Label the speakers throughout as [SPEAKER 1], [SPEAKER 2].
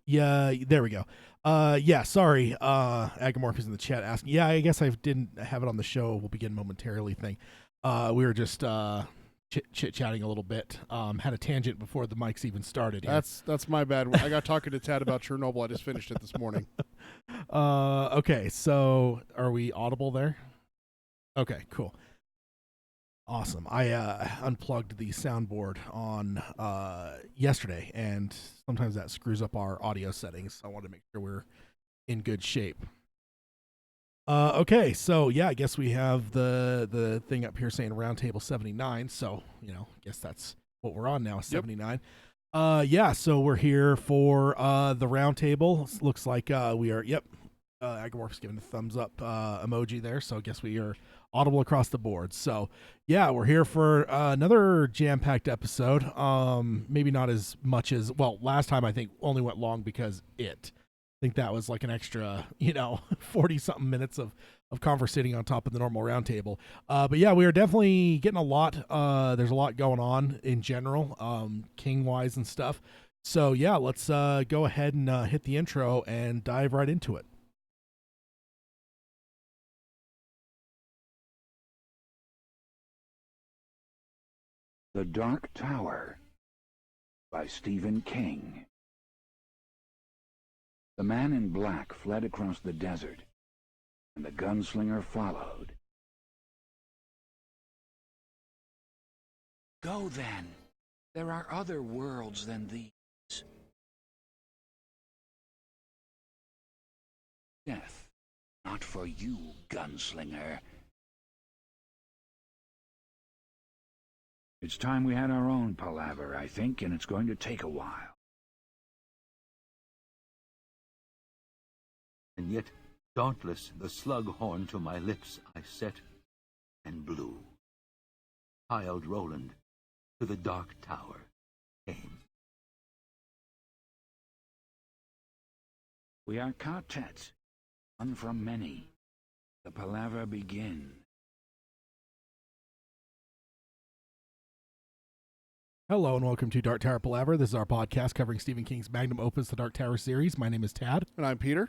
[SPEAKER 1] Yeah, there we go. Yeah, sorry. Agamorph is in the chat asking. Yeah, I guess I didn't have it on the show. We'll begin momentarily thing. We were just chit chatting a little bit. Had a tangent before the mics even started. Here.
[SPEAKER 2] That's my bad. I got talking to Tad about Chernobyl. I just finished it this morning.
[SPEAKER 1] Okay, so are we audible there? Okay, cool. Awesome. I unplugged the soundboard on yesterday, and sometimes that screws up our audio settings. So I want to make sure we're in good shape. Okay, so yeah, I guess we have the thing up here saying Roundtable 79. So I guess that's what we're on now, 79. Yeah, so we're here for the Roundtable. Looks like we are. Yep. Agamorph's giving a thumbs up emoji there, so I guess we are audible across the board. So yeah, we're here for another jam-packed episode. Maybe not as much as last time I think only went long because I think that was like an extra 40 something minutes of conversating on top of the normal roundtable. But yeah, we are definitely getting a lot. There's a lot going on in general, king wise and stuff. So yeah, let's go ahead and hit the intro and dive right into it.
[SPEAKER 3] The Dark Tower by Stephen King. The man in black fled across the desert, and the gunslinger followed. Go then. There are other worlds than these. Death, not for you, gunslinger. It's time we had our own palaver, I think, and it's going to take a while.
[SPEAKER 4] And yet, dauntless, the slug horn to my lips I set and blew. Child Roland to the Dark Tower came.
[SPEAKER 3] We are quartet, one from many. The palaver begins.
[SPEAKER 1] Hello and welcome to Dark Tower Palaver. This is our podcast covering Stephen King's Magnum Opus, the Dark Tower series. My name is Tad.
[SPEAKER 2] And I'm Peter.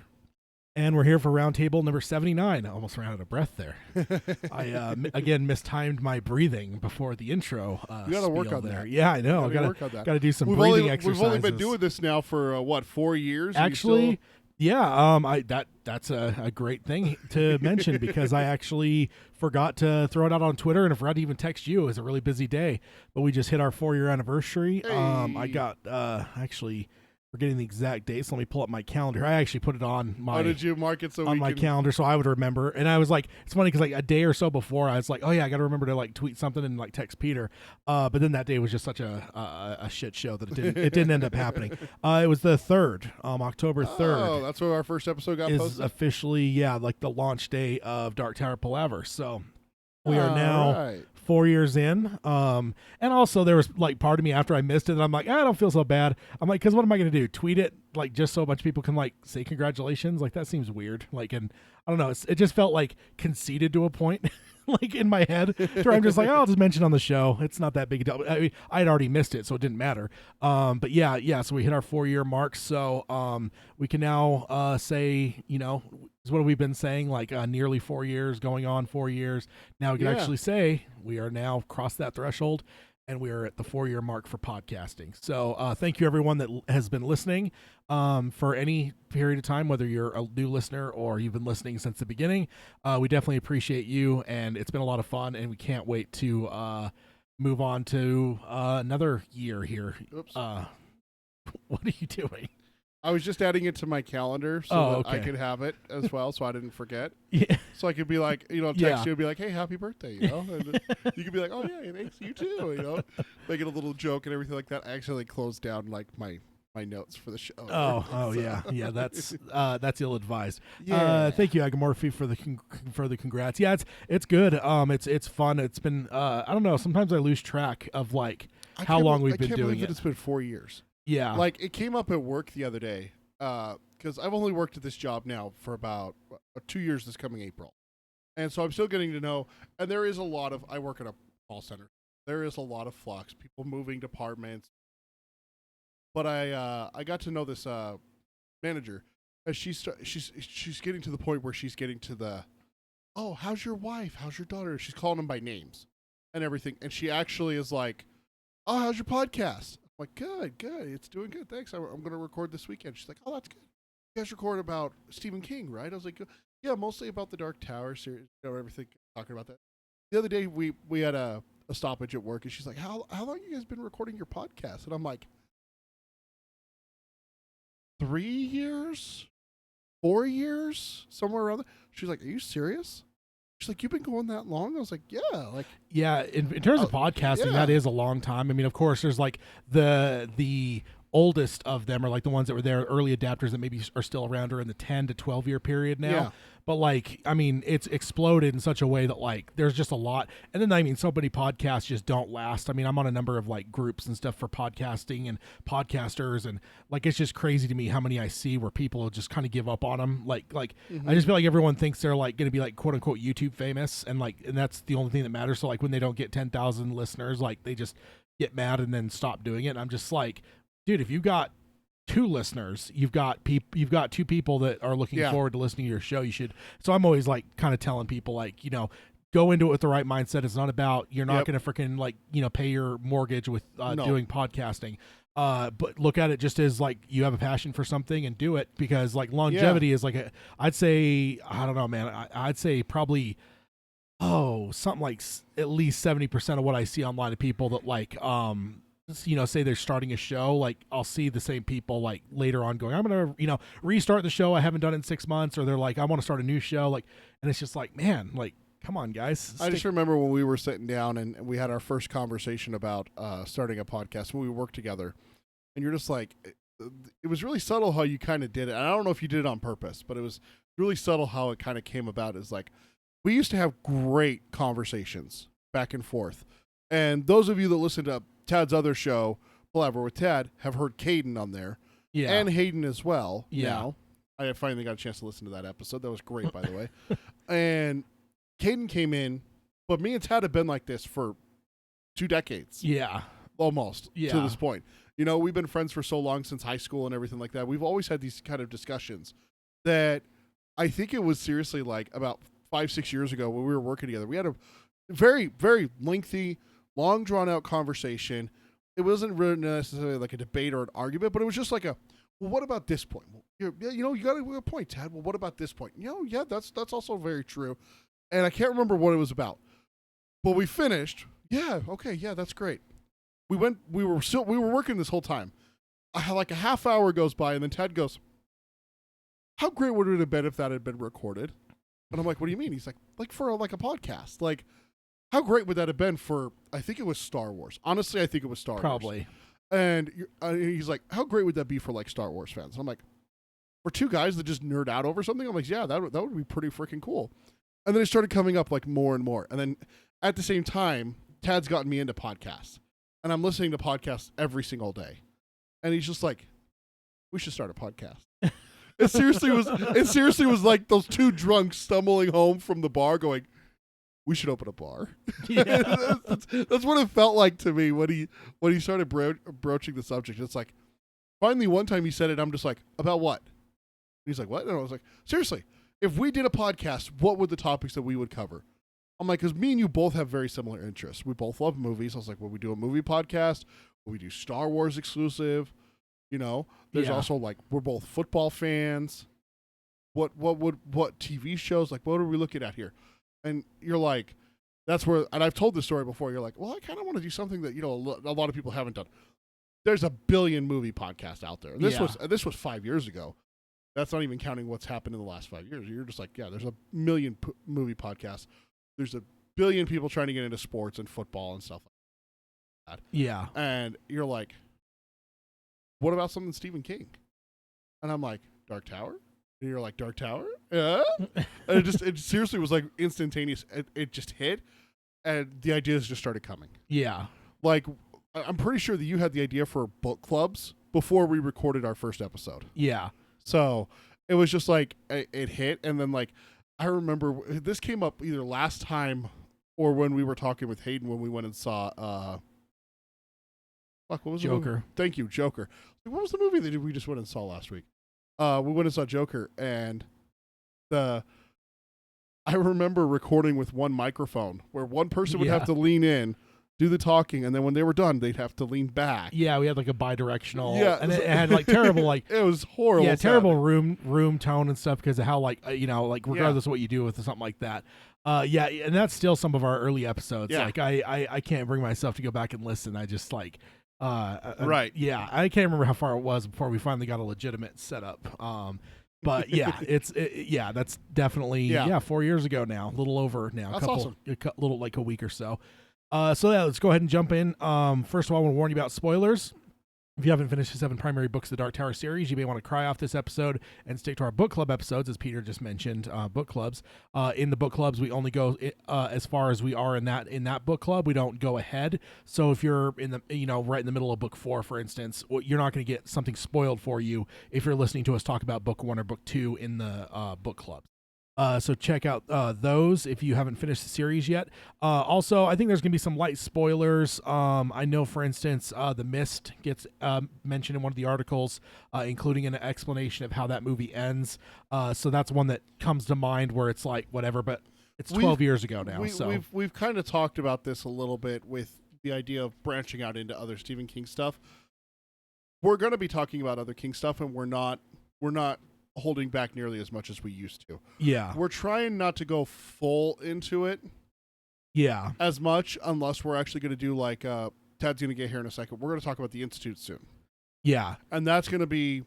[SPEAKER 1] And we're here for Roundtable number 79. I almost ran out of breath there. I, again, mistimed my breathing before the intro.
[SPEAKER 2] You got to work on
[SPEAKER 1] there.
[SPEAKER 2] that.
[SPEAKER 1] Yeah, I know. Got to do some breathing exercises.
[SPEAKER 2] We've only been doing this now for, 4 years?
[SPEAKER 1] Actually, yeah, that's a great thing to mention because I actually forgot to throw it out on Twitter and I forgot to even text you. It was a really busy day, but we just hit our 4-year anniversary.
[SPEAKER 2] Hey.
[SPEAKER 1] I got actually forgetting the exact date, so let me pull up my calendar. I actually put it on my.
[SPEAKER 2] Oh, did you mark it on
[SPEAKER 1] my calendar so I would remember? And I was like, it's funny because like a day or so before, I was like, oh yeah, I got to remember to like tweet something and like text Peter. But then that day was just such a shit show that it didn't end up happening. It was the 3rd, October 3rd.
[SPEAKER 2] Oh, that's where our first episode got posted.
[SPEAKER 1] Officially, like the launch day of Dark Tower Palaver. So we are now 4 years in. And also there was like part of me after I missed it, and I'm like, I don't feel so bad. I'm like, because what am I going to do? Tweet it like just so a bunch of people can like say congratulations? Like that seems weird. Like, and I don't know. It just felt like conceited to a point. Like in my head, where I'm just like, I'll just mention on the show. It's not that big a deal. I mean, I'd already missed it, so it didn't matter. But yeah. So we hit our 4-year mark. So we can now say, is what we've been saying, like nearly 4 years, going on 4 years. Now we can actually say we are now crossed that threshold, and we are at the 4-year mark for podcasting. So thank you everyone that has been listening for any period of time, whether you're a new listener or you've been listening since the beginning. We definitely appreciate you, and it's been a lot of fun, and we can't wait to move on to another year here.
[SPEAKER 2] Oops.
[SPEAKER 1] What are you doing?
[SPEAKER 2] I was just adding it to my calendar so that I could have it as well, so I didn't forget.
[SPEAKER 1] Yeah.
[SPEAKER 2] So I could be like, text you and be like, hey, happy birthday, And you could be like, oh, yeah, thanks, you too, Making a little joke and everything like that. I actually closed down, like, my notes for the show.
[SPEAKER 1] Yeah, that's ill-advised.
[SPEAKER 2] Yeah.
[SPEAKER 1] Thank you, Agamorphy, for the congrats. Yeah, it's good. It's fun. It's been, I don't know, sometimes I lose track of, like, how long we've been doing it.
[SPEAKER 2] I can't believe that it's been 4 years.
[SPEAKER 1] Yeah.
[SPEAKER 2] Like, it came up at work the other day, because I've only worked at this job now for about 2 years this coming April. And so I'm still getting to know, and there is a lot of, I work at a call center. There is a lot of flux, people moving departments. But I got to know this manager, and she's getting to the point where she's getting to the, oh, how's your wife? How's your daughter? She's calling them by names and everything. And she actually is like, oh, how's your podcast? I'm like, good. It's doing good. Thanks. I'm going to record this weekend. She's like, oh, that's good. You guys record about Stephen King, right? I was like, yeah, mostly about the Dark Tower series, everything, talking about that. The other day, we had a stoppage at work, and she's like, how long you guys been recording your podcast? And I'm like, 3 years? 4 years? Somewhere around there. She's like, are you serious? She's like, you've been going that long? I was like, yeah.
[SPEAKER 1] In terms of podcasting, that is a long time. I mean, of course, there's like the oldest of them are like the ones that were there, early adapters that maybe are still around, are in the 10 to 12 year period now.
[SPEAKER 2] Yeah.
[SPEAKER 1] But like, I mean, it's exploded in such a way that like there's just a lot. And then I mean, so many podcasts just don't last. I mean, I'm on a number of like groups and stuff for podcasting and podcasters, and like it's just crazy to me how many I see where people just kind of give up on them. Like I just feel like everyone thinks they're like going to be like quote unquote YouTube famous, and that's the only thing that matters. So like when they don't get 10,000 listeners, like they just get mad and then stop doing it. And I'm just like, dude, if you've got 2 listeners, you've got 2 people that are looking forward to listening to your show. You should. So I'm always like kind of telling people like, go into it with the right mindset. It's not about, you're not going to freaking like, pay your mortgage with doing podcasting. But look at it just as like you have a passion for something and do it, because like longevity is like I'd say, I don't know, man. I'd say probably, something like at least 70% of what I see online of people that like, say they're starting a show, like I'll see the same people like later on going, I'm going to, restart the show. I haven't done it in 6 months, or they're like, I want to start a new show. Like, and it's just like, man, like, come on guys.
[SPEAKER 2] I just remember when we were sitting down and we had our first conversation about starting a podcast when we worked together, and you're just like, it was really subtle how you kind of did it. And I don't know if you did it on purpose, but it was really subtle how it kind of came about. Is like, we used to have great conversations back and forth. And those of you that listen to Tad's other show, Palaver with Tad, have heard Caden on there. Yeah. And Hayden as well.
[SPEAKER 1] Yeah.
[SPEAKER 2] Now. I finally got a chance to listen to that episode. That was great, by the way. And Caden came in, but me and Tad have been like this for 2 decades.
[SPEAKER 1] Yeah.
[SPEAKER 2] Almost. Yeah. To this point. We've been friends for so long, since high school and everything like that. We've always had these kind of discussions that I think it was seriously like about 5-6 years ago when we were working together. We had a very, very lengthy, long drawn out conversation. It wasn't really necessarily like a debate or an argument, but it was just like well, what about this point? Well, you got a good point, Tad. Well, what about this point? Yeah, that's also very true. And I can't remember what it was about, but we finished. Yeah. Okay. Yeah, that's great. We were working this whole time. I had like a half hour goes by, and then Tad goes, how great would it have been if that had been recorded? And I'm like, what do you mean? He's like for a podcast, like, how great would that have been for, I think it was Star Wars. Honestly, I think it was Star Wars.
[SPEAKER 1] Probably.
[SPEAKER 2] And he's like, how great would that be for like Star Wars fans? And I'm like, for 2 guys that just nerd out over something? I'm like, yeah, that would be pretty freaking cool. And then it started coming up like more and more. And then at the same time, Tad's gotten me into podcasts. And I'm listening to podcasts every single day. And he's just like, we should start a podcast. It seriously was like those 2 drunks stumbling home from the bar going, we should open a bar. Yeah. that's what it felt like to me when he started broaching the subject. It's like, finally one time he said it, I'm just like, about what? And he's like, what? And I was like, seriously, if we did a podcast, what would the topics that we would cover? I'm like, because me and you both have very similar interests. We both love movies. I was like, would we do a movie podcast? Would we do Star Wars exclusive? There's also like, we're both football fans. What TV shows? Like, what are we looking at here? And you're like, that's where, and I've told this story before. You're like, well, I kind of want to do something that, a lot of people haven't done. There's a billion movie podcasts out there. This was 5 years ago. That's not even counting what's happened in the last 5 years. You're just like, yeah, there's a million movie podcasts. There's a billion people trying to get into sports and football and stuff like that. Yeah. And you're like, what about something Stephen King? And I'm like, Dark Tower? And you're like, Dark Tower? Yeah. And it seriously was like instantaneous. It just hit, and the ideas just started coming. Yeah. Like, I'm pretty sure that you had the idea for book clubs before we recorded our first episode. Yeah. So it was just like, it hit, and then like, I remember this came up either last time or when we were talking with Hayden when we went and saw, what was
[SPEAKER 1] Joker.
[SPEAKER 2] The movie? Thank you, Joker. What was the movie that we just went and saw last week? we went and saw Joker, and I remember recording with one microphone where one person would have to lean in, do the talking, and then when they were done, they'd have to lean back.
[SPEAKER 1] Yeah, we had like a bi-directional.
[SPEAKER 2] Yeah,
[SPEAKER 1] and it had like terrible like.
[SPEAKER 2] It was horrible.
[SPEAKER 1] Yeah, terrible room tone and stuff because of how like like regardless of what you do with something like that. Yeah, and that's still some of our early episodes.
[SPEAKER 2] Yeah.
[SPEAKER 1] Like I can't bring myself to go back and listen. I just like
[SPEAKER 2] right.
[SPEAKER 1] Yeah, I can't remember how far it was before we finally got a legitimate setup. But yeah, that's definitely 4 years ago now, a little over now,
[SPEAKER 2] That's awesome.
[SPEAKER 1] Little like a week or so. So yeah, let's go ahead and jump in. First of all, I want to warn you about spoilers. If you haven't finished the 7 primary books of the Dark Tower series, you may want to cry off this episode and stick to our book club episodes, as Peter just mentioned. Book clubs. In the book clubs, we only go as far as we are in that book club. We don't go ahead. So if you're in the right in the middle of book 4, for instance, you're not going to get something spoiled for you if you're listening to us talk about book 1 or book 2 in the book club. So check out those if you haven't finished the series yet. Also, I think there's going to be some light spoilers. I know, for instance, The Mist gets mentioned in one of the articles, including an explanation of how that movie ends. So that's one that comes to mind where it's like, whatever, but it's 12 years ago now.
[SPEAKER 2] We've kind of talked about this a little bit with the idea of branching out into other Stephen King stuff. We're going to be talking about other King stuff, and we're not holding back nearly as much as we used to.
[SPEAKER 1] Yeah.
[SPEAKER 2] We're trying not to go full into it.
[SPEAKER 1] Yeah.
[SPEAKER 2] As much, unless we're actually going to do like, Ted's going to get here in a second. We're going to talk about the Institute soon.
[SPEAKER 1] Yeah.
[SPEAKER 2] And that's going to be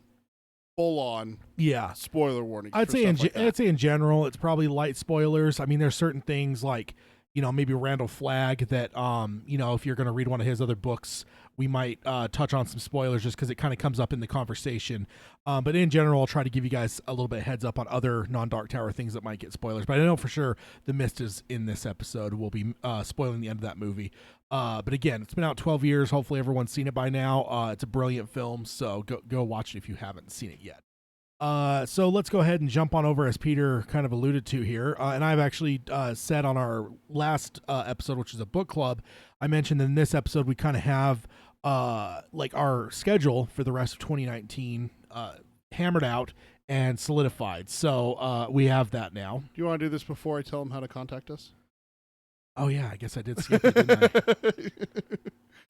[SPEAKER 2] full on.
[SPEAKER 1] Yeah.
[SPEAKER 2] Spoiler warning.
[SPEAKER 1] I'd say in general, it's probably light spoilers. I mean, there's certain things like, maybe Randall Flagg that, if you're going to read one of his other books, we might touch on some spoilers just because it kind of comes up in the conversation. But in general, I'll try to give you guys a little bit of heads up on other non-Dark Tower things that might get spoilers. But I know for sure The Mist is in this episode. We'll be spoiling the end of that movie. But again, it's been out 12 years. Hopefully everyone's seen it by now. It's a brilliant film, so go watch it if you haven't seen it yet. So let's go ahead and jump on over, as Peter kind of alluded to here. And I've actually said on our last episode, which is a book club, I mentioned that in this episode we kind of have like our schedule for the rest of 2019 hammered out and solidified. So we have that now.
[SPEAKER 2] Do you want to do this before I tell them how to contact us?
[SPEAKER 1] Oh yeah, I guess I did skip it, didn't I?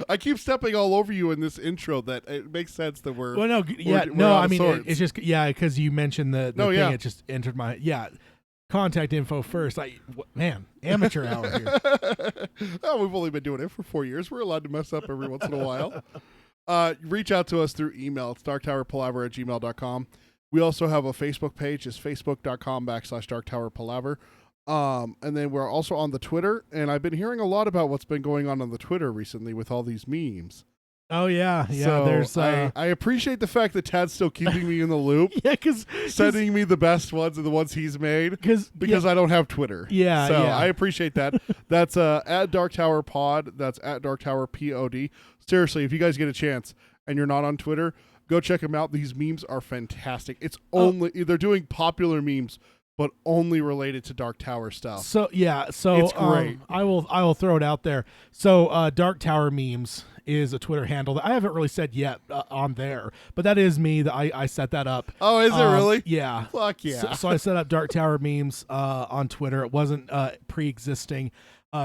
[SPEAKER 2] I keep stepping all over you in this intro that it makes sense that we're.
[SPEAKER 1] Well, no, I mean, it's just, because you mentioned the thing, it just entered my, contact info first. Man, amateur hour here.
[SPEAKER 2] Oh, we've only been doing it for 4 years. We're allowed to mess up every once in a while. Reach out to us through email. It's darktowerpalaver@gmail.com. We also have a Facebook page. It's facebook.com/darktowerpalaver. And then we're also on the Twitter, and I've been hearing a lot about what's been going on the Twitter recently with all these memes.
[SPEAKER 1] Oh yeah.
[SPEAKER 2] So
[SPEAKER 1] there's
[SPEAKER 2] I appreciate the fact that Tad's still keeping me in the loop.
[SPEAKER 1] Yeah, because
[SPEAKER 2] sending me the best ones and the ones he's made. Because I don't have Twitter.
[SPEAKER 1] Yeah.
[SPEAKER 2] So I appreciate that. That's at Dark Tower Pod. That's at Dark Tower POD. Seriously, if you guys get a chance and you're not on Twitter, go check them out. These memes are fantastic. It's they're doing popular memes, but only related to Dark Tower stuff.
[SPEAKER 1] So it's great. I will throw it out there. So Dark Tower memes is a Twitter handle that I haven't really said yet on there, but that is me. That I set that up.
[SPEAKER 2] Oh, is it really?
[SPEAKER 1] Yeah.
[SPEAKER 2] Fuck yeah.
[SPEAKER 1] So I set up Dark Tower memes on Twitter. It wasn't pre-existing.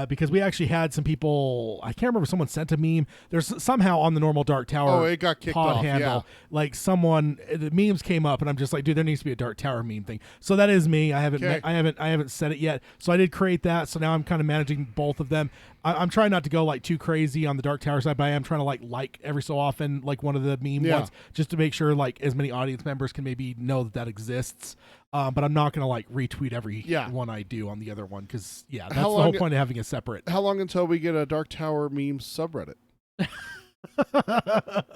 [SPEAKER 1] Because we actually had some people, I can't remember, someone sent a meme. There's somehow on the normal Dark Tower
[SPEAKER 2] it got kicked
[SPEAKER 1] pod
[SPEAKER 2] off,
[SPEAKER 1] handle, like the memes came up, and I'm just like, dude, there needs to be a Dark Tower meme thing. So that is me. I haven't said it yet. So I did create that. So now I'm kind of managing both of them. I'm trying not to go like too crazy on the Dark Tower side, but I am trying to like every so often like one of the meme ones, just to make sure like as many audience members can maybe know that exists. But I'm not gonna like retweet every one I do on the other one, because that's the whole point of having a separate.
[SPEAKER 2] How long until we get a Dark Tower memes subreddit?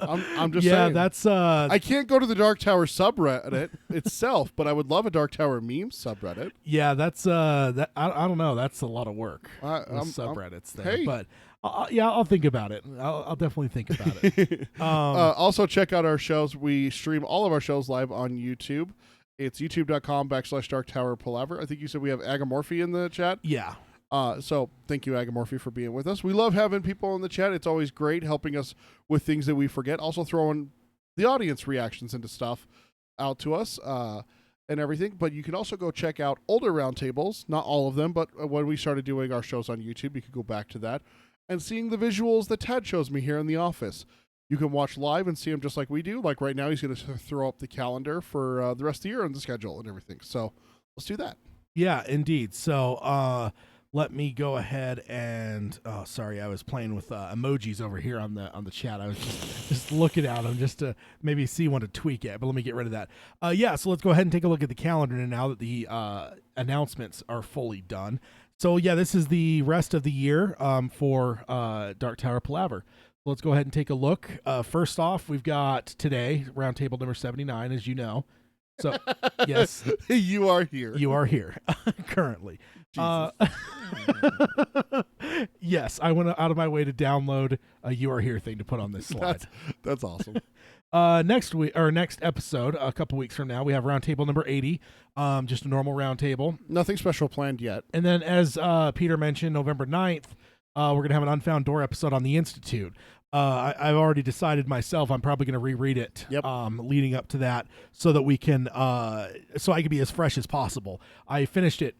[SPEAKER 2] I'm just saying.
[SPEAKER 1] That's
[SPEAKER 2] I can't go to the Dark Tower subreddit itself, but I would love a Dark Tower memes subreddit.
[SPEAKER 1] Yeah, that's that I don't know. That's a lot of work. Subreddits there,
[SPEAKER 2] hey.
[SPEAKER 1] But I'll think about it. I'll definitely think about it.
[SPEAKER 2] Also, check out our shows. We stream all of our shows live on YouTube. It's youtube.com/darktowerpalaver. I think you said we have Agamorphy in the chat.
[SPEAKER 1] Yeah.
[SPEAKER 2] So thank you, Agamorphy, for being with us. We love having people in the chat. It's always great helping us with things that we forget. Also throwing the audience reactions into stuff. out to us and everything. But you can also go check out older roundtables, not all of them, but when we started doing our shows on YouTube, you could go back to that and seeing the visuals that Tad shows me here in the office. You can watch live and see him just like we do. Like right now, he's going to throw up the calendar for the rest of the year and the schedule and everything. So let's do that.
[SPEAKER 1] Yeah, indeed. So let me go ahead and sorry, I was playing with emojis over here on the chat. I was just looking at them just to maybe see one to tweak it, but let me get rid of that. Yeah, so let's go ahead and take a look at the calendar now that the announcements are fully done. So yeah, this is the rest of the year for Dark Tower Palaver. Let's go ahead and take a look. First off, we've got today, roundtable number 79, as you know. So, yes.
[SPEAKER 2] You are here.
[SPEAKER 1] You are here, currently. Yes, I went out of my way to download a You Are Here thing to put on this slide.
[SPEAKER 2] That's awesome.
[SPEAKER 1] Next episode, a couple weeks from now, we have roundtable number 80, just a normal roundtable.
[SPEAKER 2] Nothing special planned yet.
[SPEAKER 1] And then, as Peter mentioned, November 9th, we're going to have an Unfound Door episode on the Institute. I've already decided myself I'm probably going to reread it leading up to that so that we can so I can be as fresh as possible. I finished it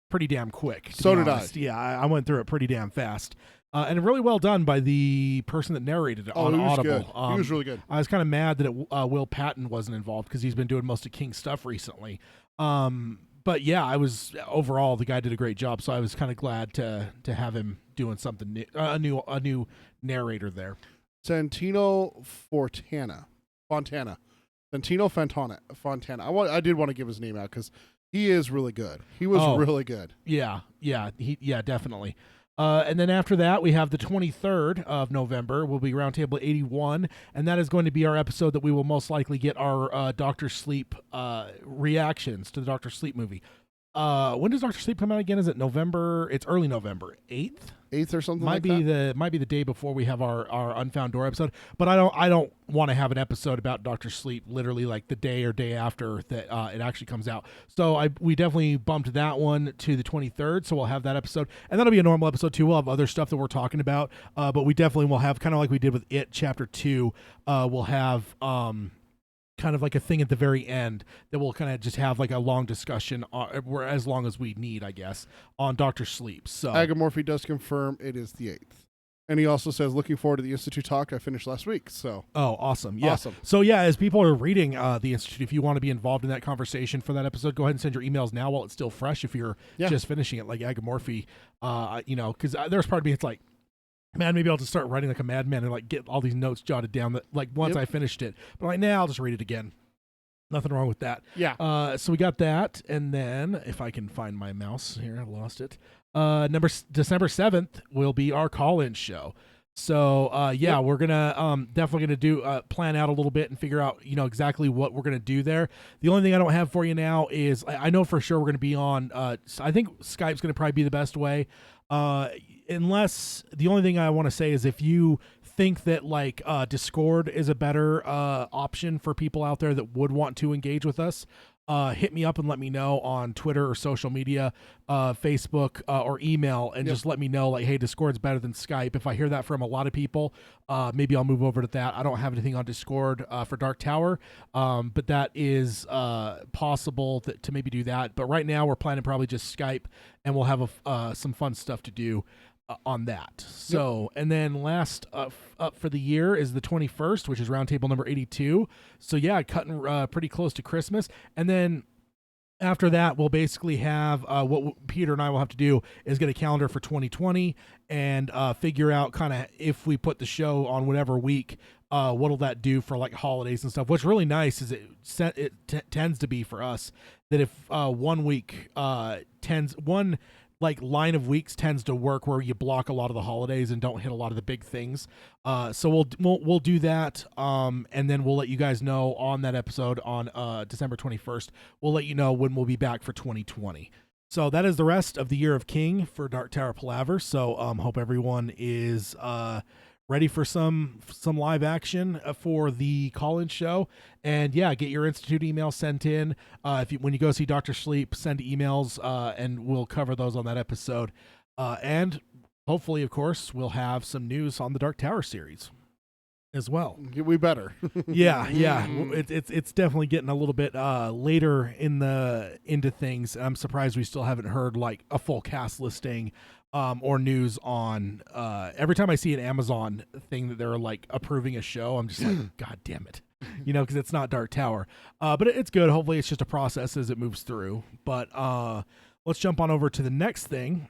[SPEAKER 1] pretty damn quick.
[SPEAKER 2] So did I.
[SPEAKER 1] Yeah, I went through it pretty damn fast. And really well done by the person that narrated it on Audible.
[SPEAKER 2] Good. He was really good.
[SPEAKER 1] I was kind of mad that Will Patton wasn't involved because he's been doing most of King's stuff recently. But yeah, overall the guy did a great job, so I was kind of glad to have him doing something new, a new narrator there.
[SPEAKER 2] Santino Fontana. Santino Fontana. I did want to give his name out because he is really good. He was really good.
[SPEAKER 1] Yeah, definitely. And then after that, we have the 23rd of November will be Roundtable 81, and that is going to be our episode that we will most likely get our Dr. Sleep reactions to the Dr. Sleep movie. When does Dr. Sleep come out again? Is it November? It's early November 8th?
[SPEAKER 2] 8th or something like that?
[SPEAKER 1] Might be the day before we have our Unfound Door episode. But I don't want to have an episode about Dr. Sleep literally like the day or day after that it actually comes out. So we definitely bumped that one to the 23rd. So we'll have that episode, and that'll be a normal episode too. We'll have other stuff that we're talking about, but we definitely will have, kind of like we did with It Chapter 2. We'll have kind of like a thing at the very end that we'll kind of just have like a long discussion, as long as we need, I guess, on Dr. Sleep. So
[SPEAKER 2] Agamorphy does confirm it is the 8th. And he also says, looking forward to the Institute talk I finished last week. So
[SPEAKER 1] awesome. Yeah.
[SPEAKER 2] Awesome.
[SPEAKER 1] So yeah, as people are reading the Institute, if you want to be involved in that conversation for that episode, go ahead and send your emails now while it's still fresh. If you're just finishing it like Agamorphy, because there's part of me, it's like, man, maybe I'll just start writing like a madman and like get all these notes jotted down that like once I finished it. But like now I'll just read it again. Nothing wrong with that.
[SPEAKER 2] Yeah.
[SPEAKER 1] So we got that, and then if I can find my mouse here, I lost it. December 7th will be our call-in show. So we're gonna definitely gonna do plan out a little bit and figure out exactly what we're gonna do there. The only thing I don't have for you now is I know for sure we're gonna be on. I think Skype's gonna probably be the best way. Unless the only thing I want to say is if you think that like Discord is a better option for people out there that would want to engage with us, hit me up and let me know on Twitter or social media, Facebook or email, and just let me know like, hey, Discord's better than Skype. If I hear that from a lot of people, maybe I'll move over to that. I don't have anything on Discord for Dark Tower, but that is possible to maybe do that. But right now we're planning probably just Skype, and we'll have some fun stuff to do on that. So, and then last up for the year is the 21st, which is roundtable number 82. So yeah, cutting pretty close to Christmas. And then after that, we'll basically have what Peter and I will have to do is get a calendar for 2020 and figure out kind of if we put the show on whatever week, what'll that do for like holidays and stuff. What's really nice is it tends to be for us that if 1 week one like line of weeks tends to work where you block a lot of the holidays and don't hit a lot of the big things. So we'll do that. And then we'll let you guys know on that episode on December 21st. We'll let you know when we'll be back for 2020. So that is the rest of the Year of King for Dark Tower Palaver. So hope everyone is ready for some live action for the call-in show. And yeah, get your Institute emails sent in. When you go see Dr. Sleep, send emails, and we'll cover those on that episode. And hopefully, of course, we'll have some news on the Dark Tower series. as well.
[SPEAKER 2] We better.
[SPEAKER 1] Yeah. It's definitely getting a little bit later into things. I'm surprised we still haven't heard like a full cast listing or news on. Every time I see an Amazon thing that they're like approving a show, I'm just like, God damn it, because it's not Dark Tower. But it's good. Hopefully, it's just a process as it moves through. But let's jump on over to the next thing,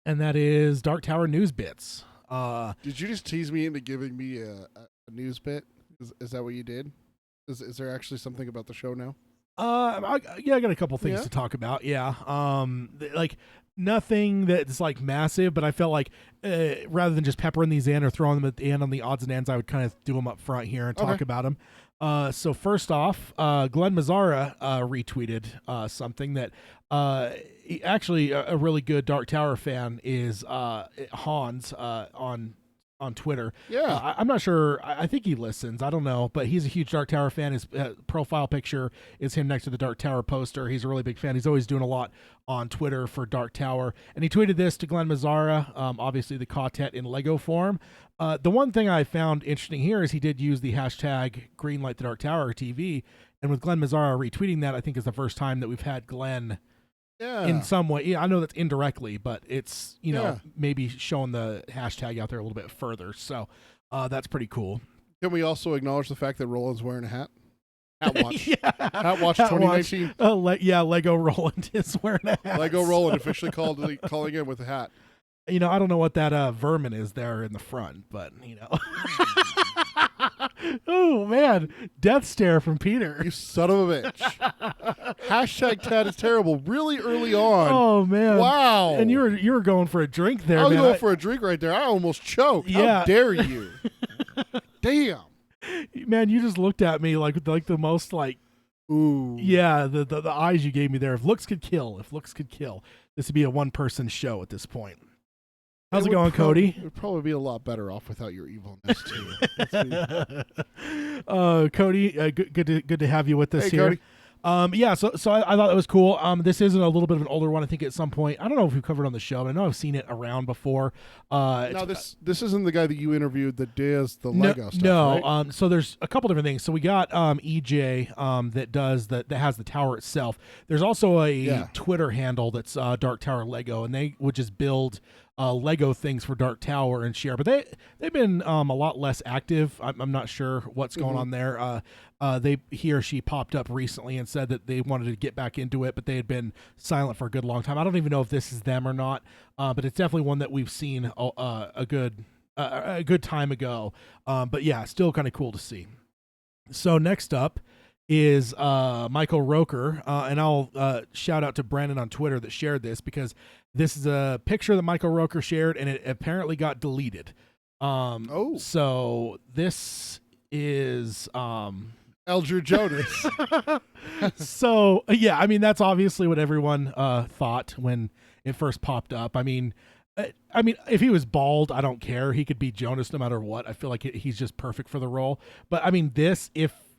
[SPEAKER 1] and that is Dark Tower news bits.
[SPEAKER 2] Did you just tease me into giving me a news bit? Is that what you did? Is there actually something about the show now?
[SPEAKER 1] I got a couple things to talk about. Yeah. Like nothing that's like massive, but I felt like rather than just peppering these in or throwing them at the end on the odds and ends, I would kind of do them up front here and talk about them. So first off, Glenn Mazzara retweeted something that actually a really good Dark Tower fan is Hans on Twitter.
[SPEAKER 2] Yeah.
[SPEAKER 1] I'm not sure. I think he listens. I don't know, but he's a huge Dark Tower fan. His profile picture is him next to the Dark Tower poster. He's a really big fan. He's always doing a lot on Twitter for Dark Tower. And he tweeted this to Glenn Mazzara, obviously the quartet in Lego form. The one thing I found interesting here is he did use the hashtag Greenlight the Dark Tower TV. And with Glenn Mazzara retweeting that, I think is the first time that we've had Glenn in some way. Yeah, I know that's indirectly, but it's, maybe showing the hashtag out there a little bit further. So that's pretty cool.
[SPEAKER 2] Can we also acknowledge the fact that Roland's wearing a hat? Hat watch. Hat watch
[SPEAKER 1] Hat
[SPEAKER 2] 2019.
[SPEAKER 1] Watch. Lego Roland is wearing a hat.
[SPEAKER 2] Lego Roland officially calling in with a hat.
[SPEAKER 1] I don't know what that vermin is there in the front, but Oh man, death stare from Peter.
[SPEAKER 2] You son of a bitch. Hashtag Tat is terrible. Really early on.
[SPEAKER 1] Oh man.
[SPEAKER 2] Wow.
[SPEAKER 1] And you were going for a drink there.
[SPEAKER 2] I was
[SPEAKER 1] man.
[SPEAKER 2] going for a drink right there. I almost choked.
[SPEAKER 1] Yeah.
[SPEAKER 2] How dare you? Damn.
[SPEAKER 1] Man, you just looked at me like the most like,
[SPEAKER 2] ooh.
[SPEAKER 1] Yeah, the eyes you gave me there. If looks could kill, this would be a one-person show at this point. How's it going, Cody?
[SPEAKER 2] It would probably be a lot better off without your evilness too.
[SPEAKER 1] Cody, good to have you with us
[SPEAKER 2] hey,
[SPEAKER 1] here.
[SPEAKER 2] Cody.
[SPEAKER 1] So I thought that was cool. This isn't a little bit of an older one. I think at some point, I don't know if we've covered it on the show, but I know I've seen it around before.
[SPEAKER 2] No, this isn't the guy that you interviewed that does the Lego stuff.
[SPEAKER 1] No,
[SPEAKER 2] right?
[SPEAKER 1] So there's a couple different things. So we got EJ that has the tower itself. There's also a Twitter handle that's Dark Tower Lego, and they would just build Lego things for Dark Tower and share, but they've been a lot less active. I'm not sure what's going on there. He or she popped up recently and said that they wanted to get back into it, but they had been silent for a good long time. I don't even know if this is them or not, but it's definitely one that we've seen a good time ago. But yeah, still kind of cool to see. So next up is Michael Roker, and I'll shout out to Brandon on Twitter that shared this, because this is a picture that Michael Roker shared, and it apparently got deleted. So this is
[SPEAKER 2] Eldred Jonas.
[SPEAKER 1] So yeah, I mean that's obviously what everyone thought when it first popped up. I mean, if he was bald, I don't care. He could be Jonas no matter what. I feel like he's just perfect for the role. But I mean, if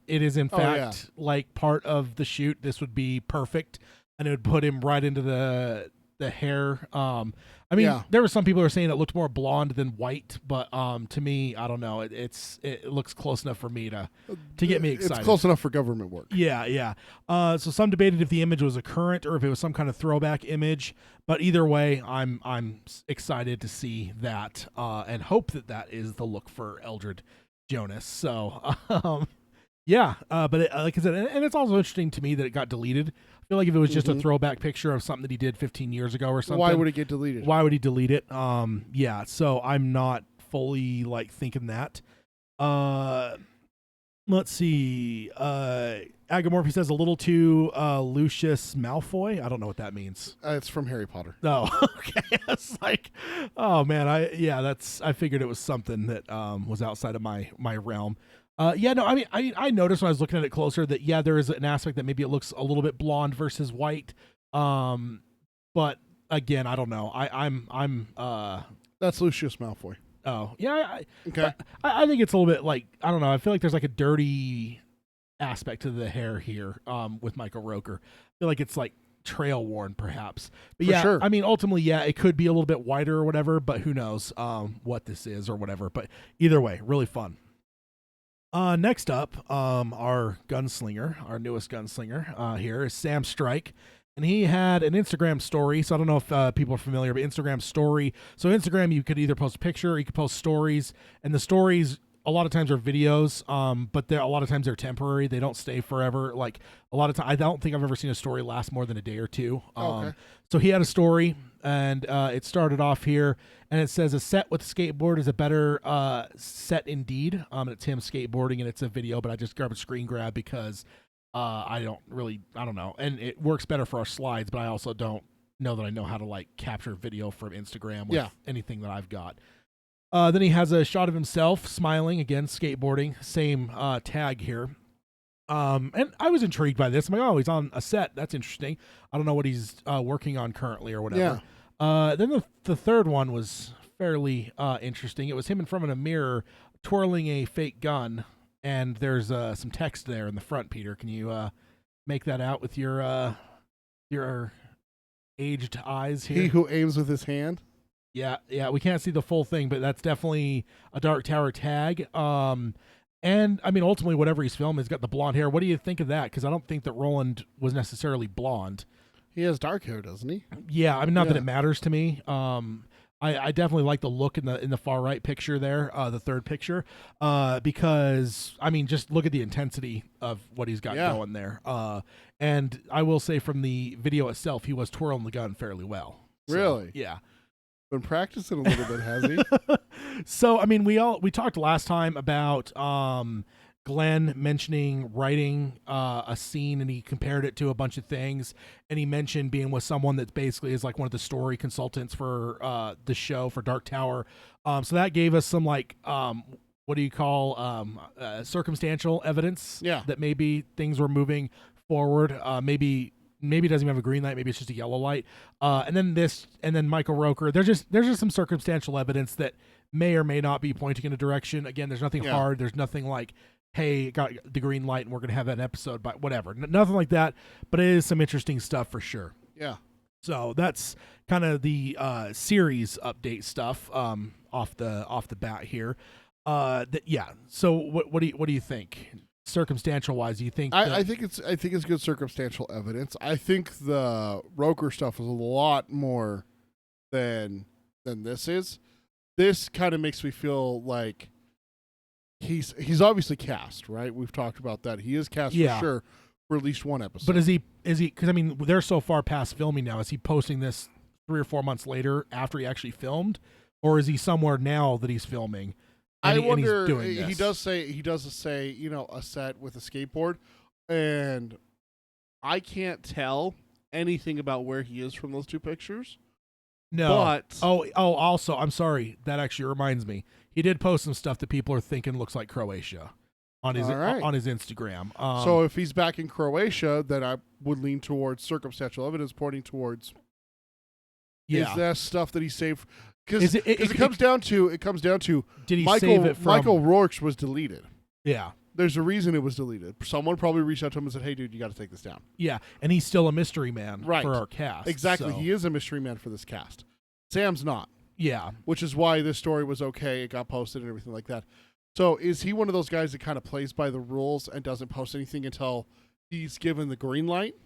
[SPEAKER 1] it is in fact like part of the shoot, this would be perfect, and it would put him right into the hair. There were some people who were saying it looked more blonde than white, but to me, I don't know. It looks close enough for me to get me excited.
[SPEAKER 2] It's close enough for government work.
[SPEAKER 1] Yeah. So some debated if the image was a current or if it was some kind of throwback image. But either way, I'm excited to see that and hope that is the look for Eldred Jonas. So but like I said, and it's also interesting to me that it got deleted. I feel like if it was just a throwback picture of something that he did 15 years ago or something.
[SPEAKER 2] Why would it get deleted?
[SPEAKER 1] Why would he delete it? So I'm not fully like thinking that. Let's see. Agamorphy says a little too Lucius Malfoy. I don't know what that means.
[SPEAKER 2] It's from Harry Potter.
[SPEAKER 1] Oh, okay. It's like, oh man, I figured it was something that was outside of my realm. I noticed when I was looking at it closer that there is an aspect that maybe it looks a little bit blonde versus white. But again, I don't know. I'm
[SPEAKER 2] That's Lucius Malfoy.
[SPEAKER 1] Oh yeah.
[SPEAKER 2] Okay.
[SPEAKER 1] I think it's a little bit like, I don't know. I feel like there's like a dirty aspect to the hair here. With Michael Roker, I feel like it's like trail worn perhaps. But
[SPEAKER 2] For sure.
[SPEAKER 1] I mean, ultimately, it could be a little bit whiter or whatever. But who knows what this is or whatever. But either way, really fun. Next up, our gunslinger, our newest gunslinger here is Sam Strike. And he had an Instagram story. So I don't know if people are familiar, but Instagram story. So Instagram, you could either post a picture or you could post stories. And the stories a lot of times are videos, but a lot of times they're temporary. They don't stay forever. Like a lot of times, I don't think I've ever seen a story last more than a day or two.
[SPEAKER 2] Okay.
[SPEAKER 1] So he had a story, and it started off here, and it says a set with a skateboard is a better set indeed. And it's him skateboarding, and it's a video, but I just grabbed a screen grab because I don't know, and it works better for our slides, but I also don't know that I know how to like capture video from Instagram with anything that I've got. Then he has a shot of himself smiling, again, skateboarding, same tag here. And I was intrigued by this. I'm like, oh, he's on a set. That's interesting. I don't know what he's working on currently or whatever. Then the third one was fairly interesting. It was him in front of a mirror twirling a fake gun, and there's some text there in the front, Peter. Can you make that out with your aged eyes here?
[SPEAKER 2] He who aims with his hand.
[SPEAKER 1] Yeah, we can't see the full thing, but that's definitely a Dark Tower tag. And I mean, ultimately, whatever he's filming, he's got the blonde hair. What do you think of that? Because I don't think that Roland was necessarily blonde.
[SPEAKER 2] He has dark hair, doesn't he?
[SPEAKER 1] Yeah, I mean, not that it matters to me. I definitely like the look in the far right picture there, the third picture, because I mean, just look at the intensity of what he's got going there. And I will say, from the video itself, he was twirling the gun fairly well. So,
[SPEAKER 2] really?
[SPEAKER 1] Yeah.
[SPEAKER 2] Been practicing a little bit, has he?
[SPEAKER 1] So I mean, we talked last time about Glenn mentioning writing a scene, and he compared it to a bunch of things, and he mentioned being with someone that basically is like one of the story consultants for the show for Dark Tower. So that gave us some like what do you call circumstantial evidence that maybe things were moving forward. Maybe it doesn't even have a green light. Maybe it's just a yellow light. And then Michael Roker. There's just some circumstantial evidence that may or may not be pointing in a direction. Again, there's nothing hard. There's nothing like, hey, got the green light and we're going to have an episode, but whatever. Nothing like that. But it is some interesting stuff for sure.
[SPEAKER 2] Yeah.
[SPEAKER 1] So that's kind of the series update stuff off the bat here. So what do you think? Circumstantial wise, do you think
[SPEAKER 2] I think it's good circumstantial evidence. I think the Roker stuff is a lot more than this is. This kind of makes me feel like he's obviously cast, right? We've talked about that. He is cast for sure for at least one episode.
[SPEAKER 1] But is he because I mean they're so far past filming now. Is he posting this 3 or 4 months later after he actually filmed, or is he somewhere now that he's filming?
[SPEAKER 2] I wonder.
[SPEAKER 1] He
[SPEAKER 2] does say a set with a skateboard, and I can't tell anything about where he is from those two pictures.
[SPEAKER 1] No.
[SPEAKER 2] But
[SPEAKER 1] also, I'm sorry. That actually reminds me. He did post some stuff that people are thinking looks like Croatia on his Instagram.
[SPEAKER 2] So if he's back in Croatia, then I would lean towards circumstantial evidence pointing towards. Is that stuff that he saved? Because it comes down to
[SPEAKER 1] did he
[SPEAKER 2] Michael,
[SPEAKER 1] save it from
[SPEAKER 2] Michael Rourke's was deleted.
[SPEAKER 1] Yeah.
[SPEAKER 2] There's a reason it was deleted. Someone probably reached out to him and said, "Hey, dude, you got to take this down."
[SPEAKER 1] Yeah, and he's still a mystery man for our cast.
[SPEAKER 2] Exactly,
[SPEAKER 1] so.
[SPEAKER 2] He is a mystery man for this cast. Sam's not.
[SPEAKER 1] Yeah,
[SPEAKER 2] which is why this story was okay. It got posted and everything like that. So is he one of those guys that kind of plays by the rules and doesn't post anything until he's given the green light?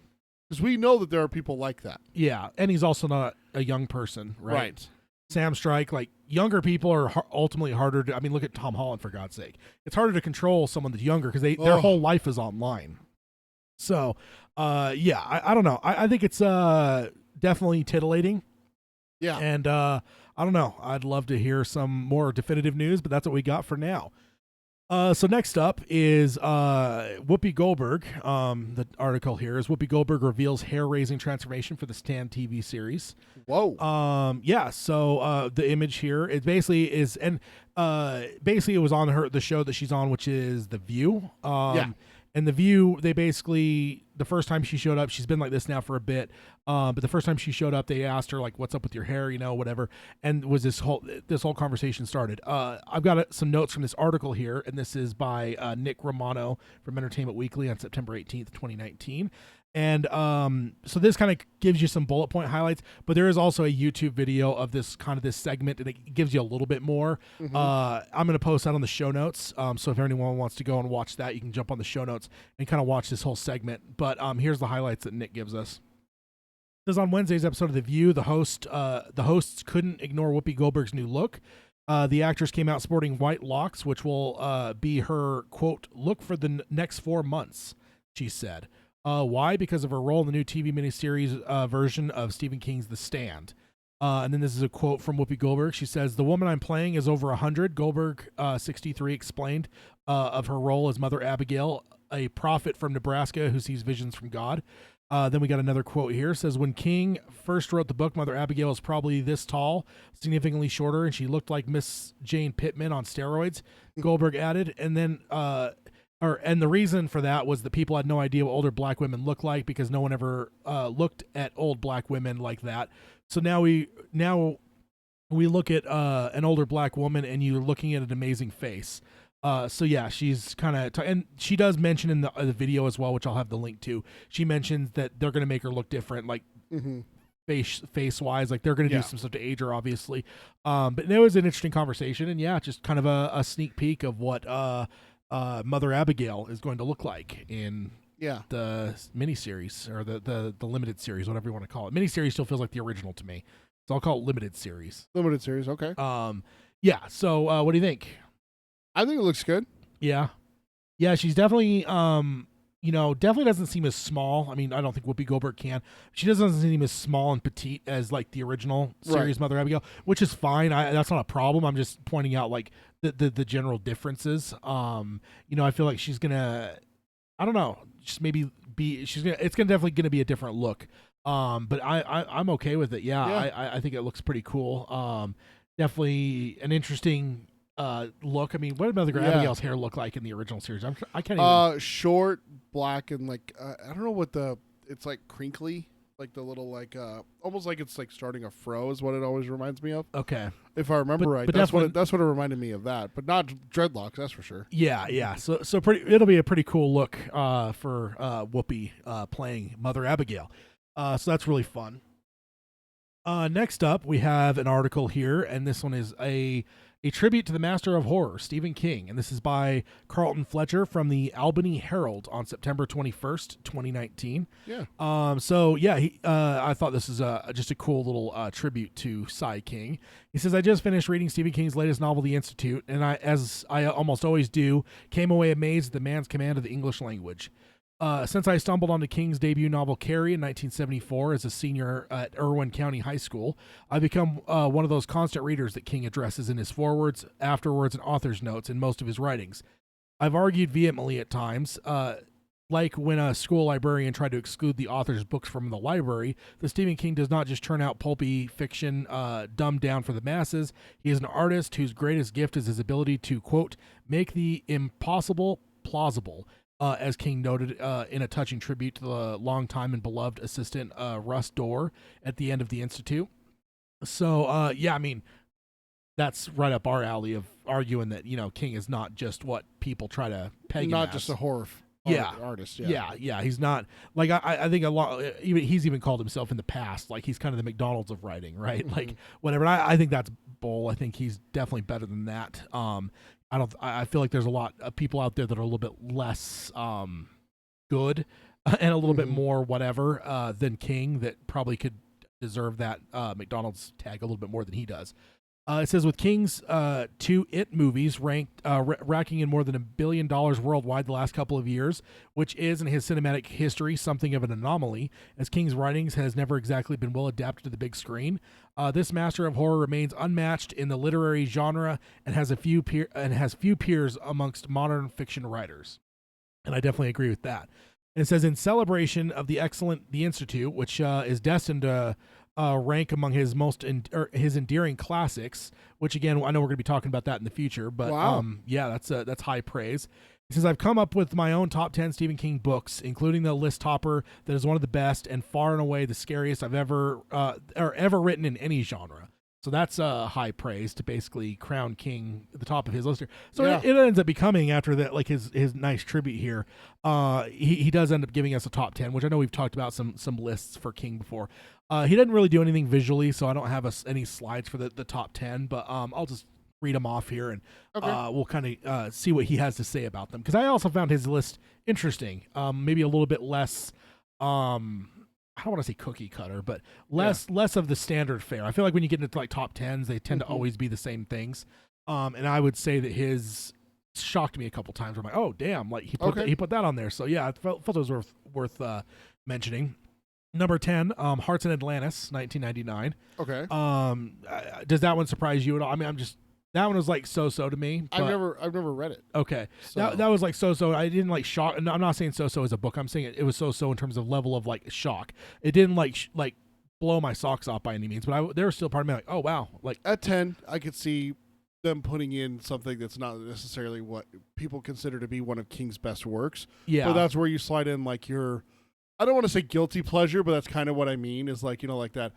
[SPEAKER 2] Because we know that there are people like that.
[SPEAKER 1] Yeah, and he's also not a young person, right? Sam Strike, like younger people are ultimately harder to. I mean, look at Tom Holland, for God's sake. It's harder to control someone that's younger because their whole life is online. So, I don't know. I think it's definitely titillating.
[SPEAKER 2] Yeah,
[SPEAKER 1] and I don't know. I'd love to hear some more definitive news, but that's what we got for now. So next up is Whoopi Goldberg. The article here is Whoopi Goldberg reveals hair-raising transformation for the Stan TV series.
[SPEAKER 2] Whoa.
[SPEAKER 1] So the image here, it basically is, and basically it was on the show that she's on, which is The View. And The View, they basically, the first time she showed up, she's been like this now for a bit, but the first time she showed up, they asked her, like, what's up with your hair, whatever, and was this whole conversation started. I've got some notes from this article here, and this is by Nick Romano from Entertainment Weekly on September 18th, 2019. And so this kind of gives you some bullet point highlights, but there is also a YouTube video of this segment, and it gives you a little bit more.
[SPEAKER 2] Mm-hmm.
[SPEAKER 1] I'm going to post that on the show notes. So if anyone wants to go and watch that, you can jump on the show notes and kind of watch this whole segment. But here's the highlights that Nick gives us. It says on Wednesday's episode of The View, the hosts couldn't ignore Whoopi Goldberg's new look. The actress came out sporting white locks, which will be her, quote, look for the next 4 months, she said. Why? Because of her role in the new TV miniseries version of Stephen King's The Stand. And then this is a quote from Whoopi Goldberg. She says, "The woman I'm playing is over 100. Goldberg, 63, explained of her role as Mother Abigail, a prophet from Nebraska who sees visions from God." Then we got another quote here. It says, "When King first wrote the book, Mother Abigail was probably this tall, significantly shorter, and she looked like Miss Jane Pittman on steroids," Goldberg added. And then and the reason for that was that people had no idea what older black women look like because no one ever looked at old black women like that. So now we look at an older black woman, and you're looking at an amazing face. So yeah, she's kind of, and she does mention in the video as well, which I'll have the link to. She mentions that they're going to make her look different, like face wise, like they're going to do some stuff to age her, obviously. But it was an interesting conversation, and yeah, just kind of a sneak peek of what Mother Abigail is going to look like in the miniseries or the limited series, whatever you want to call it. Miniseries still feels like the original to me, so I'll call it limited series.
[SPEAKER 2] Limited series, okay.
[SPEAKER 1] Yeah. So, what do you think?
[SPEAKER 2] I think it looks good.
[SPEAKER 1] Yeah, she's definitely, definitely doesn't seem as small. I mean, I don't think Whoopi Goldberg can. She doesn't seem as small and petite as like the original series Mother Abigail, which is fine. That's not a problem. I'm just pointing out like the general differences. I feel like she's gonna, I don't know, just maybe it's definitely gonna be a different look. But I'm okay with it. Yeah. I think it looks pretty cool. Definitely an interesting look. I mean, what did Mother Abigail's hair look like in the original series? I can't even.
[SPEAKER 2] Short, black, and like I don't know what it's like crinkly, like the little like almost like it's like starting a fro is what it always reminds me of.
[SPEAKER 1] Okay,
[SPEAKER 2] if I remember right,
[SPEAKER 1] but
[SPEAKER 2] that's what it reminded me of that, but not dreadlocks, that's for sure.
[SPEAKER 1] Yeah. So it'll be a pretty cool look for Whoopi playing Mother Abigail. So that's really fun. Next up, we have an article here, and this one is a tribute to the master of horror, Stephen King, and this is by Carlton Fletcher from the Albany Herald on September 21st, 2019.
[SPEAKER 2] Yeah.
[SPEAKER 1] I thought this is just a cool little tribute to Cy King. He says, "I just finished reading Stephen King's latest novel, The Institute, and as I almost always do, came away amazed at the man's command of the English language. Since I stumbled onto King's debut novel Carrie in 1974 as a senior at Irwin County High School, I've become one of those constant readers that King addresses in his forewords, afterwords, and author's notes in most of his writings. I've argued vehemently at times, like when a school librarian tried to exclude the author's books from the library, that Stephen King does not just churn out pulpy fiction dumbed down for the masses. He is an artist whose greatest gift is his ability to, quote, make the impossible plausible." As King noted in a touching tribute to the longtime and beloved assistant Russ Dorr at the end of The Institute. So, I mean, that's right up our alley of arguing that, King is not just what people try to peg him
[SPEAKER 2] not
[SPEAKER 1] as.
[SPEAKER 2] just a horror artist.
[SPEAKER 1] Yeah. He's not, like, I think a lot, he's even called himself in the past, like, he's kind of the McDonald's of writing, right? Mm-hmm. Like, whatever. And I think that's bull. I think he's definitely better than that. I feel like there's a lot of people out there that are a little bit less good and a little bit more whatever than King that probably could deserve that McDonald's tag a little bit more than he does. It says, with King's two It movies racking in more than $1 billion worldwide the last couple of years, which is in his cinematic history something of an anomaly, as King's writings has never exactly been well adapted to the big screen. This master of horror remains unmatched in the literary genre and has few peers amongst modern fiction writers. And I definitely agree with that. And it says, in celebration of the excellent The Institute, which is destined to rank among his his endearing classics, which again, I know we're going to be talking about that in the future, but
[SPEAKER 2] wow.
[SPEAKER 1] That's high praise. He says, I've come up with my own top 10 Stephen King books, including the list topper that is one of the best and far and away the scariest I've ever written in any genre. So that's high praise to basically crown King at the top of his list here. So
[SPEAKER 2] Yeah.
[SPEAKER 1] it ends up becoming, after that, like his nice tribute here. He does end up giving us a top 10, which I know we've talked about some lists for King before. He didn't really do anything visually, so I don't have any slides for the top 10, but I'll just read them off here, and we'll kind of see what he has to say about them. Because I also found his list interesting, maybe a little bit less. I don't want to say cookie cutter, but less of the standard fare. I feel like when you get into like top 10s, they tend to always be the same things. And I would say that his shocked me a couple times. I'm like, oh damn, like he put that on there. So yeah, I felt it was worth mentioning. Number 10, Hearts in Atlantis, 1999.
[SPEAKER 2] Okay.
[SPEAKER 1] Does that one surprise you at all? I mean, that one was like so to me.
[SPEAKER 2] I've never read it.
[SPEAKER 1] Okay,
[SPEAKER 2] So.
[SPEAKER 1] that was like so. I didn't like shock. No, I'm not saying so as a book. I'm saying it was so in terms of level of like shock. It didn't like blow my socks off by any means, but there was still part of me like, oh wow, like
[SPEAKER 2] At 10, I could see them putting in something that's not necessarily what people consider to be one of King's best works.
[SPEAKER 1] yeah,
[SPEAKER 2] But that's where you slide in like your, I don't want to say guilty pleasure, but that's kind of what I mean, is like, like that.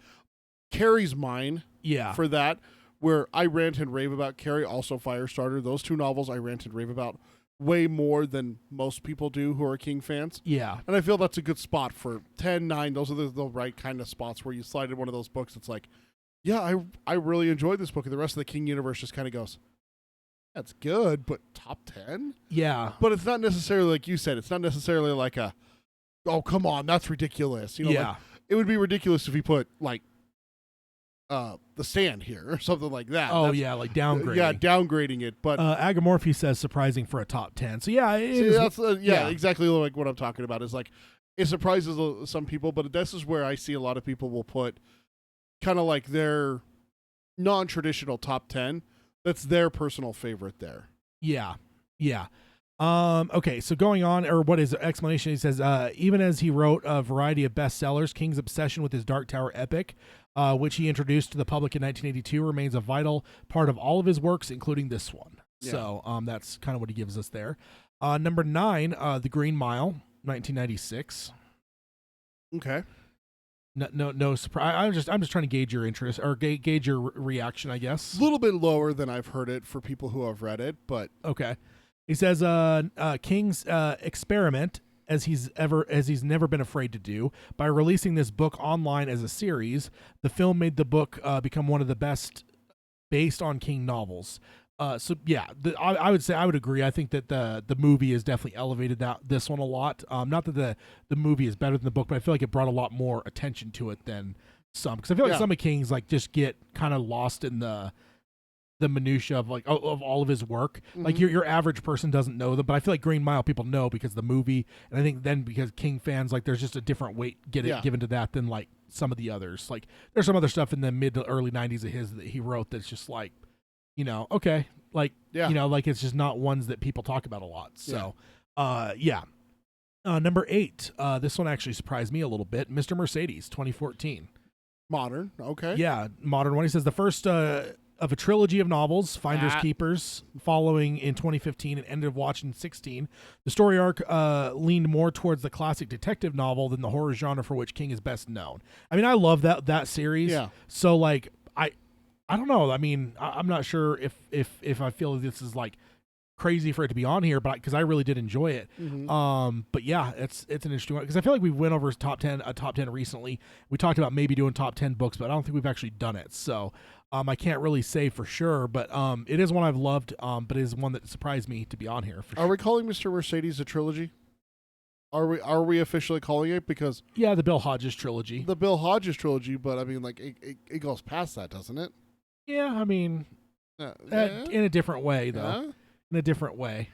[SPEAKER 2] Carrie's mine
[SPEAKER 1] yeah,
[SPEAKER 2] for that, where I rant and rave about Carrie, also Firestarter. Those two novels I rant and rave about way more than most people do who are King fans.
[SPEAKER 1] yeah,
[SPEAKER 2] And I feel that's a good spot for 10, 9. Those are the right kind of spots where you slide in one of those books. It's like, yeah, I really enjoyed this book. And the rest of the King universe just kind of goes, that's good, but top 10?
[SPEAKER 1] yeah.
[SPEAKER 2] But it's not necessarily like you said. It's not necessarily like a, oh, come on, that's ridiculous.
[SPEAKER 1] Yeah.
[SPEAKER 2] Like, it would be ridiculous if he put like The Stand here or something like that.
[SPEAKER 1] Oh
[SPEAKER 2] That's-
[SPEAKER 1] yeah, like downgrading.
[SPEAKER 2] Yeah, downgrading it. But
[SPEAKER 1] Agamorphe says surprising for a top 10. So yeah, it
[SPEAKER 2] see,
[SPEAKER 1] is-
[SPEAKER 2] that's
[SPEAKER 1] yeah.
[SPEAKER 2] exactly like what I'm talking about. Is like it surprises some people, but this is where I see a lot of people will put kind of like their non-traditional top 10. That's their personal favorite there.
[SPEAKER 1] Yeah. Okay, so going on, or what is the explanation? He says, even as he wrote a variety of bestsellers, King's obsession with his Dark Tower epic, which he introduced to the public in 1982, remains a vital part of all of his works, including this one.
[SPEAKER 2] Yeah.
[SPEAKER 1] So that's kind of what he gives us there. Number 9, The Green Mile, 1996.
[SPEAKER 2] Okay.
[SPEAKER 1] No surprise. I'm just trying to gauge your interest or gauge your reaction, I guess.
[SPEAKER 2] A little bit lower than I've heard it for people who have read it, but
[SPEAKER 1] Okay. He says, King's experiment, as he's never been afraid to do, by releasing this book online as a series. The film made the book become one of the best based on King novels. So yeah, I would say I would agree. I think that the movie has definitely elevated this one a lot. Not that the movie is better than the book, but I feel like it brought a lot more attention to it than some. Because I feel like some of King's like just get kind of lost in the minutia of like of all of his work. Like your average person doesn't know them, but I feel like Green Mile people know because of the movie, and I think then because King fans, like there's just a different weight given to that than like some of the others. Like there's some other stuff in the mid to early 90s of his that he wrote that's just like, okay, like like it's just not ones that people talk about a lot. So number 8, this one actually surprised me a little bit. Mr. Mercedes, 2014.
[SPEAKER 2] modern. Okay.
[SPEAKER 1] Yeah, modern one. He says the first of a trilogy of novels, Finders Keepers, following in 2015 and ended of watch in 2016. The story arc leaned more towards the classic detective novel than the horror genre for which King is best known. I mean, I love that series. Yeah. So like I don't know. I mean, I'm not sure if I feel this is like crazy for it to be on here, but because I really did enjoy it. But yeah, it's an interesting one because I feel like we went over a top 10 recently. We talked about maybe doing top 10 books, but I don't think we've actually done it. So I can't really say for sure, but it is one I've loved. But it is one that surprised me to be on here.
[SPEAKER 2] Are we calling Mr. Mercedes a trilogy? Are we officially calling it? Because
[SPEAKER 1] yeah, the Bill Hodges trilogy.
[SPEAKER 2] The Bill Hodges trilogy, but I mean, like it goes past that, doesn't it?
[SPEAKER 1] Yeah, I mean, in a different way though. In a different way.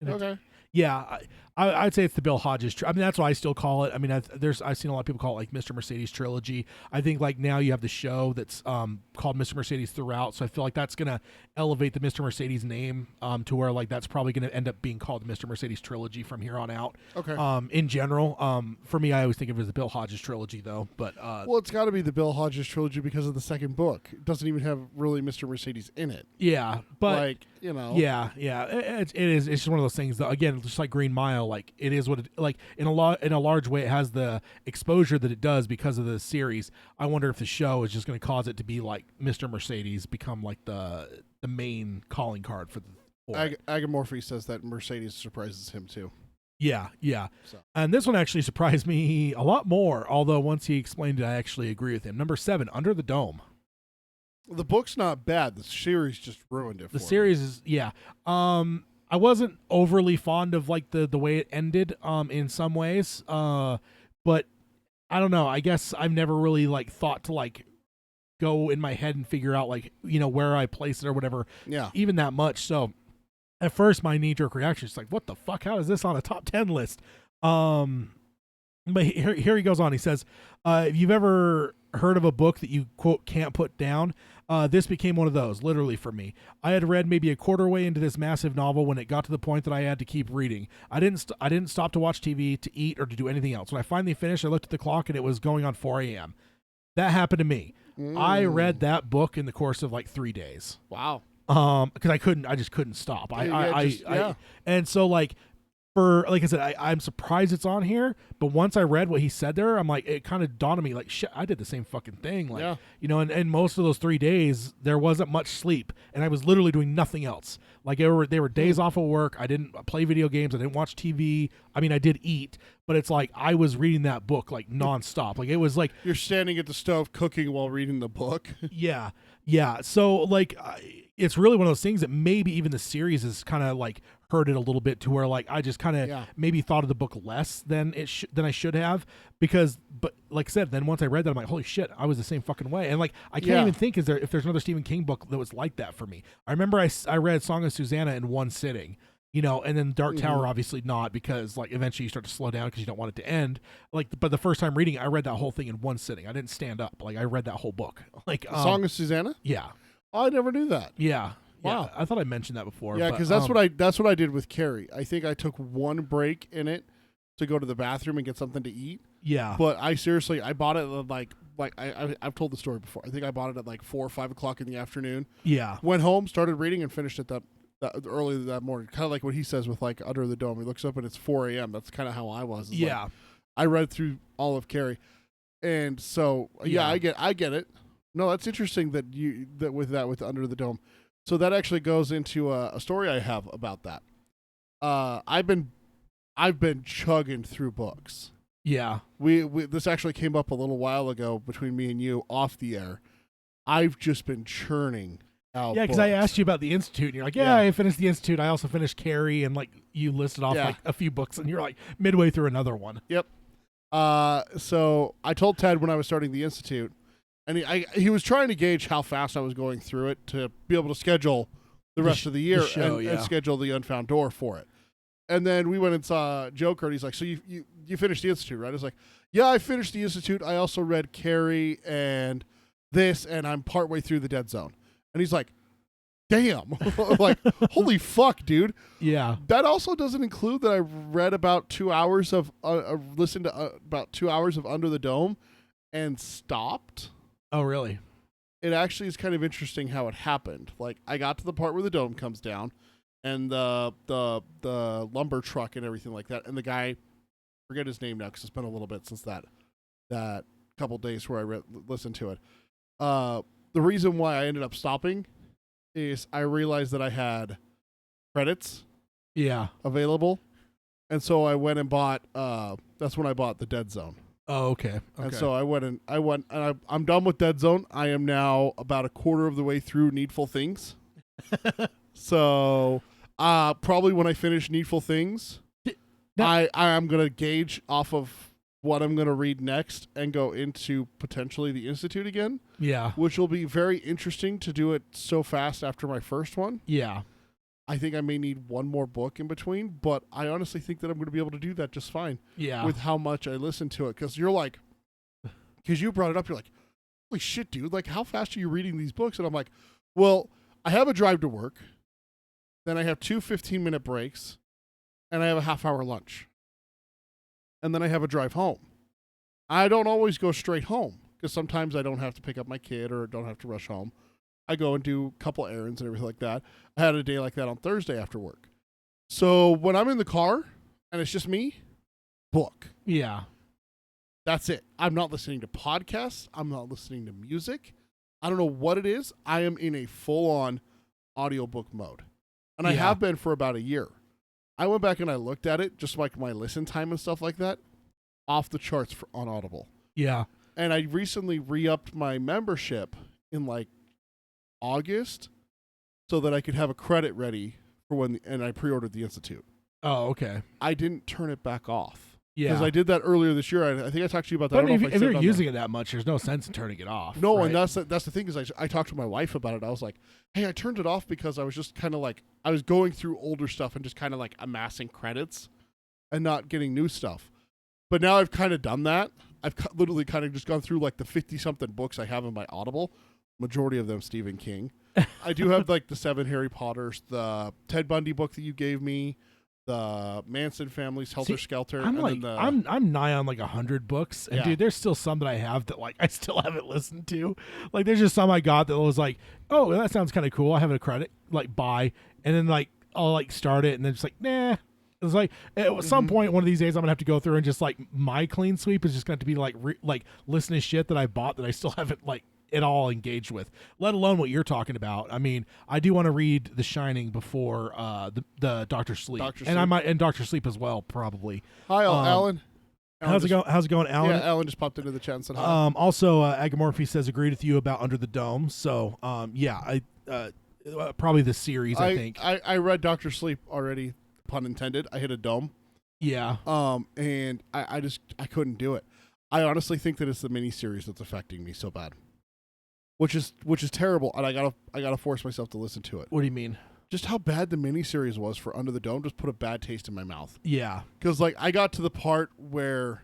[SPEAKER 2] Okay.
[SPEAKER 1] Yeah, I'd say it's the Bill Hodges. I mean, that's what I still call it. I mean, I've seen a lot of people call it like Mr. Mercedes trilogy. I think like now you have the show that's called Mr. Mercedes throughout, so I feel like that's gonna elevate the Mr. Mercedes name to where like that's probably gonna end up being called the Mr. Mercedes trilogy from here on out.
[SPEAKER 2] Okay.
[SPEAKER 1] In general, for me, I always think of it as the Bill Hodges trilogy though. But
[SPEAKER 2] well, it's got to be the Bill Hodges trilogy because of the second book. It doesn't even have really Mr. Mercedes in it.
[SPEAKER 1] Yeah, but
[SPEAKER 2] like
[SPEAKER 1] yeah, it is. It's just one of those things. Though, again, just like Green Mile, like it is what it, like in a large way it has the exposure that it does because of the series. I wonder if the show is just going to cause it to be like Mr. Mercedes become like the main calling card for the
[SPEAKER 2] Agamorphy says that Mercedes surprises him too.
[SPEAKER 1] Yeah.
[SPEAKER 2] So.
[SPEAKER 1] And this one actually surprised me a lot more, although once he explained it, I actually agree with him. Number 7, Under the Dome.
[SPEAKER 2] The book's not bad. The series just ruined it.
[SPEAKER 1] The series is, yeah. I wasn't overly fond of like the way it ended in some ways, but I don't know. I guess I've never really like thought to like go in my head and figure out like, you know, where I place it or whatever.
[SPEAKER 2] Yeah.
[SPEAKER 1] Even that much. So at first my knee-jerk reaction is like, what the fuck? How is this on a top 10 list? But here he goes on. He says, if you've ever heard of a book that you, quote, can't put down, this became one of those, literally for me. I had read maybe a quarter way into this massive novel when it got to the point that I had to keep reading. I didn't stop to watch TV, to eat, or to do anything else. When I finally finished, I looked at the clock and it was going on 4 a.m. That happened to me. I read that book in the course of like 3 days.
[SPEAKER 2] Wow.
[SPEAKER 1] Because I just couldn't stop. And so like, like I said, I'm surprised it's on here, but once I read what he said there, I'm like, it kind of dawned on me, like, shit, I did the same fucking thing. Like, you know, and most of those 3 days, there wasn't much sleep, and I was literally doing nothing else. Like, they were days off of work. I didn't play video games. I didn't watch TV. I mean, I did eat, but it's like I was reading that book, like, nonstop. Like, it was like...
[SPEAKER 2] You're standing at the stove cooking while reading the book.
[SPEAKER 1] Yeah. So, like, it's really one of those things that maybe even the series has kind of, like, hurt it a little bit to where, like, I just kind of maybe thought of the book less than than I should have, because, but like I said, then once I read that, I'm like, holy shit, I was the same fucking way. And like, I can't even think if there's another Stephen King book that was like that for me. I remember I read Song of Susanna in one sitting, you know, and then Dark Tower obviously not, because like eventually you start to slow down because you don't want it to end. Like, but the first time reading it, I read that whole thing in one sitting. I didn't stand up. Like, I read that whole book. Like,
[SPEAKER 2] Song of Susanna?
[SPEAKER 1] Yeah.
[SPEAKER 2] Oh, I never knew that.
[SPEAKER 1] Yeah.
[SPEAKER 2] Wow.
[SPEAKER 1] Yeah, I thought I mentioned that before.
[SPEAKER 2] Yeah, because that's what I did with Carrie. I think I took one break in it to go to the bathroom and get something to eat.
[SPEAKER 1] Yeah.
[SPEAKER 2] But I bought it at like I've told the story before. I think I bought it at like 4 or 5 o'clock in the afternoon.
[SPEAKER 1] Yeah.
[SPEAKER 2] Went home, started reading, and finished it that early that morning. Kind of like what he says with like Under the Dome. He looks up and it's 4 a.m. That's kind of how I was.
[SPEAKER 1] Yeah.
[SPEAKER 2] Like, I read through all of Carrie, and so I get it. No, that's interesting that with Under the Dome. So that actually goes into a story I have about that. I've been chugging through books.
[SPEAKER 1] Yeah.
[SPEAKER 2] We this actually came up a little while ago between me and you off the air. I've just been churning out.
[SPEAKER 1] Yeah, because I asked you about the Institute, and you're like, I finished the Institute. I also finished Carrie, and like you listed off like a few books, and you're like midway through another one.
[SPEAKER 2] Yep. So I told Ted when I was starting the Institute. And he was trying to gauge how fast I was going through it to be able to schedule the rest of the year and schedule the Unfound Door for it. And then we went and saw Joker, and he's like, so you finished the Institute, right? I was like, yeah, I finished the Institute. I also read Carrie and this, and I'm partway through the Dead Zone. And he's like, damn. Like, holy fuck, dude.
[SPEAKER 1] Yeah.
[SPEAKER 2] That also doesn't include that I read about 2 hours of, listened to about 2 hours of Under the Dome and stopped.
[SPEAKER 1] Oh, really?
[SPEAKER 2] It actually is kind of interesting how it happened. Like, I got to the part where the dome comes down, and the lumber truck and everything like that, and the guy, forget his name now because it's been a little bit since that couple days where I listened to it. The reason why I ended up stopping is I realized that I had credits available, and so I went and bought. That's when I bought the Dead Zone.
[SPEAKER 1] Oh, okay.
[SPEAKER 2] And so I went and I'm done with Dead Zone. I am now about a quarter of the way through Needful Things. So probably when I finish Needful Things, I am going to gauge off of what I'm going to read next and go into potentially the Institute again.
[SPEAKER 1] Yeah.
[SPEAKER 2] Which will be very interesting to do it so fast after my first one.
[SPEAKER 1] Yeah.
[SPEAKER 2] I think I may need one more book in between, but I honestly think that I'm going to be able to do that just fine.
[SPEAKER 1] Yeah.
[SPEAKER 2] With how much I listen to it. Because you're like, because you brought it up, you're like, holy shit, dude. Like, how fast are you reading these books? And I'm like, well, I have a drive to work. Then I have 2 15-minute breaks. And I have a half-hour lunch. And then I have a drive home. I don't always go straight home. Because sometimes I don't have to pick up my kid or don't have to rush home. I go and do a couple errands and everything like that. I had a day like that on Thursday after work. So when I'm in the car and it's just me, book.
[SPEAKER 1] Yeah.
[SPEAKER 2] That's it. I'm not listening to podcasts. I'm not listening to music. I don't know what it is. I am in a full-on audiobook mode. And I
[SPEAKER 1] Yeah.
[SPEAKER 2] have been for about a year. I went back and I looked at it, just like my listen time and stuff like that, off the charts on Audible.
[SPEAKER 1] Yeah.
[SPEAKER 2] And I recently re-upped my membership in like August so that I could have a credit ready for when, and I pre-ordered the Institute.
[SPEAKER 1] Oh, okay.
[SPEAKER 2] I didn't turn it back off.
[SPEAKER 1] Yeah.
[SPEAKER 2] Because I did that earlier this year. I think I talked to you about that.
[SPEAKER 1] But
[SPEAKER 2] I don't know
[SPEAKER 1] if
[SPEAKER 2] I said
[SPEAKER 1] you're
[SPEAKER 2] it on
[SPEAKER 1] using it that much, there's no sense in turning it off.
[SPEAKER 2] No,
[SPEAKER 1] right?
[SPEAKER 2] and that's the thing is I talked to my wife about it. I was like, hey, I turned it off because I was just kind of like, I was going through older stuff and just kind of like amassing credits and not getting new stuff. But now I've kind of done that. I've literally kind of just gone through like the 50-something books I have in my Audible, majority of them Stephen King. I do have like the 7 Harry Potters, the Ted Bundy book that you gave me, the Manson family's Helter Skelter.
[SPEAKER 1] I'm
[SPEAKER 2] and
[SPEAKER 1] like,
[SPEAKER 2] then
[SPEAKER 1] I'm nigh on like 100 books, and
[SPEAKER 2] Yeah.
[SPEAKER 1] dude, there's still some that I have that like I still haven't listened to. Like, there's just some I got that was like, oh, that sounds kind of cool. I have a credit, like buy, and then like I'll like start it, and then it's like, nah. It's like at some point one of these days I'm gonna have to go through and just like my clean sweep is just going to be like like listen to shit that I bought that I still haven't like at all engaged with, let alone what you're talking about. I mean, I do want to read The Shining before the Doctor Sleep, and I might, and Doctor Sleep as well, probably.
[SPEAKER 2] Hi, Alan.
[SPEAKER 1] How's it going? How's it going, Alan?
[SPEAKER 2] Yeah, Alan just popped into the chat and said hi.
[SPEAKER 1] Also, Agamorphy says agreed with you about Under the Dome. So, yeah, probably the series. I think.
[SPEAKER 2] I read Doctor Sleep already. Pun intended. I hit a dome.
[SPEAKER 1] Yeah.
[SPEAKER 2] And I couldn't do it. I honestly think that it's the miniseries that's affecting me so bad, which is terrible. And I gotta force myself to listen to it.
[SPEAKER 1] What do you mean?
[SPEAKER 2] Just how bad the miniseries was for Under the Dome just put a bad taste in my mouth.
[SPEAKER 1] Yeah.
[SPEAKER 2] Because like I got to the part where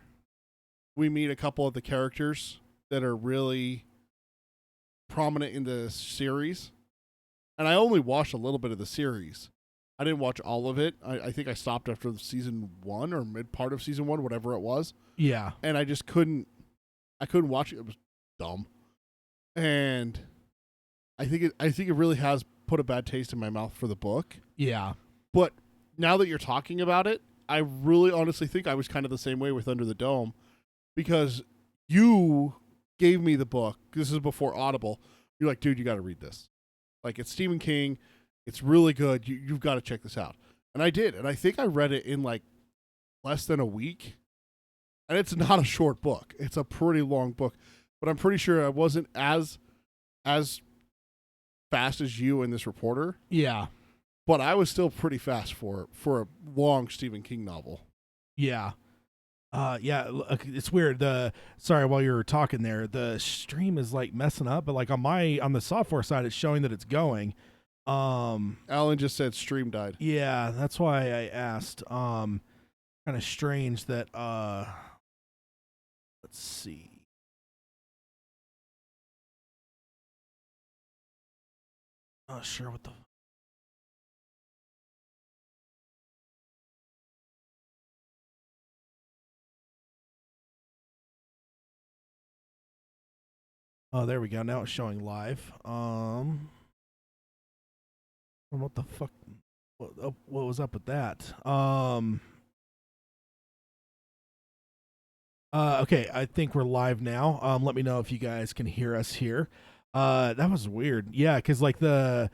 [SPEAKER 2] we meet a couple of the characters that are really prominent in the series, and I only watched a little bit of the series. I didn't watch all of it. I think I stopped after season 1 or mid part of season 1, whatever it was.
[SPEAKER 1] Yeah.
[SPEAKER 2] And I just couldn't watch it. It was dumb. And I think it really has put a bad taste in my mouth for the book.
[SPEAKER 1] Yeah.
[SPEAKER 2] But now that you're talking about it, I really honestly think I was kind of the same way with Under the Dome, because you gave me the book. This is before Audible. You're like, dude, you got to read this. Like, it's Stephen King. It's really good. You've got to check this out. And I did. And I think I read it in like less than a week. And it's not a short book. It's a pretty long book. But I'm pretty sure I wasn't as fast as you and this reporter.
[SPEAKER 1] Yeah.
[SPEAKER 2] But I was still pretty fast for a long Stephen King novel.
[SPEAKER 1] Yeah. Yeah, it's weird. Sorry, while you were talking there, the stream is like messing up, but like on the software side, it's showing that it's going.
[SPEAKER 2] Alan just said stream died.
[SPEAKER 1] Yeah, that's why I asked. Kind of strange that let's see. Not sure what the. Oh, there we go. Now it's showing live. What the fuck? What was up with that? Okay, I think we're live now. Let me know if you guys can hear us here. That was weird. Yeah, because like the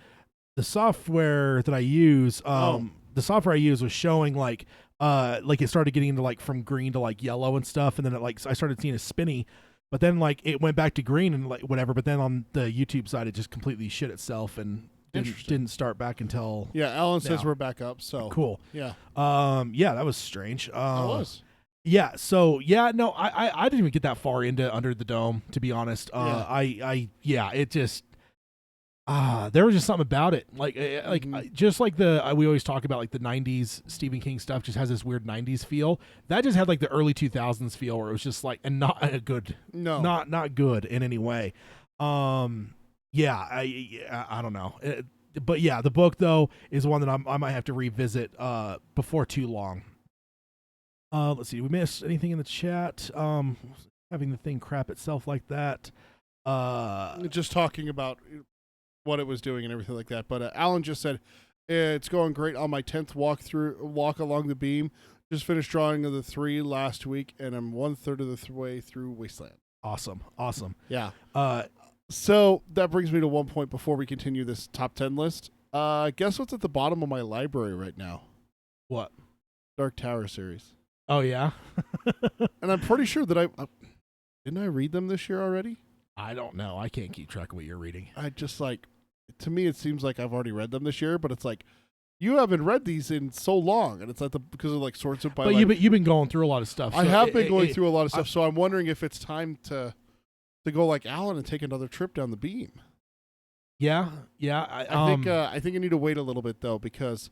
[SPEAKER 1] software that I use, the software I use was showing like it started getting into like from green to like yellow and stuff, and then I started seeing a spinny. But then like it went back to green and like whatever. But then on the YouTube side, it just completely shit itself and didn't start back until
[SPEAKER 2] Alan says
[SPEAKER 1] now.
[SPEAKER 2] we're back up. So
[SPEAKER 1] cool.
[SPEAKER 2] Yeah.
[SPEAKER 1] Yeah, that was strange.
[SPEAKER 2] It was.
[SPEAKER 1] Yeah. So yeah, no, I didn't even get that far into Under the Dome, to be honest. It just there was just something about it, just like we always talk about like the '90s Stephen King stuff just has this weird '90s feel. That just had like the early 2000s feel, where it was just like, and not a good, not good in any way. I don't know, but yeah, the book though is one that I might have to revisit before too long. Let's see, did we miss anything in the chat? Having the thing crap itself like that.
[SPEAKER 2] Just talking about what it was doing and everything like that. But Alan just said, It's going great on my 10th walk along the beam. Just finished drawing of the 3 last week, and I'm 1/3 of the way through Wasteland.
[SPEAKER 1] Awesome.
[SPEAKER 2] Yeah. So that brings me to one point before we continue this top 10 list. Guess what's at the bottom of my library right now?
[SPEAKER 1] What?
[SPEAKER 2] Dark Tower series.
[SPEAKER 1] Oh yeah.
[SPEAKER 2] And I'm pretty sure that didn't I read them this year already?
[SPEAKER 1] I don't know. I can't keep track of what you're reading.
[SPEAKER 2] I just to me it seems like I've already read them this year, but it's like you haven't read these in so long, and it's like because of like sorts of.
[SPEAKER 1] But you've been going through a lot of stuff. So
[SPEAKER 2] I have been going through a lot of stuff, so I'm wondering if it's time to go like Alan and take another trip down the beam.
[SPEAKER 1] Yeah.
[SPEAKER 2] I think I need to wait a little bit though, because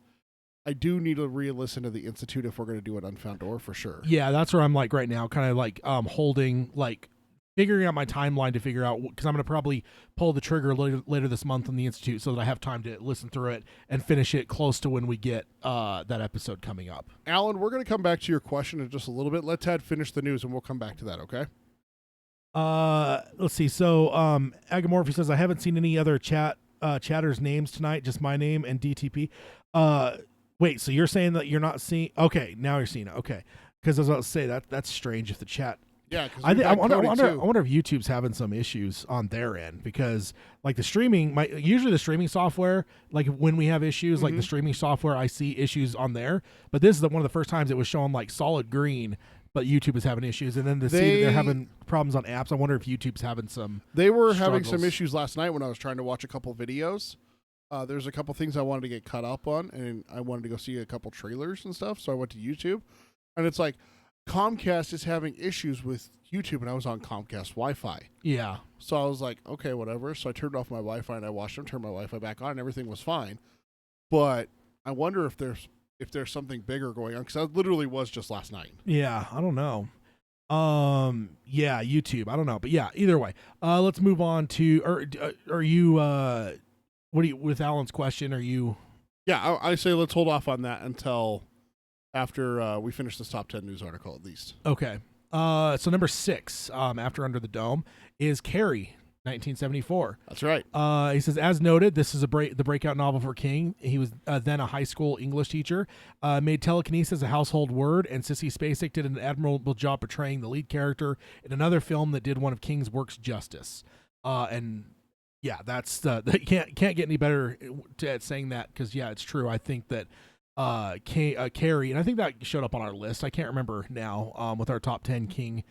[SPEAKER 2] I do need to re-listen to the Institute if we're going to do an Unfound Door for sure.
[SPEAKER 1] Yeah, that's where I'm like right now, kind of like holding, like figuring out my timeline to figure out, because I'm going to probably pull the trigger later this month on the Institute so that I have time to listen through it and finish it close to when we get that episode coming up.
[SPEAKER 2] Alan, we're going to come back to your question in just a little bit. Let Tad finish the news and we'll come back to that, okay?
[SPEAKER 1] Let's see. So Agamorphy says, I haven't seen any other chatters' names tonight, just my name and DTP. Wait, so you're saying that you're not seeing? Okay, now you're seeing it. Okay, because I was about to say that's strange if the chat.
[SPEAKER 2] Yeah,
[SPEAKER 1] I wonder if YouTube's having some issues on their end, because like the streaming, usually the streaming software, like when we have issues, like the streaming software, I see issues on there. But this is one of the first times it was showing like solid green, but YouTube is having issues, and then to see that they're having problems on apps, I wonder if YouTube's having some.
[SPEAKER 2] They were
[SPEAKER 1] struggles.
[SPEAKER 2] having some issues last night when I was trying to watch a couple videos. There's a couple things I wanted to get caught up on, and I wanted to go see a couple trailers and stuff, so I went to YouTube, and it's like Comcast is having issues with YouTube, and I was on Comcast Wi-Fi.
[SPEAKER 1] Yeah.
[SPEAKER 2] So I was like, okay, whatever. So I turned off my Wi-Fi and I watched them, turned my Wi-Fi back on, and everything was fine. But I wonder if there's something bigger going on, because that literally was just last night.
[SPEAKER 1] Yeah, I don't know. Yeah, YouTube. I don't know, but yeah. Either way, let's move on to. Are you? What do you with Alan's question? Are you?
[SPEAKER 2] Yeah, I say let's hold off on that until after we finish this top 10 news article at least.
[SPEAKER 1] Okay. So number 6, after Under the Dome, is Carrie, 1974.
[SPEAKER 2] That's right.
[SPEAKER 1] He says, as noted, this is the breakout novel for King. He was then a high school English teacher, made telekinesis a household word, and Sissy Spacek did an admirable job portraying the lead character in another film that did one of King's works justice. And yeah, that's that can't get any better at saying that, because yeah, it's true. I think that Carrie, and I think that showed up on our list. I can't remember now with our top 10 King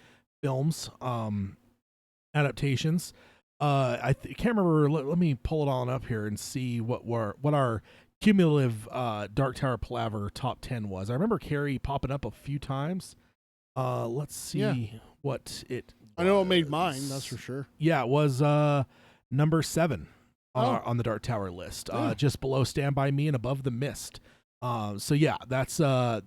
[SPEAKER 1] films adaptations. I can't remember. Let me pull it on up here and see what our cumulative Dark Tower Palaver top 10 was. I remember Carrie popping up a few times. Let's see what it was.
[SPEAKER 2] I know it made mine, that's for sure.
[SPEAKER 1] Yeah, it was number 7 on the Dark Tower list, just below Stand By Me and above The Mist. So yeah, that's about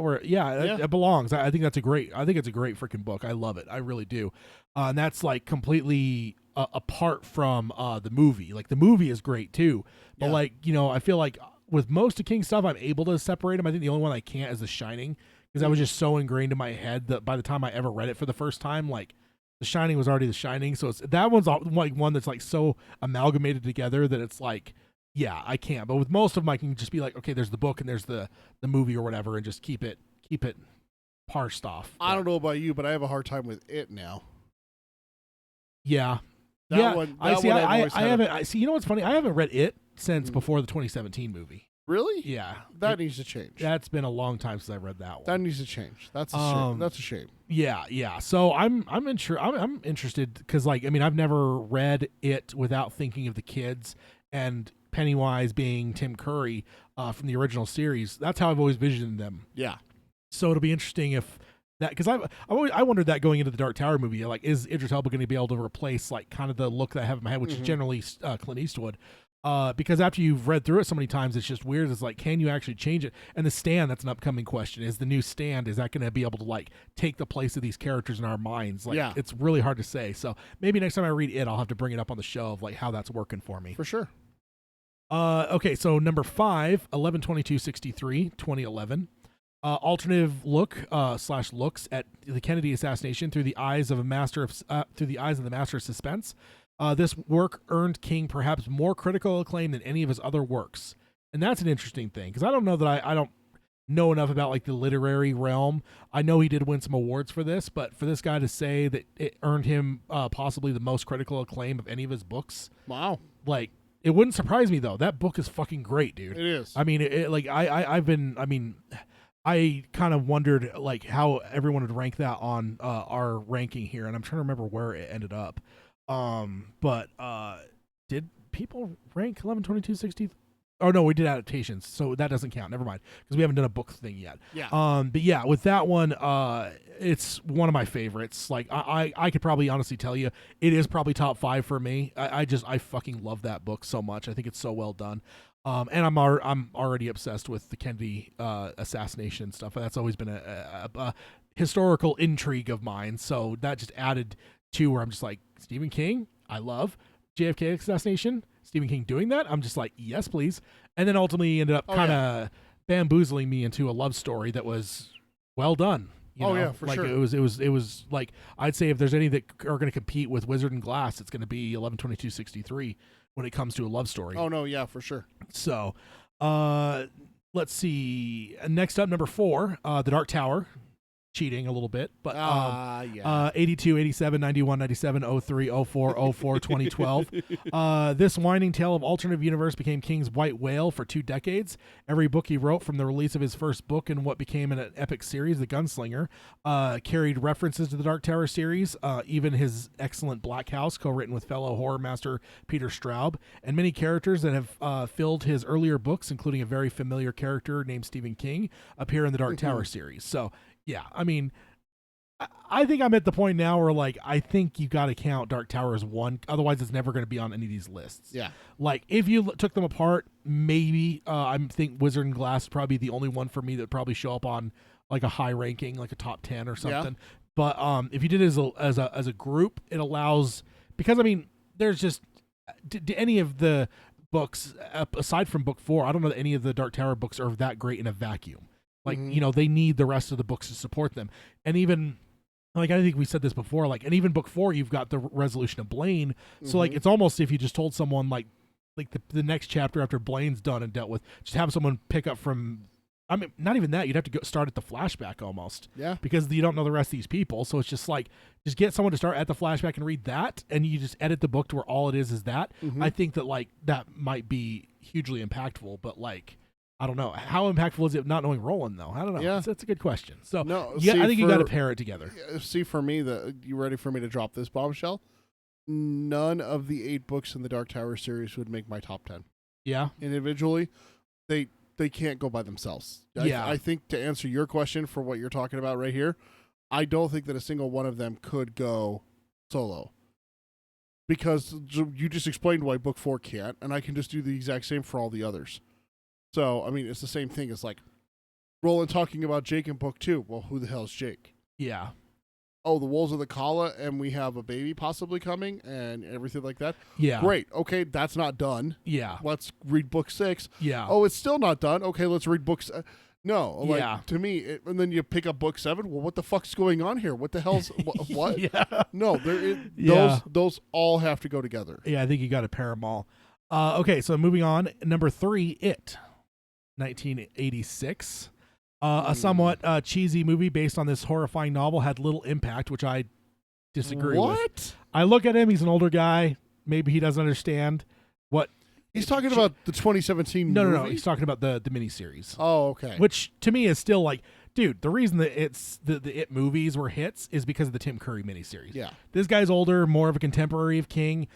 [SPEAKER 1] where it belongs. I think it's a great freaking book. I love it. I really do. And that's like completely apart from the movie. Like the movie is great too, but like, you know, I feel like with most of King's stuff, I'm able to separate them. I think the only one I can't is The Shining, because that was just so ingrained in my head that by the time I ever read it for the first time, like The Shining was already The Shining. So that one's like one that's like so amalgamated together that it's like, yeah, I can't. But with most of them, I can just be like, okay, there's the book and there's the movie or whatever, and just keep it parsed off.
[SPEAKER 2] I don't know about you, but I have a hard time with it now.
[SPEAKER 1] Yeah,
[SPEAKER 2] One,
[SPEAKER 1] I see. I haven't. I see. You know what's funny? I haven't read it since before the 2017 movie.
[SPEAKER 2] Really?
[SPEAKER 1] Yeah,
[SPEAKER 2] that needs to change.
[SPEAKER 1] That's been a long time since I read that one.
[SPEAKER 2] That needs to change. That's a shame. That's a shame.
[SPEAKER 1] Yeah. So I'm interested because, like, I mean, I've never read it without thinking of the kids and Pennywise being Tim Curry from the original series. That's how I've always visioned them.
[SPEAKER 2] Yeah.
[SPEAKER 1] So it'll be interesting if that, because I wondered that going into the Dark Tower movie, like, is Idris Elba going to be able to replace like kind of the look that I have in my head, which is generally Clint Eastwood. Because after you've read through it so many times, it's just weird. It's like, can you actually change it? And the Stand, that's an upcoming question. Is the new Stand, is that going to be able to like take the place of these characters in our minds? Like, it's really hard to say. So maybe next time I read it, I'll have to bring it up on the show of like how that's working for me.
[SPEAKER 2] For sure.
[SPEAKER 1] Okay, so number 5, 11/22/63, 2011. Alternative look / looks at the Kennedy assassination through the eyes of the master of suspense. This work earned King perhaps more critical acclaim than any of his other works. And that's an interesting thing, because I don't know that I don't know enough about like the literary realm. I know he did win some awards for this, but for this guy to say that it earned him possibly the most critical acclaim of any of his books,
[SPEAKER 2] Wow.
[SPEAKER 1] like, it wouldn't surprise me though. That book is fucking great, dude.
[SPEAKER 2] It is.
[SPEAKER 1] I mean, I kind of wondered like how everyone would rank that on our ranking here, and I'm trying to remember where it ended up. But did people rank 11/22/60? Oh no, we did adaptations, so that doesn't count. Never mind, because we haven't done a book thing yet.
[SPEAKER 2] Yeah.
[SPEAKER 1] But yeah, with that one, it's one of my favorites. Like I could probably honestly tell you, it is probably top 5 for me. I fucking love that book so much. I think it's so well done. And I'm already obsessed with the Kennedy assassination stuff. That's always been a historical intrigue of mine. So that just added to where I'm just like, Stephen King, I love JFK assassination. Stephen King doing that, I'm just like, yes, please. And then ultimately ended up kind of bamboozling me into a love story that was well done. You know?
[SPEAKER 2] Yeah, for
[SPEAKER 1] like
[SPEAKER 2] sure.
[SPEAKER 1] It was like, I'd say if there's any that are going to compete with Wizard and Glass, it's going to be 11/22/63 when it comes to a love story.
[SPEAKER 2] Oh no, yeah, for sure.
[SPEAKER 1] So, let's see. Next up, number 4, The Dark Tower. Cheating a little bit, but 82, 87, 91, 97, 03, 04, 04, 2012. This winding tale of alternative universe became King's white whale for 2 decades. Every book he wrote, from the release of his first book in what became an epic series, The Gunslinger, carried references to the Dark Tower series, even his excellent Black House, co-written with fellow horror master Peter Straub, and many characters that have filled his earlier books, including a very familiar character named Stephen King, appear in the Dark Tower series. So, yeah, I mean, I think I'm at the point now where, like, I think you got to count Dark Tower as one. Otherwise, it's never going to be on any of these lists.
[SPEAKER 2] Yeah.
[SPEAKER 1] Like, if you took them apart, maybe I think Wizard and Glass would probably be the only one for me that would probably show up on, like, a high ranking, like a top 10 or something. Yeah. But if you did it as a group, it allows, because, I mean, there's just, any of the books, aside from book 4, I don't know that any of the Dark Tower books are that great in a vacuum. Like, you know, they need the rest of the books to support them. And even, like, I think we said this before, like, and even book 4, you've got the resolution of Blaine. So, like, it's almost if you just told someone, like the next chapter after Blaine's done and dealt with, just have someone pick up from, I mean, not even that. You'd have to go start at the flashback almost.
[SPEAKER 2] Yeah. Because
[SPEAKER 1] you don't know the rest of these people. So it's just like, just get someone to start at the flashback and read that, and you just edit the book to where all it is that. I think that, like, that might be hugely impactful, but, like, I don't know. How impactful is it not knowing Roland, though? I don't know.
[SPEAKER 2] Yeah.
[SPEAKER 1] That's a good question. So,
[SPEAKER 2] no,
[SPEAKER 1] yeah, I think you got to pair it together.
[SPEAKER 2] See, for me, you ready for me to drop this bombshell? None of the 8 books in the Dark Tower series would make my top 10.
[SPEAKER 1] Yeah.
[SPEAKER 2] Individually, they can't go by themselves.
[SPEAKER 1] Yeah.
[SPEAKER 2] I think to answer your question for what you're talking about right here, I don't think that a single one of them could go solo. Because you just explained why book 4 can't, and I can just do the exact same for all the others. So, I mean, it's the same thing as, like, Roland talking about Jake in book 2. Well, who the hell is Jake?
[SPEAKER 1] Yeah.
[SPEAKER 2] Oh, the Wolves of the Kala, and we have a baby possibly coming, and everything like that.
[SPEAKER 1] Yeah.
[SPEAKER 2] Great. Okay, that's not done.
[SPEAKER 1] Yeah.
[SPEAKER 2] Let's read book 6.
[SPEAKER 1] Yeah.
[SPEAKER 2] Oh, it's still not done. Okay, let's read books. No, like,
[SPEAKER 1] Yeah.
[SPEAKER 2] to me, and then you pick up book 7. Well, what the fuck's going on here? What the hell's what?
[SPEAKER 1] Yeah.
[SPEAKER 2] No, those all have to go together.
[SPEAKER 1] Yeah, I think you got to pair them all. Okay, so moving on. Number 3, It. 1986. A somewhat cheesy movie based on this horrifying novel had little impact, which I disagree with.
[SPEAKER 2] What?
[SPEAKER 1] I look at him, he's an older guy. Maybe he doesn't understand what...
[SPEAKER 2] He's talking about the 2017 movie?
[SPEAKER 1] No. He's talking about the miniseries.
[SPEAKER 2] Oh, okay.
[SPEAKER 1] Which, to me, is still like... Dude, the reason that it's the It movies were hits is because of the Tim Curry miniseries.
[SPEAKER 2] Yeah.
[SPEAKER 1] This guy's older, more of a contemporary of King.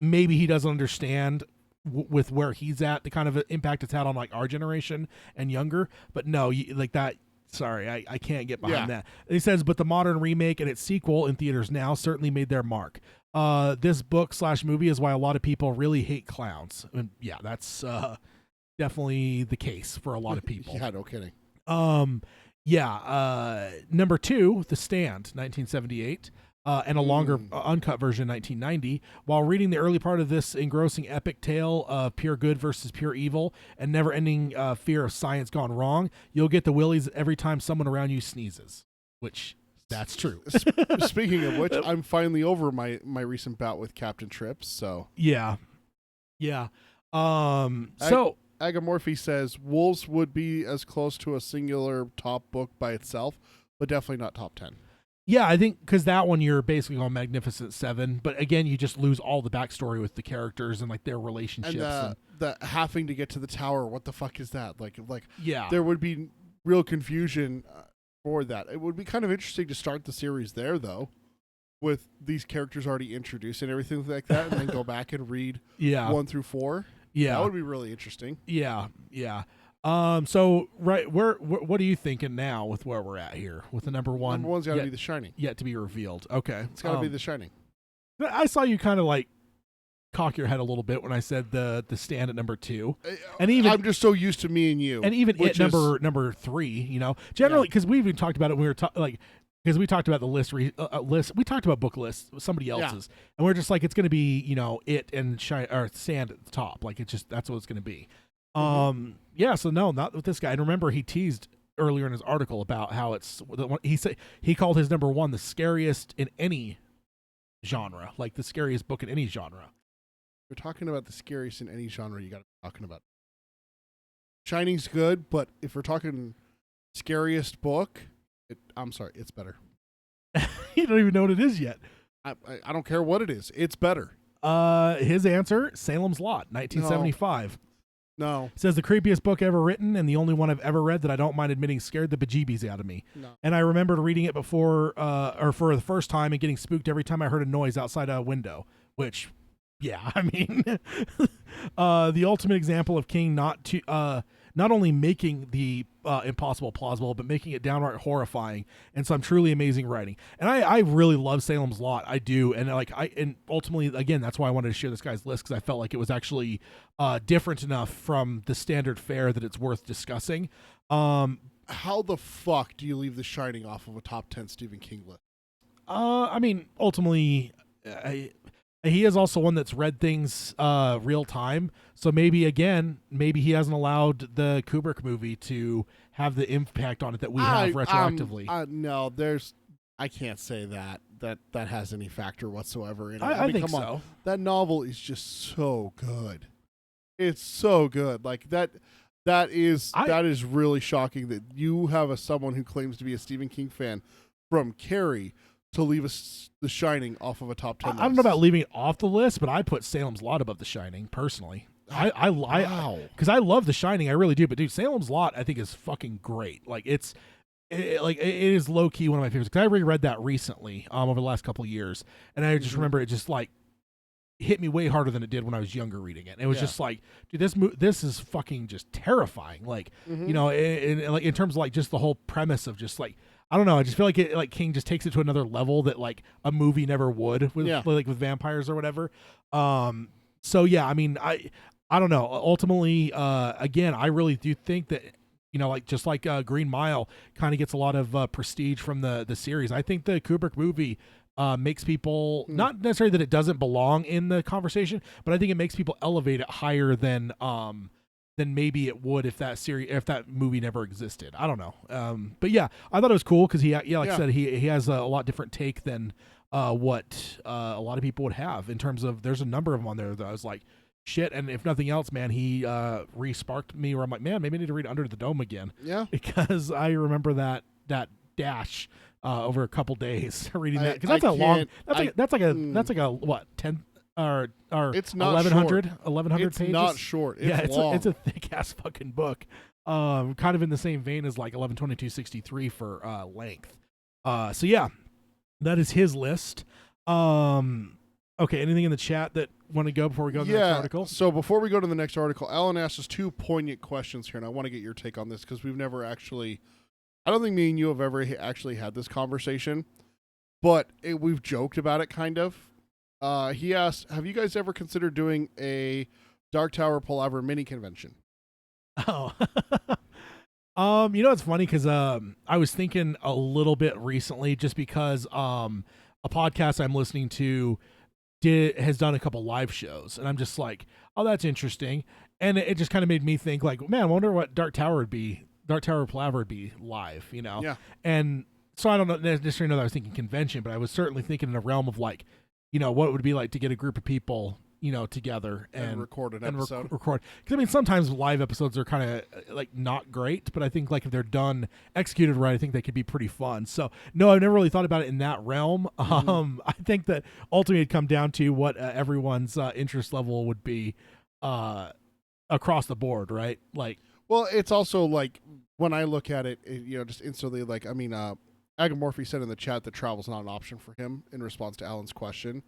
[SPEAKER 1] Maybe he doesn't understand... with where he's at, the kind of impact it's had on, like, our generation and younger. But no, like that, sorry, I can't get behind that. And he says, but the modern remake and its sequel in theaters now certainly made their mark. This book/movie is why a lot of people really hate clowns. And yeah, that's definitely the case for a lot of people.
[SPEAKER 2] Yeah, no kidding.
[SPEAKER 1] Number 2, The Stand, 1978. And a longer uncut version, 1990. While reading the early part of this engrossing epic tale of pure good versus pure evil and never-ending fear of science gone wrong, you'll get the willies every time someone around you sneezes. Which That's true.
[SPEAKER 2] Speaking of which, I'm finally over my recent bout with Captain Trips. So
[SPEAKER 1] yeah. So
[SPEAKER 2] Agamorphy says Wolves would be as close to a singular top book by itself, but definitely not top 10.
[SPEAKER 1] yeah, I think because that one you're basically on Magnificent Seven, but again, you just lose all the backstory with the characters and like their relationships.
[SPEAKER 2] And the having to get to the tower, what the fuck is that? Like
[SPEAKER 1] yeah,
[SPEAKER 2] there would be real confusion for that. It would be kind of interesting to start the series there, though, with these characters already introduced and everything like that, and then go back and read 1 through 4.
[SPEAKER 1] Yeah,
[SPEAKER 2] that would be really interesting.
[SPEAKER 1] Yeah. So right, what are you thinking now with where we're at here with the number one?
[SPEAKER 2] Number one's got to be The Shining.
[SPEAKER 1] Yet to be revealed. Okay,
[SPEAKER 2] It's got to be The Shining.
[SPEAKER 1] I saw you kind of like cock your head a little bit when I said the Stand at number 2, and even
[SPEAKER 2] I'm just so used to Me and You,
[SPEAKER 1] and even it number 3. You know, generally because we even talked about it when we were because we talked about the list. We talked about book lists, somebody else's, and we're just like it's going to be it and Sand at the top. Like it's just that's what it's going to be. Yeah. So no, not with this guy. And remember, he teased earlier in his article about how he called his number 1 the scariest in any genre, like the scariest book in any genre.
[SPEAKER 2] If you're talking about the scariest in any genre, you got to be talking about Shining's good, but if we're talking scariest book, I'm sorry, it's better.
[SPEAKER 1] You don't even know what it is yet.
[SPEAKER 2] I don't care what it is. It's better.
[SPEAKER 1] His answer, Salem's Lot, 1975.
[SPEAKER 2] No.
[SPEAKER 1] Says the creepiest book ever written and the only one I've ever read that I don't mind admitting scared the bejeebies out of me.
[SPEAKER 2] No.
[SPEAKER 1] And I remembered reading it before or for the first time and getting spooked every time I heard a noise outside a window, which, yeah, I mean, the ultimate example of King not only making the impossible plausible, but making it downright horrifying and some truly amazing writing. And I really love Salem's Lot. I do. And and ultimately, again, that's why I wanted to share this guy's list, because I felt like it was actually different enough from the standard fare that it's worth discussing.
[SPEAKER 2] How the fuck do you leave The Shining off of a top 10 Stephen King list?
[SPEAKER 1] I mean, ultimately, he is also one that's read things real time. So maybe he hasn't allowed the Kubrick movie to have the impact on it that we have retroactively.
[SPEAKER 2] No, I can't say that has any factor whatsoever in it.
[SPEAKER 1] I
[SPEAKER 2] mean,
[SPEAKER 1] think
[SPEAKER 2] come on.
[SPEAKER 1] so.
[SPEAKER 2] That novel is just so good. It's so good. Like that is really shocking that you have someone who claims to be a Stephen King fan from Carrie to leave The Shining off of a top 10 list.
[SPEAKER 1] I don't know about leaving it off the list, but I put Salem's Lot above The Shining personally.
[SPEAKER 2] Wow.
[SPEAKER 1] Because I love The Shining, I really do. But dude, Salem's Lot I think is fucking great. Like it is low key one of my favorites. Because I reread that recently over the last couple of years, and I just remember it just like hit me way harder than it did when I was younger reading it. And it was just like, dude, this is fucking just terrifying. Like in terms of like just the whole premise of just like. I don't know. I just feel like King just takes it to another level that like a movie never would with with vampires or whatever. So yeah, I mean, I don't know. Ultimately, again, I really do think that like just like Green Mile kind of gets a lot of prestige from the series. I think the Kubrick movie makes people not necessarily that it doesn't belong in the conversation, but I think it makes people elevate it higher than maybe it would if that movie never existed. I don't know. But yeah, I thought it was cool because I said, he has a lot different take than what a lot of people would have in terms of there's a number of them on there that I was like, shit. And if nothing else, man, he re-sparked me where I'm like, man, maybe I need to read Under the Dome again.
[SPEAKER 2] Yeah.
[SPEAKER 1] Because I remember that dash over a couple days reading that. Because that's a long, that's like a what, 10 or
[SPEAKER 2] it's not
[SPEAKER 1] 1100
[SPEAKER 2] it's
[SPEAKER 1] pages.
[SPEAKER 2] It's not short. It's long.
[SPEAKER 1] It's a thick ass fucking book. Kind of in the same vein as like 112263 for length. So yeah, that is his list. Okay, anything in the chat that want to go before we go to the next article?
[SPEAKER 2] So before we go to the next article, Alan asked us 2 poignant questions here, and I want to get your take on this because we've never actually, I don't think me and you have ever actually had this conversation, but we've joked about it kind of. He asked, have you guys ever considered doing a Dark Tower Palaver mini convention?
[SPEAKER 1] Oh, it's funny because I was thinking a little bit recently just because a podcast I'm listening to has done a couple live shows, and I'm just like, oh, that's interesting, and it just kind of made me think like, man, I wonder what Dark Tower Palaver would be live,
[SPEAKER 2] Yeah.
[SPEAKER 1] And so I don't necessarily know that I was thinking convention, but I was certainly thinking in a realm of like, what it would be like to get a group of people, together and
[SPEAKER 2] record an episode.
[SPEAKER 1] Record. Because I mean, sometimes live episodes are kind of like not great, but I think like if they're done, executed right, I think they could be pretty fun. So no, I've never really thought about it in that realm. I think that ultimately it'd come down to what everyone's interest level would be across the board, right? Like,
[SPEAKER 2] well, it's also like when I look at it, just instantly like, I mean, Agamorphy said in the chat that travel's not an option for him in response to Alan's question.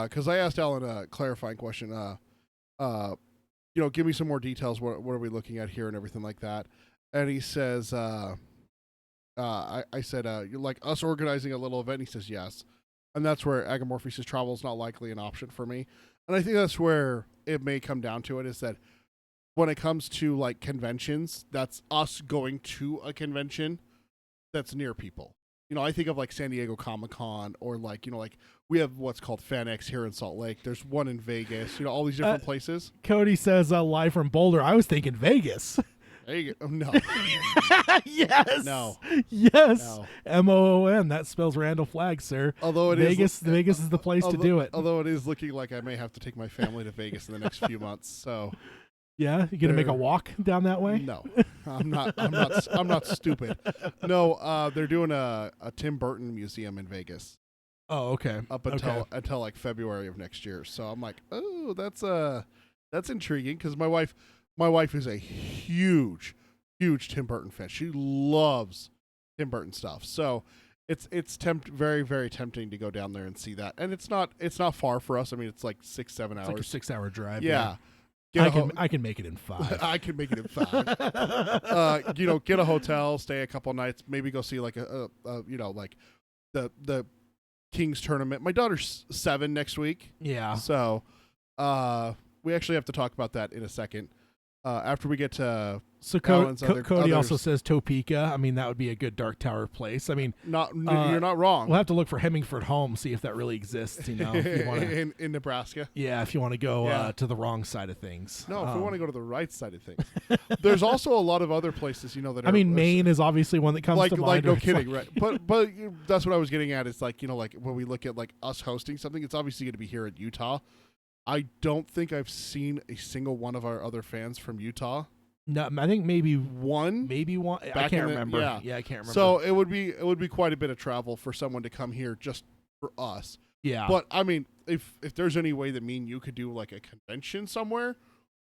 [SPEAKER 2] Because I asked Alan a clarifying question. Give me some more details. What are we looking at here and everything like that? And he says, I said, you're like us organizing a little event. He says yes, and that's where Agamorphy says travel is not likely an option for me. And I think that's where it may come down to it, is that when it comes to like conventions, that's us going to a convention that's near people. I think of like San Diego Comic-Con, or like, like we have what's called fanatics here in Salt Lake. There's one in Vegas, all these different places.
[SPEAKER 1] Cody says live from Boulder. I was thinking Vegas.
[SPEAKER 2] There you go. No.
[SPEAKER 1] Yes.
[SPEAKER 2] No.
[SPEAKER 1] Yes.
[SPEAKER 2] No.
[SPEAKER 1] MOON. That spells Randall Flag, sir.
[SPEAKER 2] Although
[SPEAKER 1] Vegas is the place to do it.
[SPEAKER 2] Although it is looking like I may have to take my family to Vegas in the next few months. So
[SPEAKER 1] yeah, you gonna make a walk down that way?
[SPEAKER 2] No, I'm not. I'm not stupid. No, they're doing a Tim Burton museum in Vegas.
[SPEAKER 1] Oh, okay.
[SPEAKER 2] Up until like February of next year. So I'm like, oh, that's intriguing, because my wife is a huge Tim Burton fan. She loves Tim Burton stuff. So it's very, very tempting to go down there and see that. And it's not far for us. I mean, it's like 6-7 hours.
[SPEAKER 1] It's like a 6-hour drive.
[SPEAKER 2] Yeah.
[SPEAKER 1] I can make it in 5.
[SPEAKER 2] I can make it in 5. Get a hotel, stay a couple nights, maybe go see like like the Kings tournament. My daughter's 7 next week.
[SPEAKER 1] Yeah.
[SPEAKER 2] So, we actually have to talk about that in a second. After we get to
[SPEAKER 1] Cody also says Topeka. I mean, that would be a good Dark Tower place. I mean,
[SPEAKER 2] you're not wrong.
[SPEAKER 1] We'll have to look for Hemingford Home, see if that really exists. If you wanna,
[SPEAKER 2] in Nebraska.
[SPEAKER 1] Yeah, if you want to go to the wrong side of things.
[SPEAKER 2] No, if we want to go to the right side of things. There's also a lot of other places, that.
[SPEAKER 1] I mean, Maine is obviously one that comes to mind.
[SPEAKER 2] Like, no kidding, right? But that's what I was getting at. It's like, like when we look at like us hosting something, it's obviously going to be here in Utah. I don't think I've seen a single one of our other fans from Utah.
[SPEAKER 1] No, I think maybe
[SPEAKER 2] one.
[SPEAKER 1] I can't remember. Yeah, I can't remember.
[SPEAKER 2] So it would be quite a bit of travel for someone to come here just for us.
[SPEAKER 1] Yeah.
[SPEAKER 2] But I mean, if there's any way that me and you could do like a convention somewhere,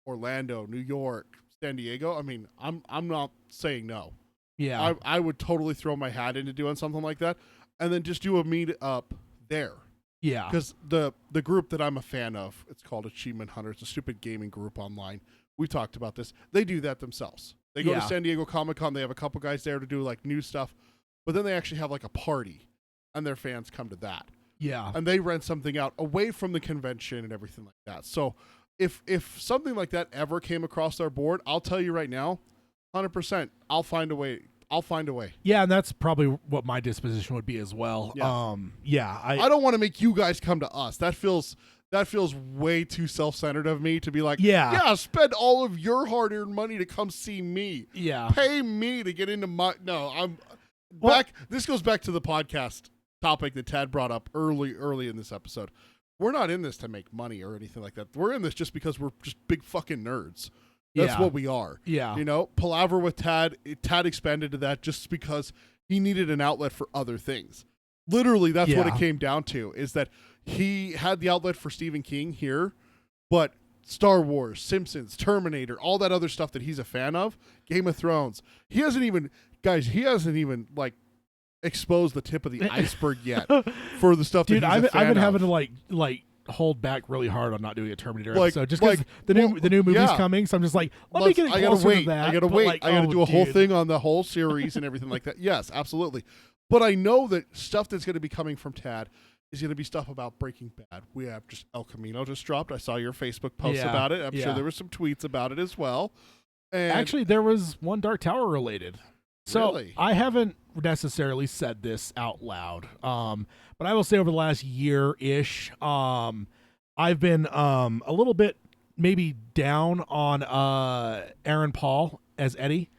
[SPEAKER 2] Orlando, New York, San Diego, I mean, I'm not saying no.
[SPEAKER 1] Yeah.
[SPEAKER 2] I would totally throw my hat into doing something like that, and then just do a meet up there.
[SPEAKER 1] Yeah.
[SPEAKER 2] Because the group that I'm a fan of, it's called Achievement Hunter. It's a stupid gaming group online. We've talked about this. They do that themselves. They go to San Diego Comic-Con. They have a couple guys there to do like new stuff, but then they actually have like a party, and their fans come to that.
[SPEAKER 1] Yeah.
[SPEAKER 2] And they rent something out away from the convention and everything like that. So if something like that ever came across our board, I'll tell you right now, 100%, I'll find a way.
[SPEAKER 1] Yeah, and that's probably what my disposition would be as well.
[SPEAKER 2] Yeah.
[SPEAKER 1] I
[SPEAKER 2] don't want to make you guys come to us. That feels way too self-centered of me to be like, yeah, spend all of your hard-earned money to come see me.
[SPEAKER 1] Yeah.
[SPEAKER 2] Pay me to get into my back. This goes back to the podcast topic that Tad brought up early in this episode. We're not in this to make money or anything like that. We're in this just because we're just big fucking nerds. That's what we are.
[SPEAKER 1] Yeah.
[SPEAKER 2] Palaver with Tad expanded to that just because he needed an outlet for other things. Literally, that's what it came down to, is that he had the outlet for Stephen King here, but Star Wars, Simpsons, Terminator, all that other stuff that he's a fan of, Game of Thrones, he hasn't even like exposed the tip of the iceberg yet for the stuff that he's a fan of.
[SPEAKER 1] I've been having to like hold back really hard on not doing a Terminator episode just because the new movie's coming. So I'm just like, let me get closer to that.
[SPEAKER 2] I gotta wait. I gotta do a whole thing on the whole series and everything like that. Yes, absolutely. But I know that stuff that's going to be coming from Tad is going to be stuff about Breaking Bad. We have just El Camino just dropped. I saw your Facebook post about it. I'm sure there were some tweets about it as well. And
[SPEAKER 1] actually, there was one Dark Tower related. So
[SPEAKER 2] really?
[SPEAKER 1] I haven't necessarily said this out loud, but I will say over the last year-ish, I've been a little bit maybe down on Aaron Paul as Eddie.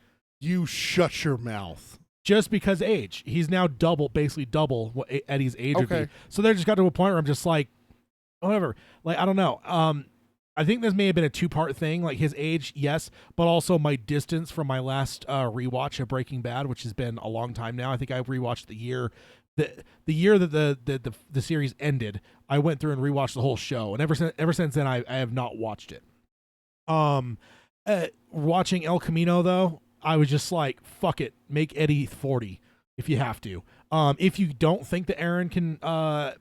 [SPEAKER 2] You shut your mouth.
[SPEAKER 1] just because age. He's now basically double what Eddie's age would
[SPEAKER 2] Okay.
[SPEAKER 1] be. So they just got to a point where I'm just like, whatever. Like, I don't know. I think this may have been a 2-part thing. Like his age, yes, but also my distance from my last rewatch of Breaking Bad, which has been a long time now. I think I rewatched the year that the series ended. I went through and rewatched the whole show, and ever since then, I have not watched it. Watching El Camino though, I was just like, fuck it, make Eddie 40 if you have to. If you don't think that Aaron can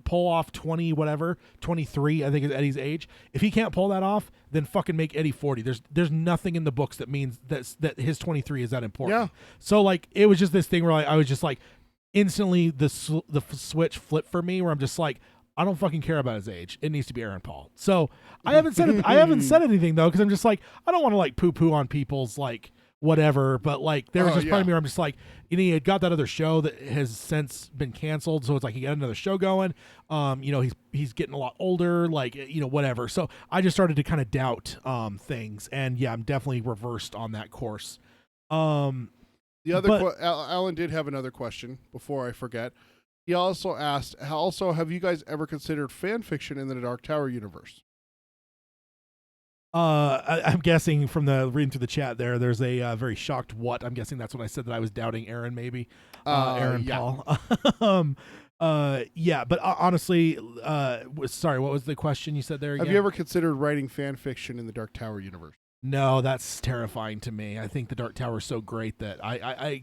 [SPEAKER 1] pull off 23, I think is Eddie's age. If he can't pull that off, then fucking make Eddie 40. There's nothing in the books that means that his 23 is that important.
[SPEAKER 2] Yeah.
[SPEAKER 1] So like it was just this thing where I was just like instantly the switch flipped for me where I'm just like, I don't fucking care about his age. It needs to be Aaron Paul. So I haven't said anything though, because I'm just like, I don't want to like poo poo on people's like whatever, but like there was just part of me where I'm just like, he had got that other show that has since been canceled, so it's like he got another show going. He's getting a lot older, like whatever. So I just started to kind of doubt things, and yeah, I'm definitely reversed on that course.
[SPEAKER 2] The other Alan did have another question before I forget. He also asked, have you guys ever considered fan fiction in the Dark Tower universe?
[SPEAKER 1] I'm guessing from the reading through the chat there's a very shocked what. I'm guessing that's when I said that I was doubting Aaron, maybe. Aaron Paul. Yeah, but honestly, sorry, what was the question you said there again?
[SPEAKER 2] Have you ever considered writing fan fiction in the Dark Tower universe?
[SPEAKER 1] No, that's terrifying to me. I think the Dark Tower is so great that I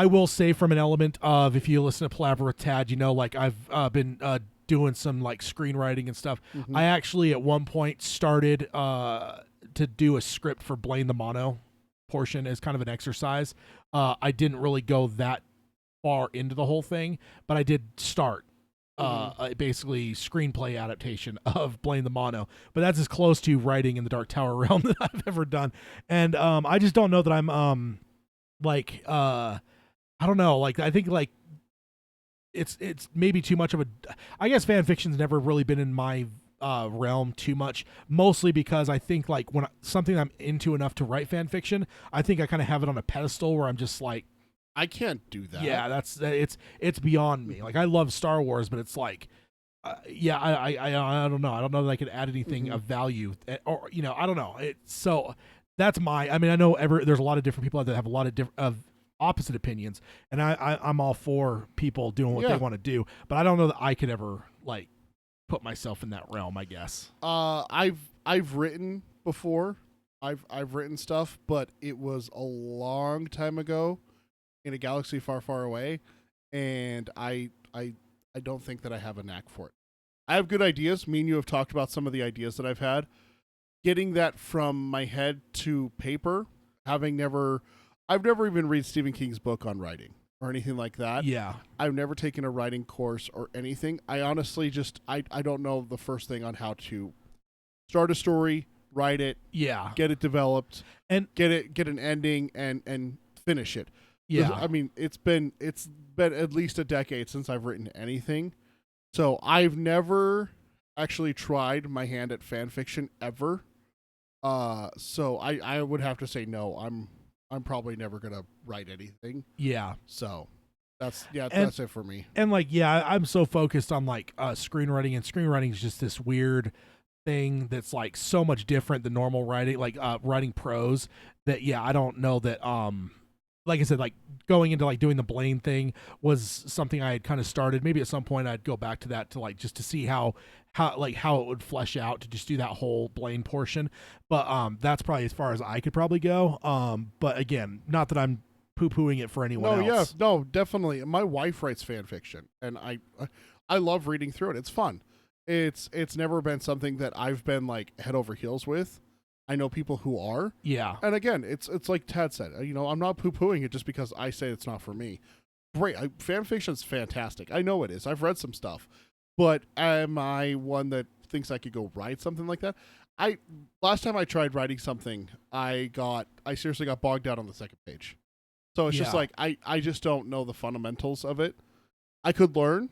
[SPEAKER 1] will say from an element of, if you listen to Palaver with Tad, like I've been doing some like screenwriting and stuff.
[SPEAKER 2] Mm-hmm.
[SPEAKER 1] I actually at one point started to do a script for Blame the Mono portion as kind of an exercise. I didn't really go that far into the whole thing, but I did start basically screenplay adaptation of Blame the Mono. But that's as close to writing in the Dark Tower realm that I've ever done. And I just don't know that I'm I don't know, like I think like it's maybe too much of a, I guess fan fiction's never really been in my realm too much, mostly because I think like when something I'm into enough to write fan fiction, I think I kind of have it on a pedestal where I'm just like,
[SPEAKER 2] I can't do that.
[SPEAKER 1] Yeah, it's beyond me. Like I love Star Wars, but it's like I don't know. I don't know that I could add anything of value, or I don't know. So that's I know there's a lot of different people that have a lot of opposite opinions, and I'm all for people doing what they want to do, but I don't know that I could ever like put myself in that realm, I guess.
[SPEAKER 2] I've written before. I've written stuff, but it was a long time ago in a galaxy far, far away, and I don't think that I have a knack for it. I have good ideas. Me and you have talked about some of the ideas that I've had. Getting that from my head to paper, I've never even read Stephen King's book on writing or anything like that.
[SPEAKER 1] Yeah.
[SPEAKER 2] I've never taken a writing course or anything. I honestly I don't know the first thing on how to start a story, write it, get it developed, and get an ending and finish it.
[SPEAKER 1] Yeah.
[SPEAKER 2] I mean, it's been at least a decade since I've written anything. So I've never actually tried my hand at fan fiction ever. So I would have to say no. I'm probably never gonna write anything.
[SPEAKER 1] Yeah.
[SPEAKER 2] So that's it for me.
[SPEAKER 1] And like I'm so focused on like screenwriting, and screenwriting is just this weird thing that's like so much different than normal writing, like writing prose, that I don't know that like I said, like going into like doing the Blaine thing was something I had kind of started. Maybe at some point I'd go back to that to like just to see how it would flesh out, to just do that whole Blaine portion. But that's probably as far as I could probably go. But again, not that I'm poo-pooing it for anyone else.
[SPEAKER 2] No, definitely. My wife writes fan fiction, and I love reading through it. It's fun. It's never been something that I've been like head over heels with. I know people who are. Yeah. And again, it's like Tad said, I'm not poo-pooing it just because I say it's not for me. Great. Fan fiction's fantastic. I know it is. I've read some stuff. But am I one that thinks I could go write something like that? Last time I tried writing something, I seriously got bogged down on the second page. So it's just like I just don't know the fundamentals of it. I could learn,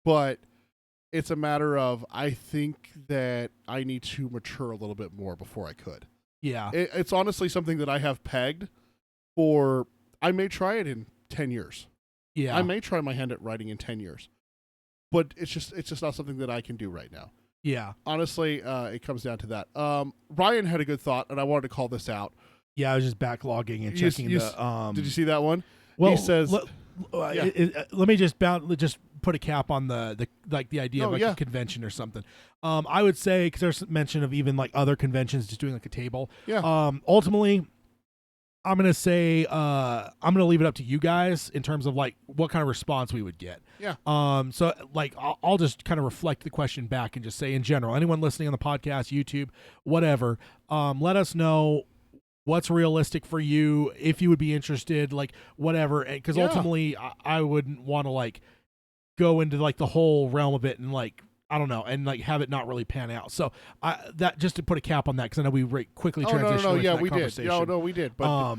[SPEAKER 2] but it's a matter of, I think that I need to mature a little bit more before I could.
[SPEAKER 1] Yeah.
[SPEAKER 2] It's honestly something that I have pegged for I may try it in 10 years.
[SPEAKER 1] Yeah.
[SPEAKER 2] I may try my hand at writing in 10 years. But it's just not something that I can do right now.
[SPEAKER 1] Yeah.
[SPEAKER 2] Honestly, it comes down to that. Ryan had a good thought, and I wanted to call this out.
[SPEAKER 1] Yeah, I was just backlogging and checking the.
[SPEAKER 2] Did you see that one?
[SPEAKER 1] Well,
[SPEAKER 2] he says,
[SPEAKER 1] let me just put a cap on the idea of a convention or something. I would say, because there's mention of even like other conventions just doing like a table.
[SPEAKER 2] Yeah.
[SPEAKER 1] Ultimately, I'm gonna say I'm gonna leave it up to you guys in terms of like what kind of response we would get.
[SPEAKER 2] Yeah.
[SPEAKER 1] So like I'll just kind of reflect the question back and just say in general, anyone listening on the podcast, YouTube, whatever, let us know what's realistic for you, if you would be interested, like whatever, because ultimately I wouldn't want to like go into like the whole realm of it and like I don't know, and like have it not really pan out. So that just to put a cap on that, because I know we quickly transitioned.
[SPEAKER 2] No,
[SPEAKER 1] into that
[SPEAKER 2] we did.
[SPEAKER 1] conversation.
[SPEAKER 2] No, we did. But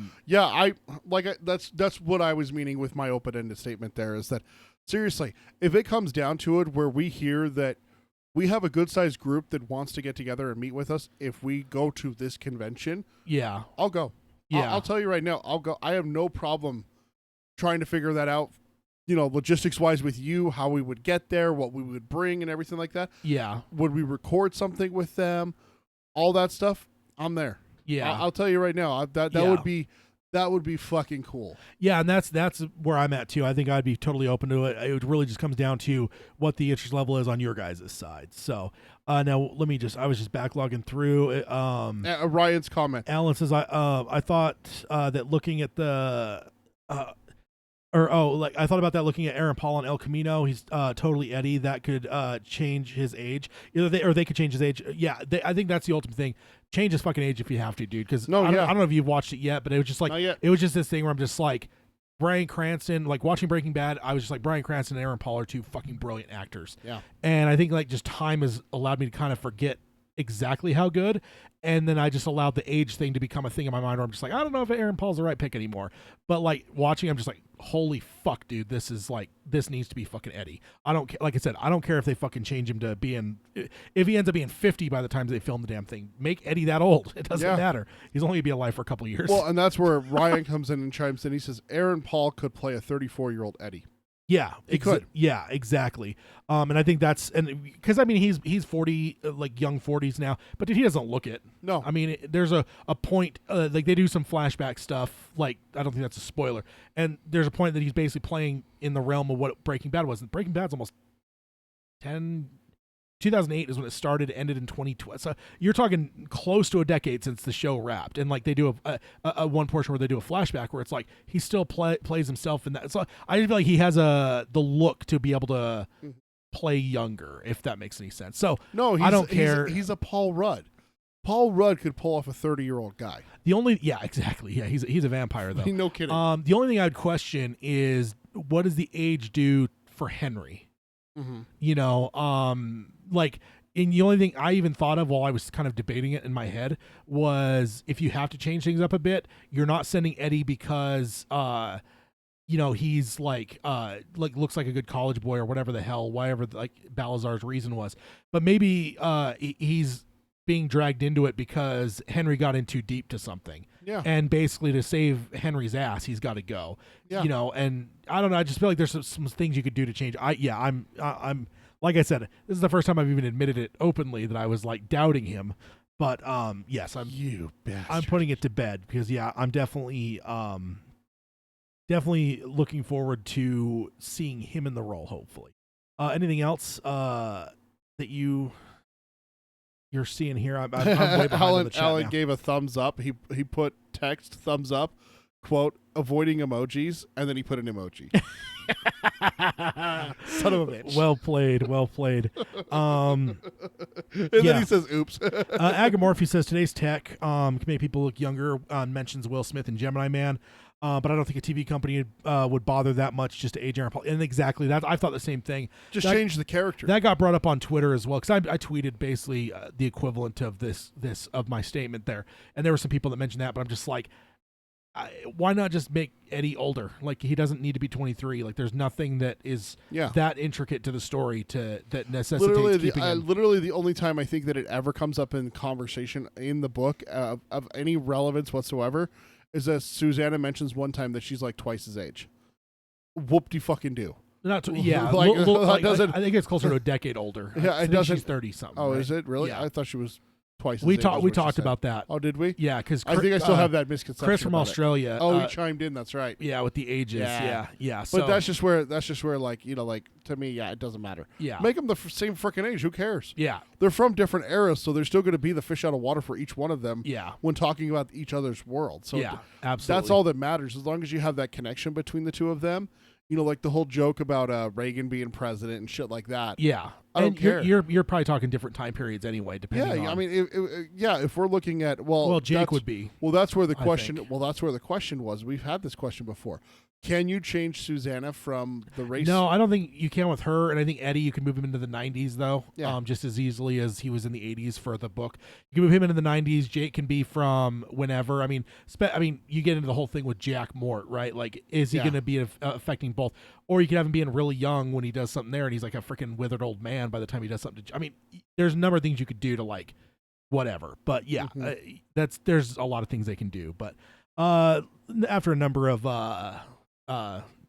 [SPEAKER 2] that's what I was meaning with my open-ended statement. There is that seriously, if it comes down to it, where we hear that we have a good-sized group that wants to get together and meet with us, if we go to this convention, I'll go.
[SPEAKER 1] Yeah,
[SPEAKER 2] I'll tell you right now, I'll go. I have no problem trying to figure that out. Logistics wise with you, how we would get there, what we would bring and everything like that.
[SPEAKER 1] Yeah.
[SPEAKER 2] Would we record something with them? All that stuff, I'm there.
[SPEAKER 1] Yeah.
[SPEAKER 2] I'll tell you right now, that would be fucking cool.
[SPEAKER 1] Yeah, and that's where I'm at too. I think I'd be totally open to it. It really just comes down to what the interest level is on your guys' side. So now let me I was just backlogging through.
[SPEAKER 2] Ryan's comment.
[SPEAKER 1] Alan says I thought that looking at the I thought about that looking at Aaron Paul on El Camino. He's totally Eddie. That could change his age. Either they could change his age. Yeah, I think that's the ultimate thing. Change his fucking age if you have to, dude. Because I don't know if you've watched it yet, but it was just like it was just this thing where I'm just like Bryan Cranston. Like watching Breaking Bad, I was just like Bryan Cranston and Aaron Paul are two fucking brilliant actors.
[SPEAKER 2] Yeah,
[SPEAKER 1] and I think like just time has allowed me to kind of forget exactly how good, and then I just allowed the age thing to become a thing in my mind where I'm just like, I don't know if Aaron Paul's the right pick anymore. But like watching, I'm just like, holy fuck, dude, this needs to be fucking Eddie. I don't care. Like I said, I don't care if they fucking change him to being, if he ends up being 50 by the time they film the damn thing, make Eddie that old. It doesn't matter. He's only gonna be alive for a couple of years.
[SPEAKER 2] Well, and that's where Ryan comes in and chimes in. He says Aaron Paul could play a 34-year-old Eddie.
[SPEAKER 1] Yeah,
[SPEAKER 2] he could.
[SPEAKER 1] Yeah, exactly. And I think that's, and because I mean he's 40, like young 40s now, but dude, he doesn't look it.
[SPEAKER 2] No,
[SPEAKER 1] I mean there's a point like they do some flashback stuff. Like I don't think that's a spoiler. And there's a point that he's basically playing in the realm of what Breaking Bad was. And Breaking Bad's almost 2008 is when it started, ended in 2012. So you're talking close to a decade since the show wrapped. And like they do a one portion where they do a flashback where it's like he still plays himself in that. So I just feel like he has the look to be able to play younger, if that makes any sense. So
[SPEAKER 2] no,
[SPEAKER 1] I don't care.
[SPEAKER 2] He's a Paul Rudd. Paul Rudd could pull off a 30-year-old guy.
[SPEAKER 1] Exactly. Yeah, he's a vampire though.
[SPEAKER 2] No kidding.
[SPEAKER 1] The only thing I'd question is what does the age do for Henry? Mm-hmm. And the only thing I even thought of while I was kind of debating it in my head was if you have to change things up a bit, you're not sending Eddie because he's like looks like a good college boy or whatever like Balazar's reason was, but maybe he's being dragged into it because Henry got in too deep to something.
[SPEAKER 2] Yeah.
[SPEAKER 1] And basically to save Henry's ass, he's got to go. Yeah. And I don't know. I just feel like there's some things you could do to change. I'm like I said, this is the first time I've even admitted it openly that I was like doubting him. But yes,
[SPEAKER 2] you bastard.
[SPEAKER 1] I'm putting it to bed because I'm definitely looking forward to seeing him in the role. Hopefully. Anything else that you're seeing here? I'm way behind on the chat
[SPEAKER 2] Alan
[SPEAKER 1] now.
[SPEAKER 2] gave a thumbs up. He put text thumbs up, quote, avoiding emojis, and then he put an emoji. Son of a bitch.
[SPEAKER 1] Well played.
[SPEAKER 2] And then he says, oops.
[SPEAKER 1] Agamorphy says today's tech can make people look younger. Mentions Will Smith and Gemini Man. But I don't think a TV company would bother that much just to age Aaron Paul. And exactly that. I thought the same thing.
[SPEAKER 2] Just change the character.
[SPEAKER 1] That got brought up on Twitter as well because I tweeted basically the equivalent of this of my statement there. And there were some people that mentioned that, but I'm just like, why not just make Eddie older? Like he doesn't need to be 23. Like there's nothing that is that intricate to the story that necessitates keeping him.
[SPEAKER 2] Literally the only time I think that it ever comes up in conversation in the book of any relevance whatsoever is that Susanna mentions one time that she's like twice his age. Whoop-de-fucking-do.
[SPEAKER 1] Yeah,
[SPEAKER 2] Like,
[SPEAKER 1] like,
[SPEAKER 2] doesn't-
[SPEAKER 1] I think it's closer to a decade older.
[SPEAKER 2] Yeah,
[SPEAKER 1] I
[SPEAKER 2] it
[SPEAKER 1] think
[SPEAKER 2] doesn't-
[SPEAKER 1] she's 30 something.
[SPEAKER 2] Oh,
[SPEAKER 1] right?
[SPEAKER 2] is it really?
[SPEAKER 1] Yeah.
[SPEAKER 2] I thought she was twice.
[SPEAKER 1] We
[SPEAKER 2] as
[SPEAKER 1] talked.
[SPEAKER 2] age,
[SPEAKER 1] We
[SPEAKER 2] is what she
[SPEAKER 1] talked
[SPEAKER 2] said.
[SPEAKER 1] about that.
[SPEAKER 2] Oh, did we?
[SPEAKER 1] Yeah, because
[SPEAKER 2] I think I still have that misconception.
[SPEAKER 1] Chris from
[SPEAKER 2] about it.
[SPEAKER 1] Australia.
[SPEAKER 2] Oh, he chimed in. That's right.
[SPEAKER 1] Yeah, with the ages.
[SPEAKER 2] Yeah.
[SPEAKER 1] Yeah. So,
[SPEAKER 2] But that's just where like like to me, yeah, it doesn't matter.
[SPEAKER 1] yeah,
[SPEAKER 2] Make them the same freaking age. Who cares?
[SPEAKER 1] yeah,
[SPEAKER 2] They're from different eras, so they're still going to be the fish out of water for each one of them
[SPEAKER 1] yeah,
[SPEAKER 2] when talking about each other's world. So
[SPEAKER 1] yeah. Absolutely.
[SPEAKER 2] that's all that matters. As long as you have that connection between the two of them, like the whole joke about Reagan being president and shit like that.
[SPEAKER 1] Yeah,
[SPEAKER 2] I don't
[SPEAKER 1] and
[SPEAKER 2] care.
[SPEAKER 1] You're probably talking different time periods anyway, depending.
[SPEAKER 2] Yeah,
[SPEAKER 1] on,
[SPEAKER 2] I mean, if we're looking at well,
[SPEAKER 1] Jake
[SPEAKER 2] that's-
[SPEAKER 1] would be.
[SPEAKER 2] Well, that's where the
[SPEAKER 1] I
[SPEAKER 2] question.
[SPEAKER 1] think.
[SPEAKER 2] Well, that's where the question was. We've had this question before. Can you change Susanna from the race?
[SPEAKER 1] No, I don't think you can with her, and I think Eddie, you can move him into the 90s though,
[SPEAKER 2] Yeah.
[SPEAKER 1] just as easily as he was in the 80s for the book. You can move him into the 90s. Jake can be from whenever. I mean, you get into the whole thing with Jack Mort, right? Like, is he
[SPEAKER 2] Yeah.
[SPEAKER 1] going to be affecting both, or you can have him being really young when he does something there, and he's like a freaking withered old man by the time he does something. I mean, there's a number of things you could do to like whatever, but yeah,
[SPEAKER 2] Mhm.
[SPEAKER 1] there's a lot of things they can do, but after a number of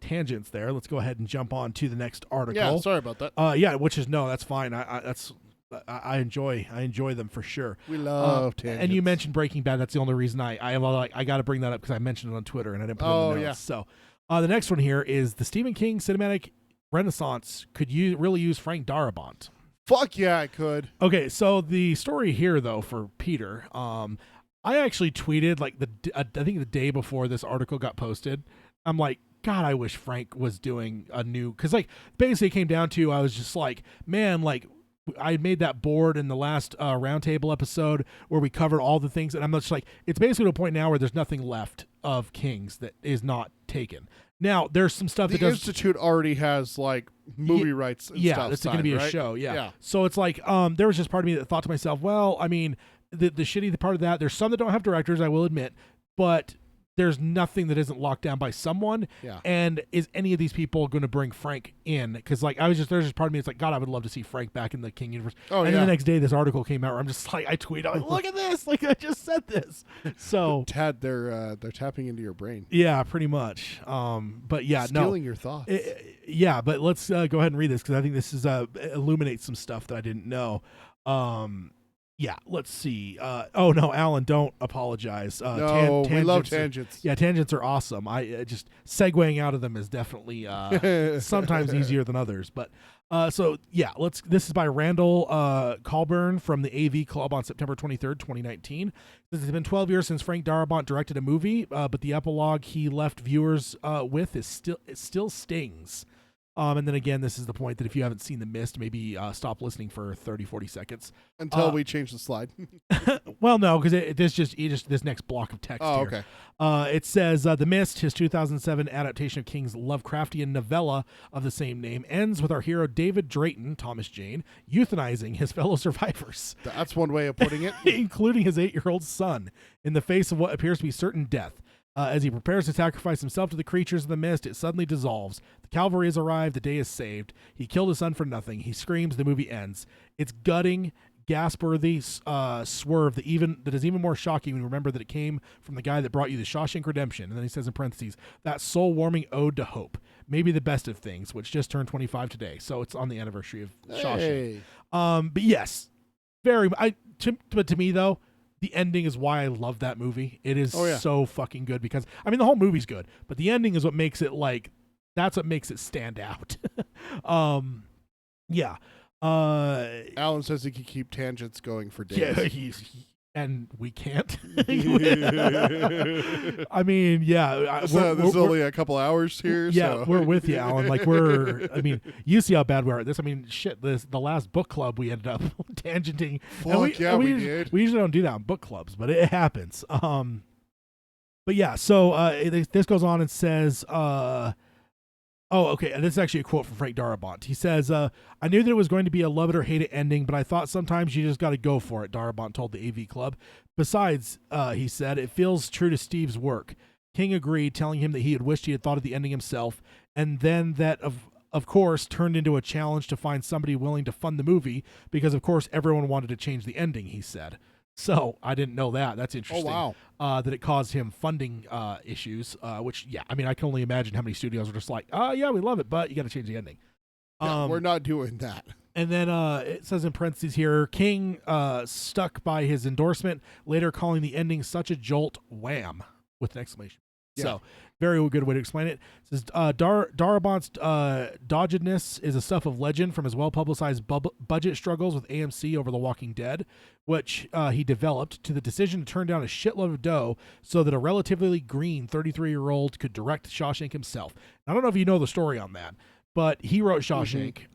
[SPEAKER 1] tangents there, let's go ahead and jump on to the next article.
[SPEAKER 2] Yeah, sorry about that.
[SPEAKER 1] That's fine. I enjoy them for sure.
[SPEAKER 2] We love tangents.
[SPEAKER 1] And you mentioned Breaking Bad. That's the only reason I got to bring that up because I mentioned it on Twitter and I didn't put it in the notes.
[SPEAKER 2] Yeah.
[SPEAKER 1] So the next one here is the Stephen King cinematic renaissance could really use Frank Darabont.
[SPEAKER 2] Fuck yeah, I could.
[SPEAKER 1] Okay, so the story here though for Peter, I actually tweeted like I think the day before this article got posted. I'm like, God, I wish Frank was doing a new, because like basically it came down to I was just like, man, like I made that board in the last roundtable episode where we covered all the things, and I'm just like, it's basically to a point now where there's nothing left of King's that is not taken. Now there's some stuff
[SPEAKER 2] The
[SPEAKER 1] that does.
[SPEAKER 2] Institute already has like movie rights. And stuff
[SPEAKER 1] it's going to be a
[SPEAKER 2] signed, right?
[SPEAKER 1] show. Yeah.
[SPEAKER 2] Yeah.
[SPEAKER 1] So it's like, there was just part of me that thought to myself, well, I mean, the shitty part of that, there's some that don't have directors, I will admit, but there's nothing that isn't locked down by someone.
[SPEAKER 2] Yeah.
[SPEAKER 1] And is any of these people going to bring Frank in? Because like there's just part of me. It's like, God, I would love to see Frank back in the King universe.
[SPEAKER 2] Oh,
[SPEAKER 1] and
[SPEAKER 2] yeah.
[SPEAKER 1] then the next day, this article came out where I'm just like, I tweeted, I'm like, look at this, like I just said this. So
[SPEAKER 2] Tad, they're tapping into your brain,
[SPEAKER 1] yeah, pretty much. But yeah,
[SPEAKER 2] stealing your thoughts.
[SPEAKER 1] yeah, but let's go ahead and read this because I think this is illuminates some stuff that I didn't know. Yeah, let's see. Oh no, Alan, don't apologize.
[SPEAKER 2] No, we love tangents.
[SPEAKER 1] Yeah, tangents are awesome. I just segueing out of them is definitely sometimes easier than others. But so yeah, this is by Randall Colburn from the AV Club on September 23rd, 2019. This has been 12 years since Frank Darabont directed a movie, but the epilogue he left viewers with it still stings. And then again, this is the point that if you haven't seen The Mist, maybe stop listening for 30, 40 seconds.
[SPEAKER 2] Until we change the slide.
[SPEAKER 1] Well, no, because this next block of text
[SPEAKER 2] Oh,
[SPEAKER 1] here.
[SPEAKER 2] okay.
[SPEAKER 1] It says, The Mist, his 2007 adaptation of King's Lovecraftian novella of the same name, ends with our hero David Drayton, Thomas Jane, euthanizing his fellow survivors,
[SPEAKER 2] That's one way of putting it.
[SPEAKER 1] including his 8-year-old son, in the face of what appears to be certain death. As he prepares to sacrifice himself to the creatures of the mist, it suddenly dissolves. The cavalry has arrived. The day is saved. He killed his son for nothing. He screams. The movie ends. It's gutting, gasp-worthy swerve that is even more shocking when you remember that it came from the guy that brought you the Shawshank Redemption. And then he says in parentheses, that soul-warming ode to hope. Maybe the best of things, which just turned 25 today. So it's on the anniversary of Shawshank.
[SPEAKER 2] Hey.
[SPEAKER 1] But yes, but to me though, the ending is why I love that movie. It is so fucking good because I mean the whole movie's good, but the ending is what makes it that's what makes it stand out. Yeah.
[SPEAKER 2] Alan says he can keep tangents going for days.
[SPEAKER 1] Yeah, and we can't. I mean, yeah.
[SPEAKER 2] This is only a couple hours here.
[SPEAKER 1] Yeah,
[SPEAKER 2] so.
[SPEAKER 1] we're with you, Alan. Like you see how bad we are at this. I mean, shit, the last book club we ended up tangenting.
[SPEAKER 2] Fuck yeah, we did.
[SPEAKER 1] We usually don't do that on book clubs, but it happens. But yeah, so this goes on and says, oh, okay. And this is actually a quote from Frank Darabont. He says, I knew that it was going to be a love it or hate it ending, but I thought sometimes you just got to go for it, Darabont told the AV Club. Besides, he said, it feels true to Steve's work. King agreed, telling him that he had wished he had thought of the ending himself, and then that, of course, turned into a challenge to find somebody willing to fund the movie, because, of course, everyone wanted to change the ending, he said. So I didn't know that. That's
[SPEAKER 2] Oh,
[SPEAKER 1] interesting.
[SPEAKER 2] wow.
[SPEAKER 1] That it caused him funding issues, which, yeah, I mean, I can only imagine how many studios were just like, oh, yeah, we love it, but you got to change the ending.
[SPEAKER 2] Yeah, we're not doing that.
[SPEAKER 1] And then it says in parentheses here, King stuck by his endorsement, later calling the ending such a jolt, wham, with an exclamation.
[SPEAKER 2] Yeah.
[SPEAKER 1] So, very good way to explain it. It says, Darabant's doggedness is a stuff of legend from his well-publicized budget struggles with AMC over The Walking Dead, which he developed, to the decision to turn down a shitload of dough so that a relatively green 33-year-old could direct Shawshank himself. I don't know if you know the story on that, but he wrote Shawshank.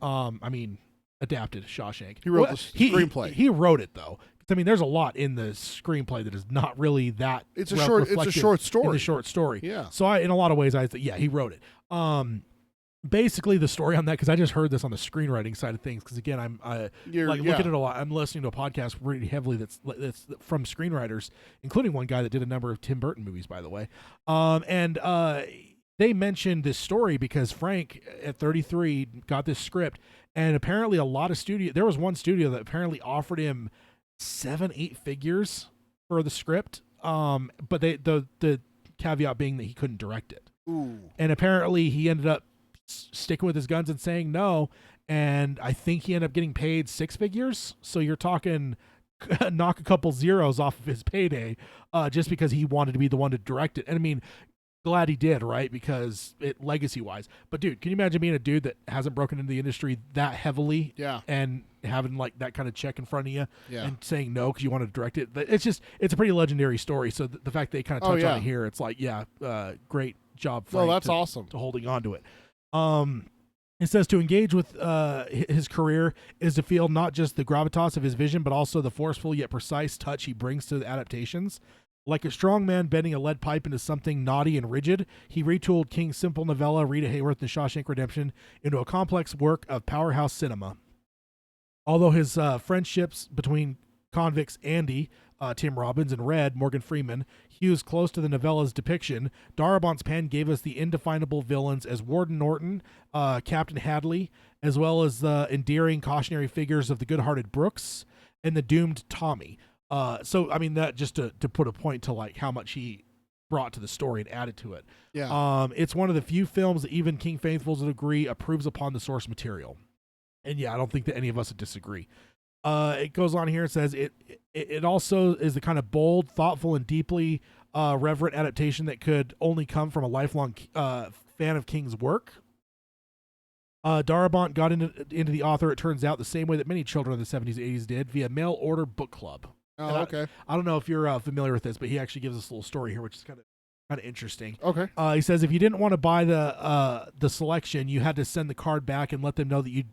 [SPEAKER 1] Adapted Shawshank.
[SPEAKER 2] He wrote the screenplay.
[SPEAKER 1] He wrote it, though. I mean, there's a lot in the screenplay that is not really that.
[SPEAKER 2] It's a short story.
[SPEAKER 1] In the short story.
[SPEAKER 2] Yeah.
[SPEAKER 1] So in a lot of ways, he wrote it. Basically, the story on that, because I just heard this on the screenwriting side of things. Because again, I'm looking at it a lot. I'm listening to a podcast really heavily that's from screenwriters, including one guy that did a number of Tim Burton movies, by the way. They mentioned this story because Frank at 33 got this script, and apparently there was one studio that apparently offered him 7-8 figures for the script, but the caveat being that he couldn't direct it.
[SPEAKER 2] Ooh.
[SPEAKER 1] And apparently he ended up sticking with his guns and saying no, and I think he ended up getting paid 6 figures, so you're talking knock a couple zeros off of his payday just because he wanted to be the one to direct it. And I mean, glad he did, right? Because legacy wise. But dude, can you imagine being a dude that hasn't broken into the industry that heavily?
[SPEAKER 2] Yeah.
[SPEAKER 1] And having like that kind of check in front of you,
[SPEAKER 2] yeah,
[SPEAKER 1] and saying no because you wanted to direct it. But it's a pretty legendary story. So the fact they kind of touch on it here, it's like, great job, Frank.
[SPEAKER 2] That's awesome.
[SPEAKER 1] To holding on to it. It says to engage with his career is to feel not just the gravitas of his vision, but also the forceful yet precise touch he brings to the adaptations. Like a strong man bending a lead pipe into something knotty and rigid, he retooled King's simple novella, Rita Hayworth and Shawshank Redemption, into a complex work of powerhouse cinema. Although his friendships between convicts Andy, Tim Robbins, and Red, Morgan Freeman, hews close to the novella's depiction, Darabant's pen gave us the indefinable villains as Warden Norton, Captain Hadley, as well as the endearing cautionary figures of the good-hearted Brooks and the doomed Tommy. So I mean, that just to put a point to like how much he brought to the story and added to it.
[SPEAKER 2] Yeah.
[SPEAKER 1] It's one of the few films that even King faithfuls would agree approves upon the source material. And yeah, I don't think that any of us would disagree. It goes on here and says it also is the kind of bold, thoughtful, and deeply reverent adaptation that could only come from a lifelong fan of King's work. Darabont got into the author, it turns out, the same way that many children of the 70s and 80s did, via mail order book club.
[SPEAKER 2] Oh, okay.
[SPEAKER 1] I don't know if you're familiar with this, but he actually gives us a little story here, which is kind of interesting.
[SPEAKER 2] Okay.
[SPEAKER 1] He says if you didn't want to buy the selection, you had to send the card back and let them know that you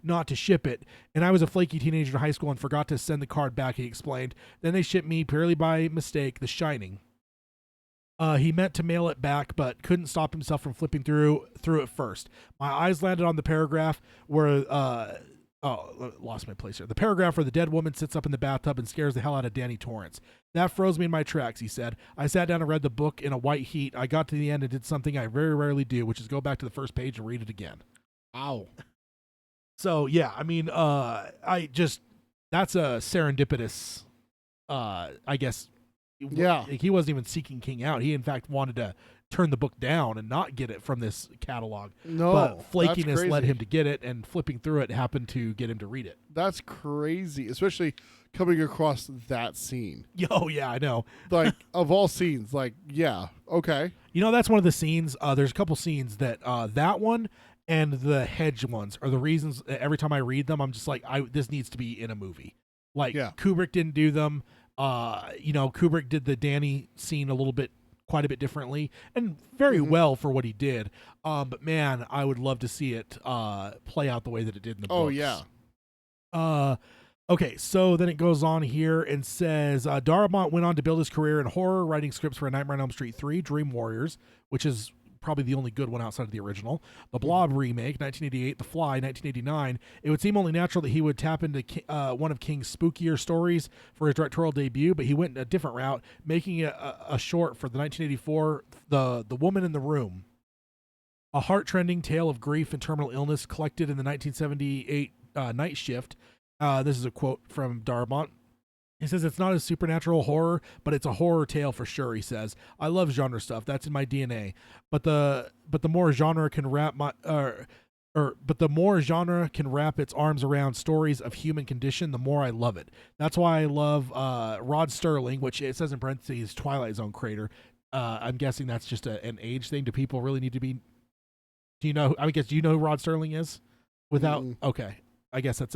[SPEAKER 1] not to ship it. And I was a flaky teenager in high school and forgot to send the card back, he explained. Then they shipped me, purely by mistake, The Shining. He meant to mail it back, but couldn't stop himself from flipping through it first. My eyes landed on the paragraph where lost my place here. The paragraph where the dead woman sits up in the bathtub and scares the hell out of Danny Torrance. That froze me in my tracks, he said. I sat down and read the book in a white heat. I got to the end and did something I very rarely do, which is go back to the first page and read it again.
[SPEAKER 2] Ow.
[SPEAKER 1] So, yeah, I mean, that's a serendipitous, I guess.
[SPEAKER 2] Yeah.
[SPEAKER 1] He wasn't even seeking King out. He, in fact, wanted to turn the book down and not get it from this catalog.
[SPEAKER 2] No,
[SPEAKER 1] but flakiness
[SPEAKER 2] that's crazy.
[SPEAKER 1] led him to get it, and flipping through it happened to get him to read it.
[SPEAKER 2] That's crazy, especially coming across that scene.
[SPEAKER 1] Oh, yeah, I know.
[SPEAKER 2] Like, of all scenes, like, yeah, okay.
[SPEAKER 1] You know, that's one of the scenes. There's a couple scenes that that one and the hedge ones are the reasons every time I read them, I'm just like, this needs to be in a movie. Like, Kubrick didn't do them. Kubrick did the Danny scene quite a bit differently, and very well for what he did. But man, I would love to see it play out the way that it did in the books.
[SPEAKER 2] Oh, yeah.
[SPEAKER 1] Okay, so then it goes on here and says, Darabont went on to build his career in horror, writing scripts for A Nightmare on Elm Street 3, Dream Warriors, which is probably the only good one outside of the original, The Blob remake, 1988, The Fly, 1989. It would seem only natural that he would tap into one of King's spookier stories for his directorial debut, but he went a different route, making a short for the 1984, The Woman in the Room, a heart-trending tale of grief and terminal illness collected in the 1978 Night Shift. This is a quote from Darabont. He says it's not a supernatural horror, but it's a horror tale for sure. He says, I love genre stuff. That's in my DNA. But the more genre can wrap but the more genre can wrap its arms around stories of human condition, the more I love it. That's why I love Rod Sterling, which it says in parentheses Twilight Zone creator. I'm guessing that's just an age thing. Do people really need to be? Do you know? I guess do you know who Rod Sterling is? Without okay. I guess that's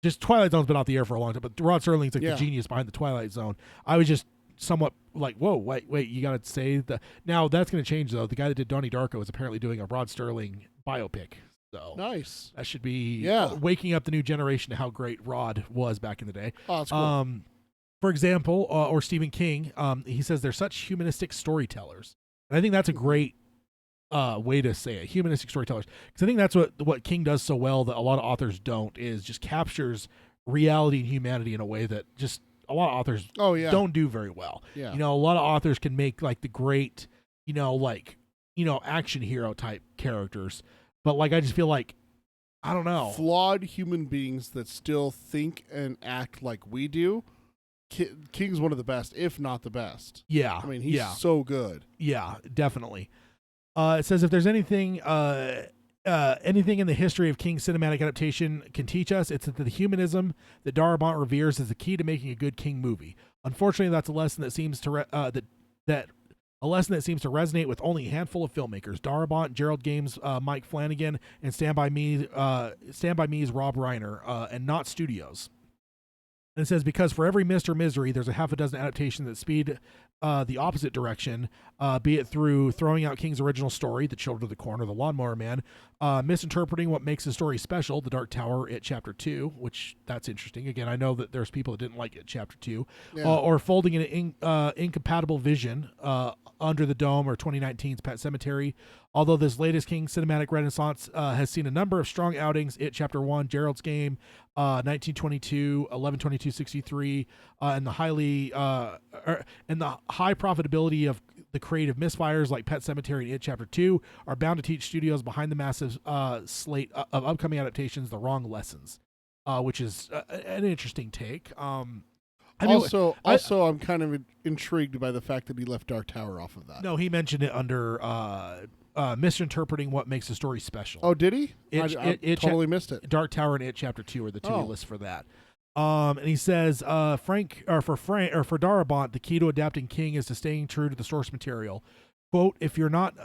[SPEAKER 1] just Twilight Zone's been off the air for a long time, but Rod Sterling's like the genius behind the Twilight Zone. I was just somewhat like, whoa, wait, you got to say the. Now that's going to change though. The guy that did Donnie Darko is apparently doing a Rod Sterling biopic. So
[SPEAKER 2] nice.
[SPEAKER 1] That should be waking up the new generation to how great Rod was back in the day.
[SPEAKER 2] Oh, that's cool.
[SPEAKER 1] For example, or Stephen King, he says they're such humanistic storytellers, and I think that's a great way to say it, humanistic storytellers, because I think that's what King does so well that a lot of authors don't, is just captures reality and humanity in a way that just a lot of authors don't do very well.
[SPEAKER 2] Yeah.
[SPEAKER 1] A lot of authors can make like the great, action hero type characters, but like I just feel like I don't know,
[SPEAKER 2] flawed human beings that still think and act like we do. King's one of the best, if not the best.
[SPEAKER 1] Yeah,
[SPEAKER 2] I mean he's so good.
[SPEAKER 1] Yeah, definitely. It says if there's anything in the history of King's cinematic adaptation can teach us, it's that the humanism that Darabont reveres is the key to making a good King movie. Unfortunately, that's a lesson that seems to resonate with only a handful of filmmakers: Darabont, Gerald Games, Mike Flanagan, and Stand By Me's Rob Reiner, and not studios. And it says, because for every Mr. Misery, there's a half a dozen adaptations that speed the opposite direction, be it through throwing out King's original story, The Children of the Corn or The Lawnmower Man, misinterpreting what makes the story special, The Dark Tower, It Chapter 2, which that's interesting. Again, I know that there's people that didn't like It Chapter 2, or folding an incompatible vision, Under the Dome or 2019's Pet Sematary. Although this latest King cinematic renaissance has seen a number of strong outings: It Chapter 1, Gerald's Game, 1922, 11/22/63, and the high profitability of the creative misfires like Pet Sematary and It Chapter 2 are bound to teach studios behind the massive slate of upcoming adaptations the wrong lessons, which is an interesting take. I'm kind of intrigued by the fact that he left Dark Tower off of that. No, he mentioned it under misinterpreting what makes a story special.
[SPEAKER 2] Oh, did he? I totally missed it.
[SPEAKER 1] Dark Tower and It Chapter 2 are the two lists for that. And he says, for Darabont, the key to adapting King is to staying true to the source material. Quote, if you're not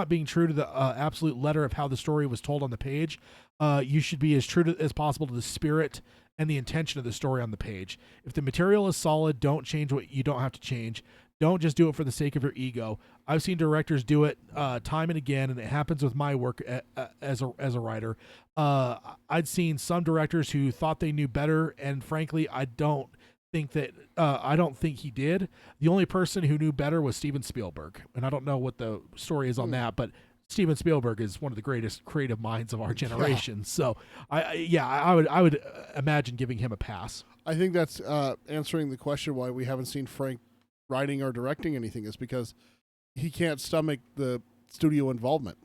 [SPEAKER 1] being true to the absolute letter of how the story was told on the page, you should be as true as possible to the spirit and the intention of the story on the page. If the material is solid, don't change what you don't have to change. Don't just do it for the sake of your ego. I've seen directors do it time and again, and it happens with my work as a writer. I'd seen some directors who thought they knew better, and frankly, I don't think he did. The only person who knew better was Steven Spielberg, and I don't know what the story is on that, but Steven Spielberg is one of the greatest creative minds of our generation. So I would imagine giving him a pass.
[SPEAKER 2] I think that's answering the question why we haven't seen Frank writing or directing anything, is because he can't stomach the studio involvement.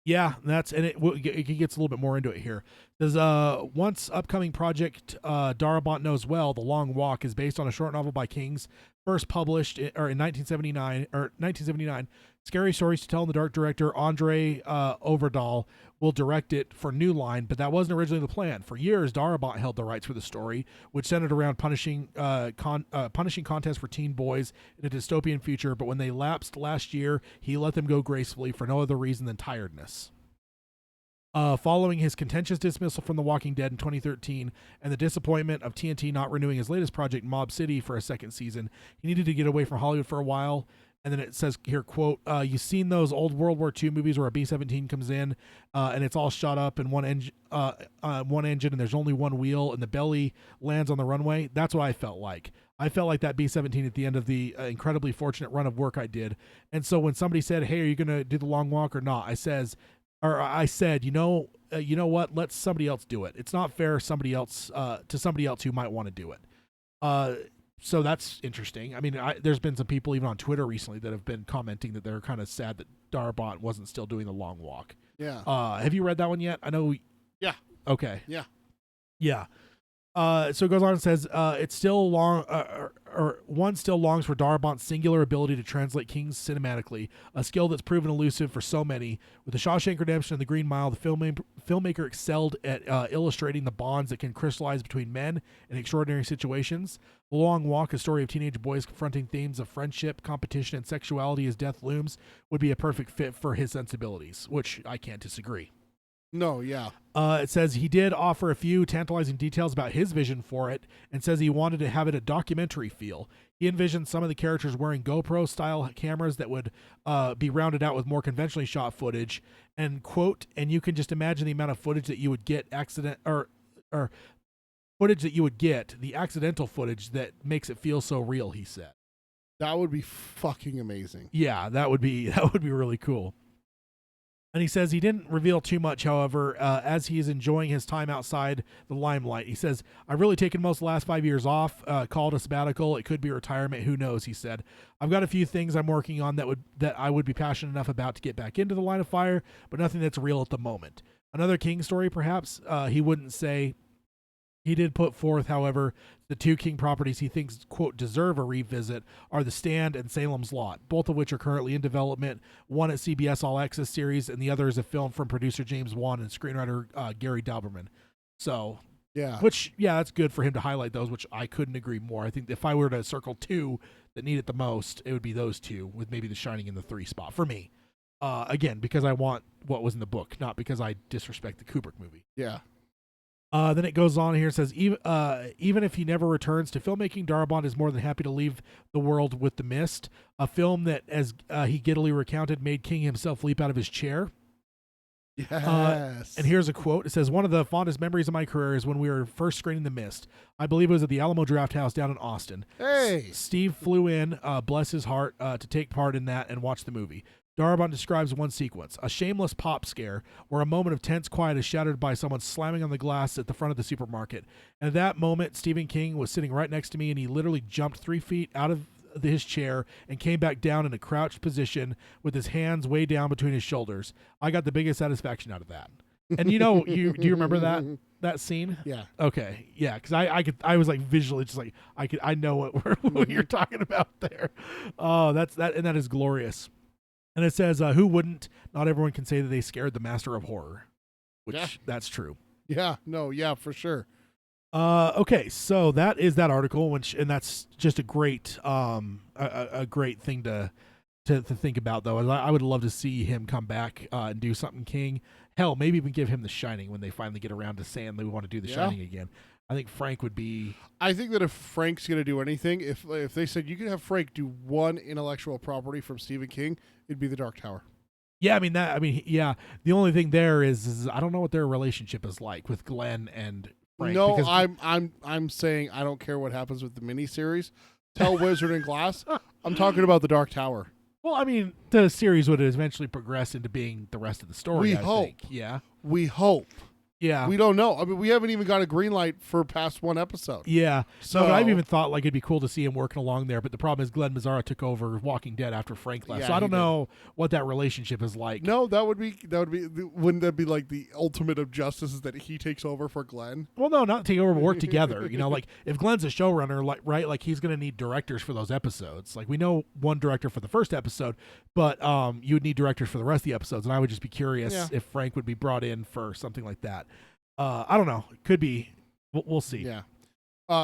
[SPEAKER 1] Yeah, it gets a little bit more into it here. There's once upcoming project Darabont knows well, The Long Walk, is based on a short novel by King's, first published in 1979. Scary Stories to Tell in the Dark director Andre Overdahl will direct it for New Line, but that wasn't originally the plan. For years, Darabont held the rights for the story, which centered around punishing contests for teen boys in a dystopian future, but when they lapsed last year, he let them go gracefully for no other reason than tiredness. Following his contentious dismissal from The Walking Dead in 2013 and the disappointment of TNT not renewing his latest project, Mob City, for a second season, he needed to get away from Hollywood for a while. And then it says here, quote, you've seen those old World War II movies where a B-17 comes in and it's all shot up in one engine and there's only one wheel and the belly lands on the runway? That's what I felt like. I felt like that B-17 at the end of the incredibly fortunate run of work I did. And so when somebody said, hey, are you going to do the long walk or not? I said, you know what? Let somebody else do it. It's not fair to somebody else who might want to do it. So that's interesting. I mean, there's been some people even on Twitter recently that have been commenting that they're kind of sad that Darabont wasn't still doing the long walk.
[SPEAKER 2] Yeah.
[SPEAKER 1] Have you read that one yet? I know.
[SPEAKER 2] Yeah.
[SPEAKER 1] Okay.
[SPEAKER 2] Yeah.
[SPEAKER 1] Yeah. So it goes on and says, it's still long, or one still longs for Darabont's singular ability to translate kings cinematically, a skill that's proven elusive for so many. With the Shawshank Redemption and the Green Mile, the filmmaker excelled at illustrating the bonds that can crystallize between men in extraordinary situations. The Long Walk, a story of teenage boys confronting themes of friendship, competition, and sexuality as death looms, would be a perfect fit for his sensibilities, which I can't disagree.
[SPEAKER 2] No, yeah.
[SPEAKER 1] It says he did offer a few tantalizing details about his vision for it and says he wanted to have it a documentary feel. He envisioned some of the characters wearing GoPro-style cameras that would be rounded out with more conventionally shot footage. And, quote, and you can just imagine the amount of footage that you would get footage that you would get, the accidental footage that makes it feel so real, he said.
[SPEAKER 2] That would be fucking amazing.
[SPEAKER 1] Yeah, that would be really cool. And he says he didn't reveal too much, however, as he is enjoying his time outside the limelight. He says, I've really taken most of the last 5 years off, called a sabbatical. It could be retirement. Who knows, he said. I've got a few things I'm working on that I would be passionate enough about to get back into the line of fire, but nothing that's real at the moment. Another King story, perhaps, he wouldn't say. He did put forth, however, the two King properties he thinks, quote, deserve a revisit are The Stand and Salem's Lot, both of which are currently in development, one at CBS All Access series, and the other is a film from producer James Wan and screenwriter Gary Dauberman. So,
[SPEAKER 2] yeah.
[SPEAKER 1] That's good for him to highlight those, which I couldn't agree more. I think if I were to circle two that need it the most, it would be those two, with maybe The Shining in the 3 spot for me. Again, because I want what was in the book, not because I disrespect the Kubrick movie.
[SPEAKER 2] Yeah.
[SPEAKER 1] Then it goes on here. It says, even if he never returns to filmmaking, Darabont is more than happy to leave the world with The Mist, a film that, as he giddily recounted, made King himself leap out of his chair.
[SPEAKER 2] Yes.
[SPEAKER 1] And here's a quote. It says, one of the fondest memories of my career is when we were first screening The Mist. I believe it was at the Alamo Draft House down in Austin.
[SPEAKER 2] Hey.
[SPEAKER 1] Steve flew in, bless his heart, to take part in that and watch the movie. Darabont describes one sequence, a shameless pop scare, where a moment of tense quiet is shattered by someone slamming on the glass at the front of the supermarket. And at that moment, Stephen King was sitting right next to me, and he literally jumped 3 feet out of his chair and came back down in a crouched position with his hands way down between his shoulders. I got the biggest satisfaction out of that. And do you remember that scene?
[SPEAKER 2] Yeah.
[SPEAKER 1] Okay. Yeah, because I was like visually just like I know what you're talking about there. Oh, that is glorious. And it says, who wouldn't? Not everyone can say that they scared the master of horror, which that's true.
[SPEAKER 2] Yeah, no, yeah, for sure.
[SPEAKER 1] Okay, so that is that article, and that's just a great a great thing to think about, though. I would love to see him come back and do something King. Hell, maybe even give him The Shining when they finally get around to saying they want to do The Shining again. I think Frank would be. I
[SPEAKER 2] think that if Frank's going to do anything, if they said you could have Frank do one intellectual property from Stephen King, it'd be The Dark Tower.
[SPEAKER 1] Yeah, yeah. The only thing there is I don't know what their relationship is like with Glenn and Frank.
[SPEAKER 2] No, I'm saying I don't care what happens with the miniseries. Tell Wizard and Glass. I'm talking about The Dark Tower.
[SPEAKER 1] Well, I mean, the series would eventually progress into being the rest of the story.
[SPEAKER 2] We hope.
[SPEAKER 1] Yeah.
[SPEAKER 2] We hope.
[SPEAKER 1] Yeah.
[SPEAKER 2] We don't know. I mean, we haven't even got a green light for past one episode.
[SPEAKER 1] Yeah. So I've even thought like it'd be cool to see him working along there, but the problem is Glenn Mazzara took over Walking Dead after Frank left.
[SPEAKER 2] Yeah,
[SPEAKER 1] so I don't know what that relationship is like.
[SPEAKER 2] No, wouldn't that be like the ultimate of justice is that he takes over for Glenn?
[SPEAKER 1] Well, no, not take over, but work together. Like if Glenn's a showrunner, like he's going to need directors for those episodes. Like we know one director for the first episode, but you would need directors for the rest of the episodes. And I would just be curious if Frank would be brought in for something like that. I don't know. Could be. We'll see.
[SPEAKER 2] Yeah.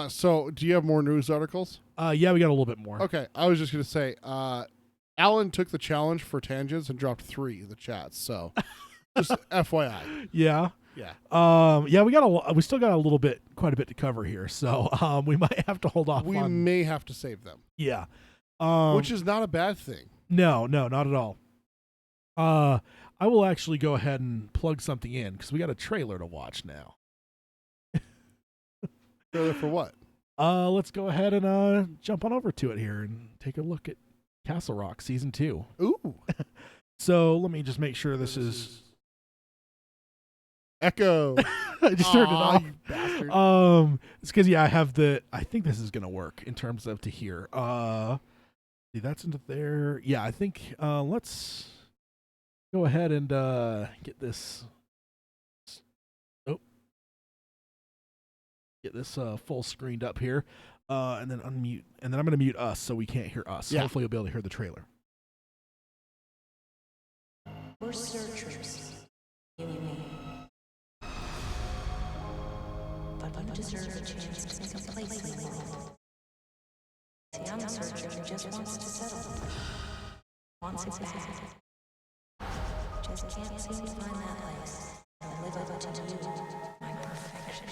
[SPEAKER 2] So do you have more news articles?
[SPEAKER 1] Yeah, we got a little bit more.
[SPEAKER 2] Okay. I was just going to say, Alan took the challenge for tangents and dropped 3 in the chat. So just FYI.
[SPEAKER 1] Yeah.
[SPEAKER 2] Yeah.
[SPEAKER 1] Yeah, we still got quite a bit to cover here. So, we might have to hold off.
[SPEAKER 2] We may have to save them.
[SPEAKER 1] Yeah.
[SPEAKER 2] Which is not a bad thing.
[SPEAKER 1] No, not at all. I will actually go ahead and plug something in because we got a trailer to watch now.
[SPEAKER 2] Trailer for what?
[SPEAKER 1] Let's go ahead and jump on over to it here and take a look at Castle Rock Season 2.
[SPEAKER 2] Ooh.
[SPEAKER 1] So let me just make sure this is...
[SPEAKER 2] Echo.
[SPEAKER 1] I just turned it off.
[SPEAKER 2] You bastard.
[SPEAKER 1] It's because, I have I think this is going to work in terms of to hear. See, that's into there. Yeah, I think, let's... go ahead and get this. Oh, get this full screened up here, and then unmute, and then I'm going to mute us so we can't hear us.
[SPEAKER 2] Yeah.
[SPEAKER 1] Hopefully you'll be able to hear the trailer.
[SPEAKER 5] We're searchers, you and me. But you deserve a chance to make a place in the world. See, I'm a searcher who just wants to settle. Wants it bad. Just can't seem to find that place. And live up to you, my perfection.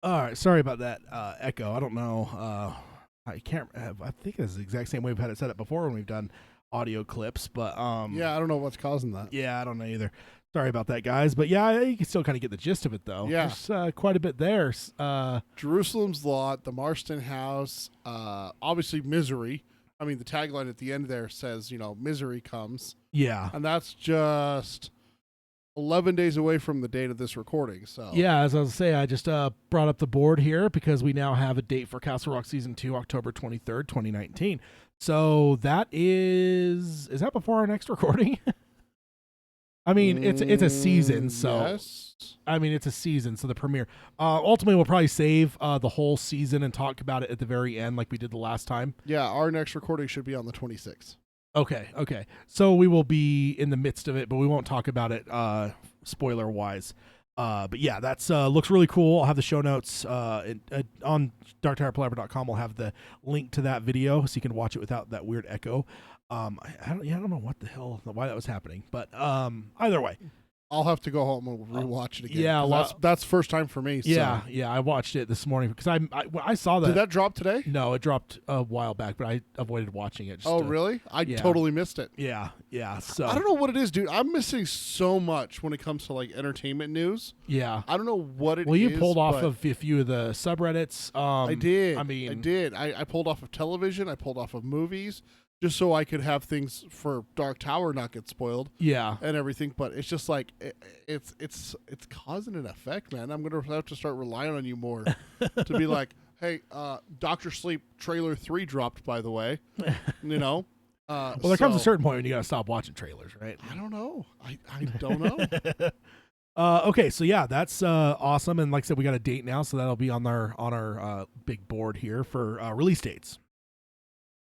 [SPEAKER 1] All right, sorry about that echo. I don't know. I can't. I think it's the exact same way we've had it set up before when we've done audio clips, but
[SPEAKER 2] Yeah, I don't know what's causing that.
[SPEAKER 1] yeah, I don't know either. Sorry about that, guys. But yeah, you can still kind of get the gist of it, though.
[SPEAKER 2] Yeah.
[SPEAKER 1] There's quite a bit there.
[SPEAKER 2] Jerusalem's Lot, the Marston House, obviously Misery. I mean, the tagline at the end there says, misery comes.
[SPEAKER 1] Yeah.
[SPEAKER 2] And that's just 11 days away from the date of this recording. So
[SPEAKER 1] Yeah, as I was saying, I just brought up the board here because we now have a date for Castle Rock Season 2, October 23rd, 2019. So that is that before our next recording? I mean, it's a season, so
[SPEAKER 2] yes.
[SPEAKER 1] I mean, it's a season, so the premiere. Ultimately, we'll probably save the whole season and talk about it at the very end, like we did the last time.
[SPEAKER 2] Yeah, our next recording should be on the 26th.
[SPEAKER 1] Okay. So we will be in the midst of it, but we won't talk about it spoiler wise. But yeah, that's looks really cool. I'll have the show notes on darktowerpalaver.com. We'll have the link to that video so you can watch it without that weird echo. I don't know what the hell why that was happening, but either way.
[SPEAKER 2] I'll have to go home and rewatch it again.
[SPEAKER 1] Yeah,
[SPEAKER 2] 'cause that's first time for me. So.
[SPEAKER 1] Yeah, I watched it this morning because I saw that.
[SPEAKER 2] Did that drop today?
[SPEAKER 1] No, it dropped a while back, but I avoided watching it.
[SPEAKER 2] Really? I
[SPEAKER 1] yeah.
[SPEAKER 2] totally missed it.
[SPEAKER 1] Yeah. So
[SPEAKER 2] I don't know what it is, dude. I'm missing so much when it comes to like entertainment news.
[SPEAKER 1] Yeah.
[SPEAKER 2] I don't know what it is.
[SPEAKER 1] Well, you pulled off
[SPEAKER 2] but
[SPEAKER 1] of a few of the subreddits.
[SPEAKER 2] I did.
[SPEAKER 1] I mean,
[SPEAKER 2] I did. I pulled off of television. I pulled off of movies, just so I could have things for Dark Tower not get spoiled.
[SPEAKER 1] Yeah.
[SPEAKER 2] And everything, but it's just like it's causing an effect, man. I'm gonna have to start relying on you more to be like, hey, Doctor Sleep trailer 3 dropped, by the way.
[SPEAKER 1] Well, there comes a certain point when you gotta stop watching trailers, right?
[SPEAKER 2] I don't know. I don't know.
[SPEAKER 1] Okay, so yeah, that's awesome, and like I said, we got a date now, so that'll be on our big board here for release dates.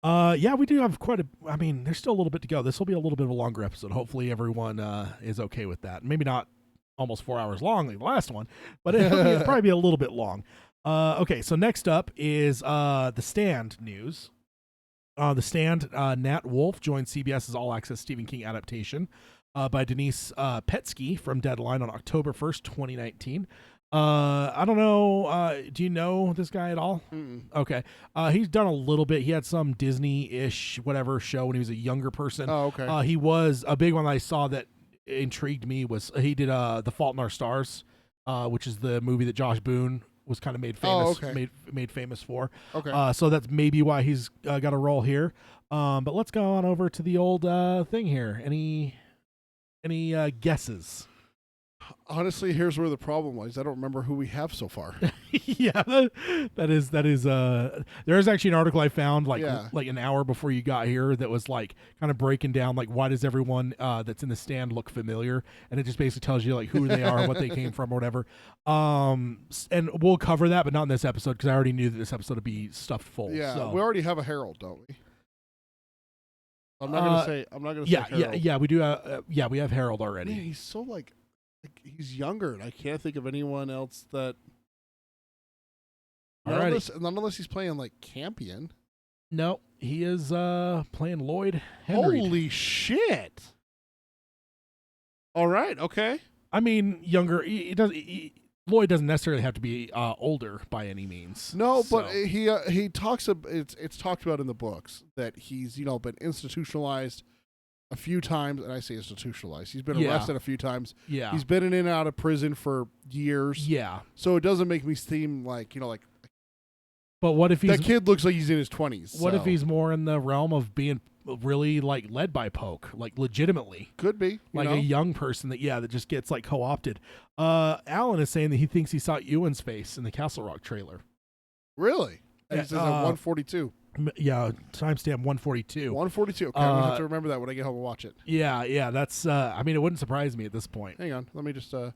[SPEAKER 1] Yeah, we do have there's still a little bit to go. This will be a little bit of a longer episode. Hopefully everyone is okay with that. Maybe not almost 4 hours long like the last one, but it'll probably be a little bit long. Okay, so next up is The Stand news. The Stand, Nat Wolff joined CBS's all-access Stephen King adaptation by Denise Petsky from Deadline on October 1st, 2019. I don't know. Do you know this guy at all?
[SPEAKER 2] Mm-mm.
[SPEAKER 1] Okay. He's done a little bit. He had some Disney-ish whatever show when he was a younger person.
[SPEAKER 2] Oh, okay.
[SPEAKER 1] He was a big one that I saw that intrigued me was he did The Fault in Our Stars, which is the movie that Josh Boone was kind of made famous.
[SPEAKER 2] okay.
[SPEAKER 1] Made famous for.
[SPEAKER 2] Okay.
[SPEAKER 1] So that's maybe why he's got a role here. But let's go on over to the old thing here. Any guesses?
[SPEAKER 2] Honestly, here's where the problem lies. I don't remember who we have so far.
[SPEAKER 1] Yeah, that is. There is actually an article I found like
[SPEAKER 2] Yeah.
[SPEAKER 1] an hour before you got here that was like kind of breaking down like why does everyone that's in the stand look familiar, and it just basically tells you like who they are, what they came from, or whatever. And we'll cover that, but not in this episode because I already knew that this episode would be stuffed full.
[SPEAKER 2] Yeah,
[SPEAKER 1] so.
[SPEAKER 2] we already have a herald, don't we? I'm not gonna say. I'm not gonna
[SPEAKER 1] Yeah,
[SPEAKER 2] say herald.
[SPEAKER 1] yeah. We do. We have Harold
[SPEAKER 2] Man,
[SPEAKER 1] already.
[SPEAKER 2] he's so like he's younger, and I can't think of anyone else that.
[SPEAKER 1] Alrighty.
[SPEAKER 2] Not unless he's playing like Campion.
[SPEAKER 1] No, he is playing Lloyd Henry.
[SPEAKER 2] Holy shit! All right, okay.
[SPEAKER 1] I mean, younger. Lloyd doesn't necessarily have to be older by any means.
[SPEAKER 2] No,
[SPEAKER 1] so.
[SPEAKER 2] but he talks. It's talked about in the books that he's been institutionalized a few times, and I say institutionalized. He's been arrested a few times.
[SPEAKER 1] Yeah,
[SPEAKER 2] He's been in and out of prison for years.
[SPEAKER 1] Yeah.
[SPEAKER 2] So it doesn't make me seem like
[SPEAKER 1] But what if he's
[SPEAKER 2] that kid looks like he's in his 20s.
[SPEAKER 1] What if he's more in the realm of being really like led by Poke, like legitimately?
[SPEAKER 2] Could be
[SPEAKER 1] like a young person that just gets like co-opted. Alan is saying that he thinks he saw Ewan's face in the Castle Rock trailer.
[SPEAKER 2] Really? And it says at 142.
[SPEAKER 1] Yeah, timestamp 142.
[SPEAKER 2] 142. Okay, I'm gonna have to remember that when I get home and watch it.
[SPEAKER 1] Yeah. That's. I mean, it wouldn't surprise me at this point.
[SPEAKER 2] Hang on, let me just. I'm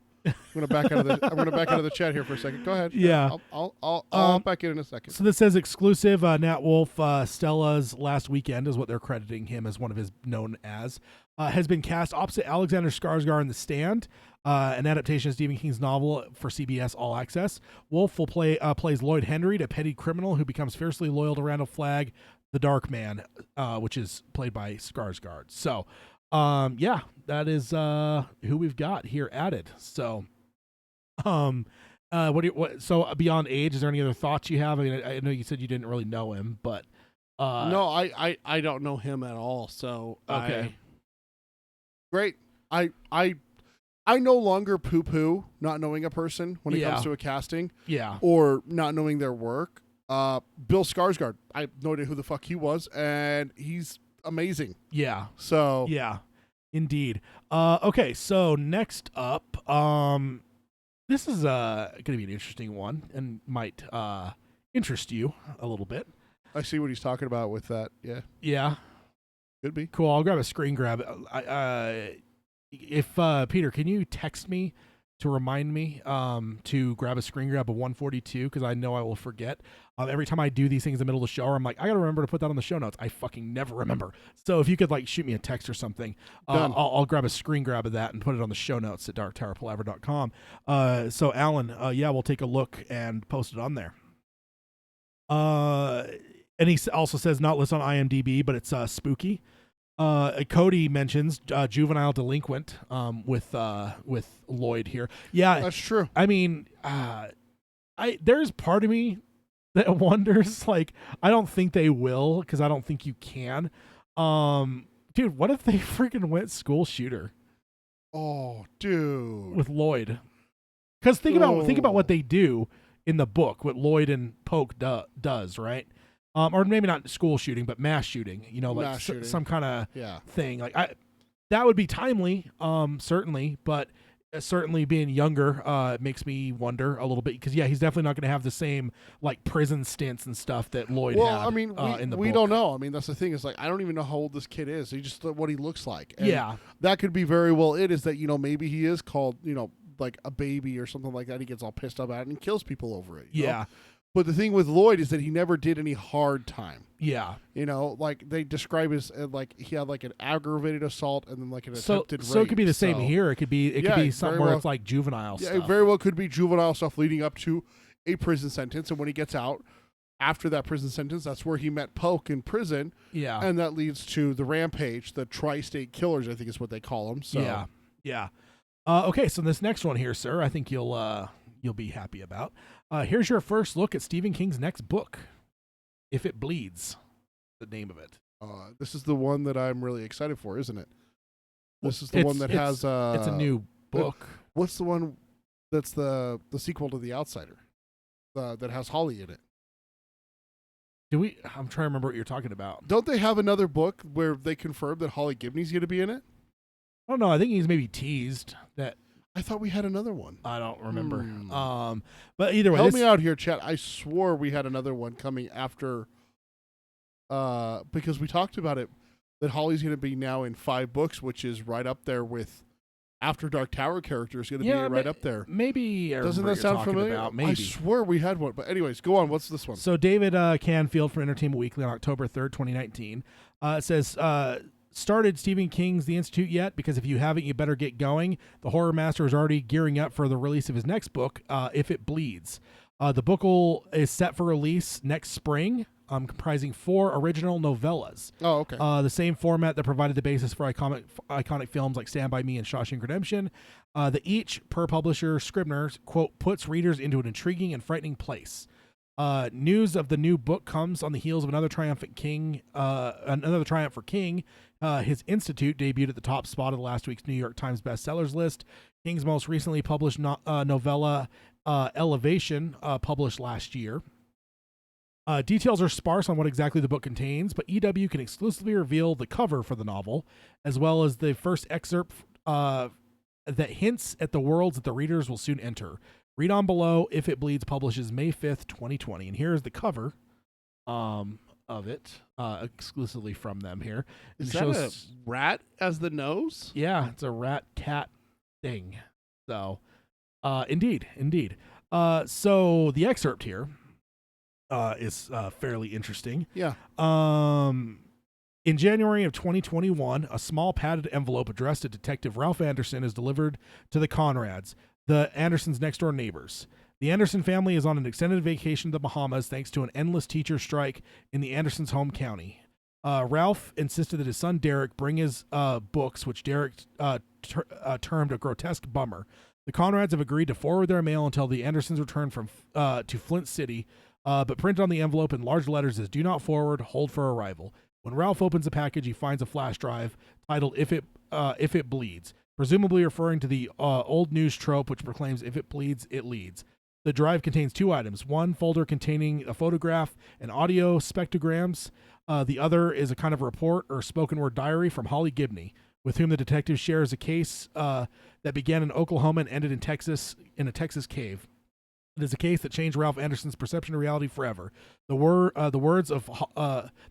[SPEAKER 2] gonna back out of the chat here for a second. Go ahead.
[SPEAKER 1] Yeah.
[SPEAKER 2] I'll back in a second.
[SPEAKER 1] So this says exclusive. Nat Wolff, Stella's Last Weekend is what they're crediting him as one of his known as. Has been cast opposite Alexander Skarsgård in The Stand, an adaptation of Stephen King's novel for CBS All Access. Wolff will plays Lloyd Henry, a petty criminal who becomes fiercely loyal to Randall Flagg, the Dark Man, which is played by Skarsgård. So, that is who we've got here added. So, so beyond age, is there any other thoughts you have? I mean, I know you said you didn't really know him, but
[SPEAKER 2] no, I don't know him at all. So
[SPEAKER 1] okay.
[SPEAKER 2] Great. I no longer poo-poo not knowing a person when it comes to a casting.
[SPEAKER 1] Yeah.
[SPEAKER 2] Or not knowing their work. Bill Skarsgård, I have no idea who the fuck he was, and he's amazing.
[SPEAKER 1] Yeah.
[SPEAKER 2] So
[SPEAKER 1] yeah, indeed. Okay, so next up, this is going to be an interesting one and might interest you a little bit.
[SPEAKER 2] I see what he's talking about with that. Yeah.
[SPEAKER 1] Yeah.
[SPEAKER 2] Could be.
[SPEAKER 1] Cool. I'll grab a screen grab. If Peter, can you text me to remind me to grab a screen grab of 142 because I know I will forget. Every time I do these things in the middle of the show, I'm like, I got to remember to put that on the show notes. I fucking never remember. So if you could like shoot me a text or something, I'll grab a screen grab of that and put it on the show notes at darktowerpalaver.com. So Alan, we'll take a look and post it on there. And he also says not listed on IMDb, but it's spooky. Cody mentions juvenile delinquent with Lloyd here. Yeah,
[SPEAKER 2] that's true.
[SPEAKER 1] I mean, there's part of me that wonders. Like, I don't think they will because I don't think you can. Dude, what if they freaking went school shooter?
[SPEAKER 2] Oh, dude,
[SPEAKER 1] with Lloyd. Because think about what they do in the book. What Lloyd and Poke does, right? Or maybe not school shooting, but mass shooting. Like some kind of thing. Like that would be timely, certainly. But certainly being younger, it makes me wonder a little bit because he's definitely not going to have the same like prison stints and stuff that Lloyd had.
[SPEAKER 2] Well, I mean,
[SPEAKER 1] in the
[SPEAKER 2] we
[SPEAKER 1] book.
[SPEAKER 2] don't know. I mean, that's the thing. Is like I don't even know how old this kid is. He just what he looks like. And
[SPEAKER 1] yeah,
[SPEAKER 2] that could be very well. It is that maybe he is called like a baby or something like that. He gets all pissed up at it and kills people over it. You know? But the thing with Lloyd is that he never did any hard time.
[SPEAKER 1] Yeah.
[SPEAKER 2] Like they describe his like he had like an aggravated assault and then like an attempted rape.
[SPEAKER 1] So it could be the same here. It could be something where it's like juvenile stuff.
[SPEAKER 2] Yeah, it very well could be juvenile stuff leading up to a prison sentence. And when he gets out after that prison sentence, that's where he met Poke in prison.
[SPEAKER 1] Yeah.
[SPEAKER 2] And that leads to the rampage, the tri-state killers, I think is what they call them. So
[SPEAKER 1] yeah. Okay, so this next one here, sir, I think you'll be happy about. Here's your first look at Stephen King's next book, If It Bleeds, the name of it.
[SPEAKER 2] This is the one that I'm really excited for, isn't it? This is the one that has...
[SPEAKER 1] it's a new book.
[SPEAKER 2] What's the one that's the sequel to The Outsider? that has Holly in it.
[SPEAKER 1] I'm trying to remember what you're talking about.
[SPEAKER 2] Don't they have another book where they confirm that Holly Gibney's going to be in it?
[SPEAKER 1] I don't know. I think he's maybe teased that.
[SPEAKER 2] I thought we had another one.
[SPEAKER 1] I don't remember. But either way,
[SPEAKER 2] Help me out here, chat. I swore we had another one coming after, because we talked about it, that Holly's going to be now in 5 books, which is right up there with After Dark Tower characters. Going to be right up there.
[SPEAKER 1] Maybe.
[SPEAKER 2] Doesn't that sound familiar?
[SPEAKER 1] About. Maybe.
[SPEAKER 2] I swear we had one. But anyways, go on. What's this one?
[SPEAKER 1] So David Canfield from Entertainment Weekly on October 3rd, 2019 says, started Stephen King's The Institute yet? Because if you haven't, you better get going. The horror master is already gearing up for the release of his next book, If It Bleeds. The book is set for release next spring, comprising 4 original novellas.
[SPEAKER 2] Oh, okay.
[SPEAKER 1] The same format that provided the basis for iconic films like Stand By Me and Shawshank Redemption. That each, per publisher Scribner, quote, puts readers into an intriguing and frightening place. News of the new book comes on the heels of another triumph for King. His Institute debuted at the top spot of last week's New York Times bestsellers list. King's most recently published novella, Elevation, published last year. Details are sparse on what exactly the book contains, but EW can exclusively reveal the cover for the novel, as well as the first excerpt that hints at the worlds that the readers will soon enter. Read on below. If It Bleeds publishes May 5th, 2020. And here's the cover of it, exclusively from them here.
[SPEAKER 2] Is that a rat as the nose?
[SPEAKER 1] Yeah, it's a rat cat thing. So, indeed. So the excerpt here is fairly interesting.
[SPEAKER 2] Yeah.
[SPEAKER 1] In January of 2021, a small padded envelope addressed to Detective Ralph Anderson is delivered to the Conrads, the Andersons' next-door neighbors. The Anderson family is on an extended vacation to the Bahamas thanks to an endless teacher strike in the Andersons' home county. Ralph insisted that his son Derek bring his books, which Derek termed a grotesque bummer. The Conrads have agreed to forward their mail until the Andersons return from to Flint City, but printed on the envelope in large letters is "Do not forward, hold for arrival." When Ralph opens the package, he finds a flash drive titled If It Bleeds, presumably referring to the old news trope which proclaims if it bleeds, it leads. The drive contains 2 items, one folder containing a photograph and audio spectrograms. The other is a kind of report or spoken word diary from Holly Gibney, with whom the detective shares a case that began in Oklahoma and ended in Texas, in a Texas cave. It is a case that changed Ralph Anderson's perception of reality forever. The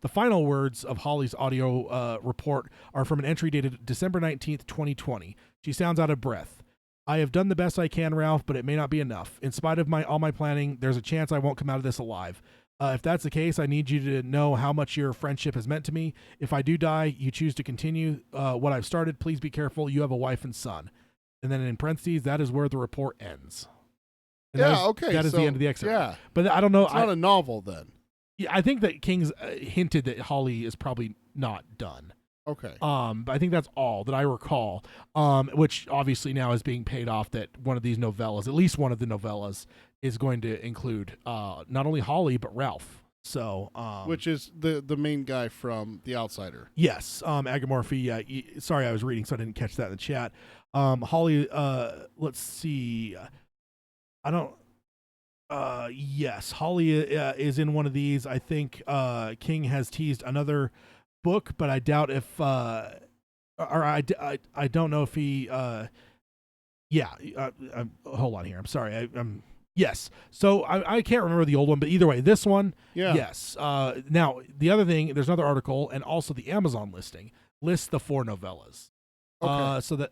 [SPEAKER 1] final words of Holly's audio report are from an entry dated December 19th, 2020. She sounds out of breath. I have done the best I can, Ralph, but it may not be enough. In spite of all my planning, there's a chance I won't come out of this alive. If that's the case, I need you to know how much your friendship has meant to me. If I do die, you choose to continue what I've started, please be careful. You have a wife and son. And then in parentheses, that is where the report ends. And
[SPEAKER 2] okay.
[SPEAKER 1] That is the end of the excerpt.
[SPEAKER 2] Yeah.
[SPEAKER 1] But I don't know.
[SPEAKER 2] It's not a novel then.
[SPEAKER 1] Yeah, I think that King's hinted that Holly is probably not done.
[SPEAKER 2] Okay.
[SPEAKER 1] But I think that's all that I recall. Which obviously now is being paid off that one of these novellas, at least one of the novellas, is going to include not only Holly but Ralph. So,
[SPEAKER 2] which is the main guy from The Outsider.
[SPEAKER 1] Yes, Agamorphy. Yeah, sorry, I was reading, so I didn't catch that in the chat. Holly. Let's see. I don't. Yes, Holly is in one of these. I think King has teased another book, but I doubt if. Or I don't know if he. Hold on here. I'm sorry. I'm. Yes. So I can't remember the old one, but either way, this one.
[SPEAKER 2] Yeah.
[SPEAKER 1] Yes. Now the other thing, there's another article, and also the Amazon listing lists the 4 novellas.
[SPEAKER 2] Okay.
[SPEAKER 1] So that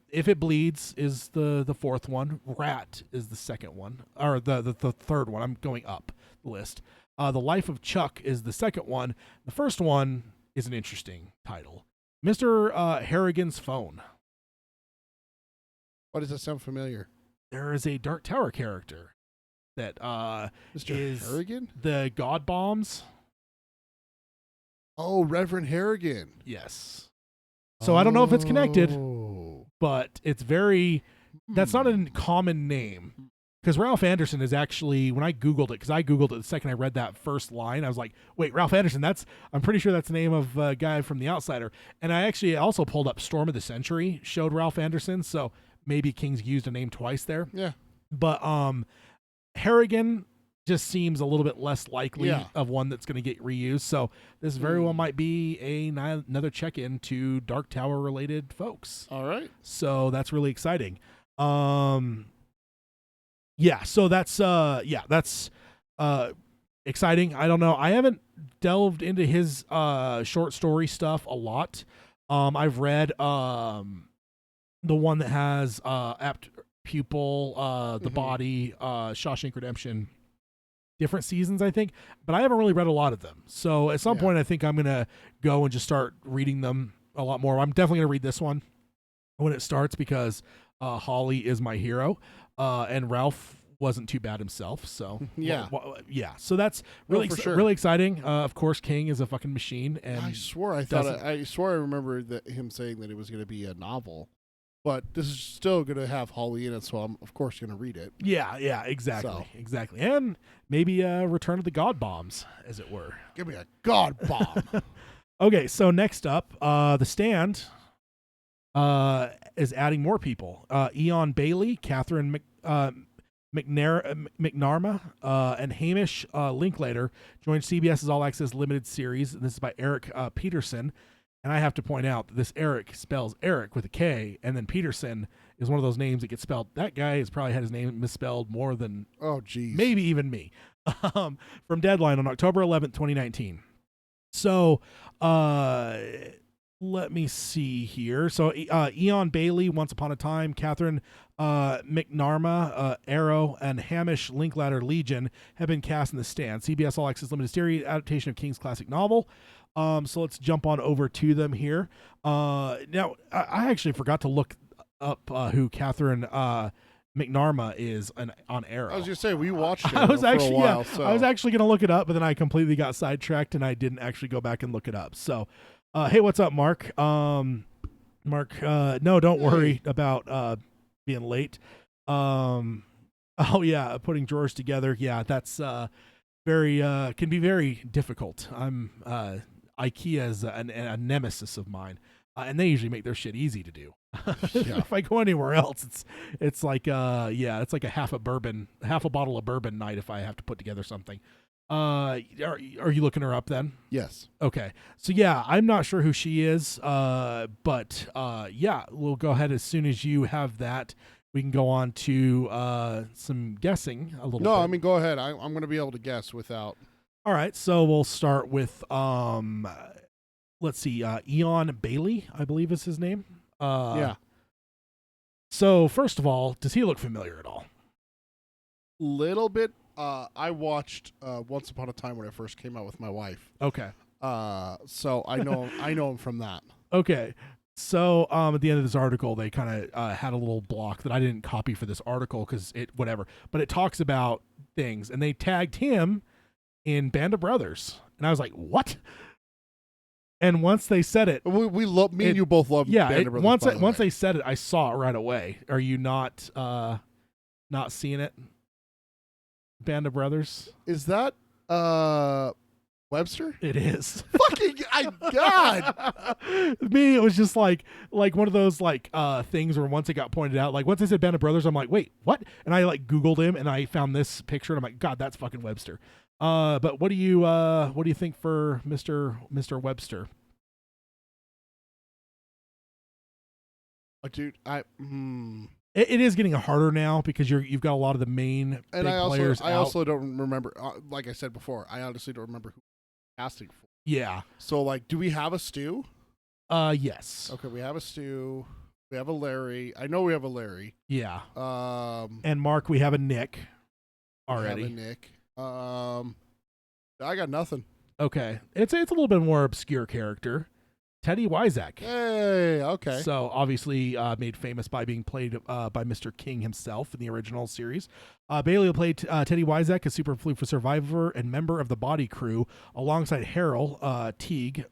[SPEAKER 1] If It Bleeds is the 4th one. Rat is the 2nd one, or the 3rd one. I'm going up the list. The Life of Chuck is the 2nd one. The first one is an interesting title. Mr. Harrigan's Phone.
[SPEAKER 2] Why does that sound familiar?
[SPEAKER 1] There is a Dark Tower character that
[SPEAKER 2] Mr.
[SPEAKER 1] is
[SPEAKER 2] Harrigan?
[SPEAKER 1] the God Bombs.
[SPEAKER 2] Oh, Reverend Harrigan.
[SPEAKER 1] Yes. So I don't know if it's connected,
[SPEAKER 2] Oh.
[SPEAKER 1] but it's very. That's not a common name. Because Ralph Anderson is actually, when I Googled it, because I Googled it the second I read that first line, I was like, wait, Ralph Anderson, I'm pretty sure that's the name of a guy from The Outsider. And I actually also pulled up Storm of the Century, showed Ralph Anderson, so maybe King's used a name twice there.
[SPEAKER 2] Yeah.
[SPEAKER 1] But Harrigan just seems a little bit less likely
[SPEAKER 2] Yeah.
[SPEAKER 1] of one that's going to get reused. So this very well might be another check-in to Dark Tower related folks.
[SPEAKER 2] All right.
[SPEAKER 1] So that's really exciting. Yeah, so that's exciting. I don't know. I haven't delved into his short story stuff a lot. I've read the one that has Apt Pupil, The Body, Shawshank Redemption, different seasons, I think, but I haven't really read a lot of them. So at some point, I think I'm gonna go and just start reading them a lot more. I'm definitely gonna read this one when it starts because Holly is my hero, and Ralph wasn't too bad himself. So
[SPEAKER 2] Yeah.
[SPEAKER 1] So that's really
[SPEAKER 2] for sure.
[SPEAKER 1] really exciting. Of course, King is a fucking machine, and
[SPEAKER 2] I swore I swore I remember him saying that it was going to be a novel, but this is still going to have Holly in it, so I'm of course going to read it.
[SPEAKER 1] yeah, exactly, and maybe Return of the God Bombs, as it were.
[SPEAKER 2] Give me a god bomb.
[SPEAKER 1] Okay, so next up, The Stand is adding more people. Eon Bailey, Catherine McNarma, and Hamish Linklater joined CBS's All Access Limited Series. And this is by Eric Peterson. And I have to point out that this Eric spells Eric with a K, and then Peterson is one of those names that gets spelled. That guy has probably had his name misspelled more than maybe even me. From Deadline on October 11th, 2019. So let me see here. So Eon Bailey, Once Upon a Time, Catherine McNarma, Arrow, and Hamish Linklater, Legion, have been cast in The Stand, CBS All Access Limited Series adaptation of King's classic novel. So let's jump on over to them here. Now, I actually forgot to look up who Catherine McNarma is on Arrow.
[SPEAKER 2] I was going to say, we watched it
[SPEAKER 1] I was
[SPEAKER 2] for
[SPEAKER 1] actually,
[SPEAKER 2] a while. So.
[SPEAKER 1] I was actually going to look it up, but then I completely got sidetracked and I didn't actually go back and look it up. So, hey, what's up, Mark? No, don't worry about being late. Oh yeah, putting drawers together. Yeah, that's very can be very difficult. IKEA is a nemesis of mine, and they usually make their shit easy to do. If I go anywhere else, it's like it's like a half a bottle of bourbon night if I have to put together something. Are you looking her up then?
[SPEAKER 2] Yes.
[SPEAKER 1] Okay. So yeah, I'm not sure who she is, but yeah, we'll go ahead as soon as you have that. We can go on to some guessing a little bit.
[SPEAKER 2] No, I mean, go ahead. I'm going to be able to guess without.
[SPEAKER 1] All right, so we'll start with let's see, Eon Bailey, I believe is his name.
[SPEAKER 2] Yeah.
[SPEAKER 1] So first of all, does he look familiar at all?
[SPEAKER 2] Little bit. I watched Once Upon a Time when it first came out with my wife.
[SPEAKER 1] Okay.
[SPEAKER 2] So I know him from that.
[SPEAKER 1] Okay. So at the end of this article, they kind of had a little block that I didn't copy for this article because but it talks about things, and they tagged him in Band of Brothers, and I was like, what? And once they said it,
[SPEAKER 2] we love me and you both love.
[SPEAKER 1] Yeah.
[SPEAKER 2] Band of Brothers,
[SPEAKER 1] Once they said it, I saw it right away. Are you not seeing it? Band of Brothers.
[SPEAKER 2] Is that Webster?
[SPEAKER 1] It is.
[SPEAKER 2] Fucking God.
[SPEAKER 1] Me, it was just like one of those things where once it got pointed out, like once they said Band of Brothers, I'm like, wait, what? And I Googled him and I found this picture and I'm like, God, that's fucking Webster. But what do you think for Mr. Webster?
[SPEAKER 2] Dude,
[SPEAKER 1] It is getting harder now because you've got a lot of the main
[SPEAKER 2] and
[SPEAKER 1] big players
[SPEAKER 2] I
[SPEAKER 1] out.
[SPEAKER 2] also don't remember. Like I said before, I honestly don't remember who casting for.
[SPEAKER 1] Yeah.
[SPEAKER 2] So do we have a Stu?
[SPEAKER 1] Yes.
[SPEAKER 2] Okay, we have a Stu. We have a Larry. I know we have a Larry.
[SPEAKER 1] Yeah.
[SPEAKER 2] And
[SPEAKER 1] Mark, we have a Nick already.
[SPEAKER 2] We have a Nick. I got nothing.
[SPEAKER 1] Okay. It's a little bit more obscure character. Teddy Wyzak.
[SPEAKER 2] Hey, okay.
[SPEAKER 1] So obviously made famous by being played by Mr. King himself in the original series. Bailey played Teddy Wyzak, a super flu for survivor and member of the body crew, alongside Harold Teague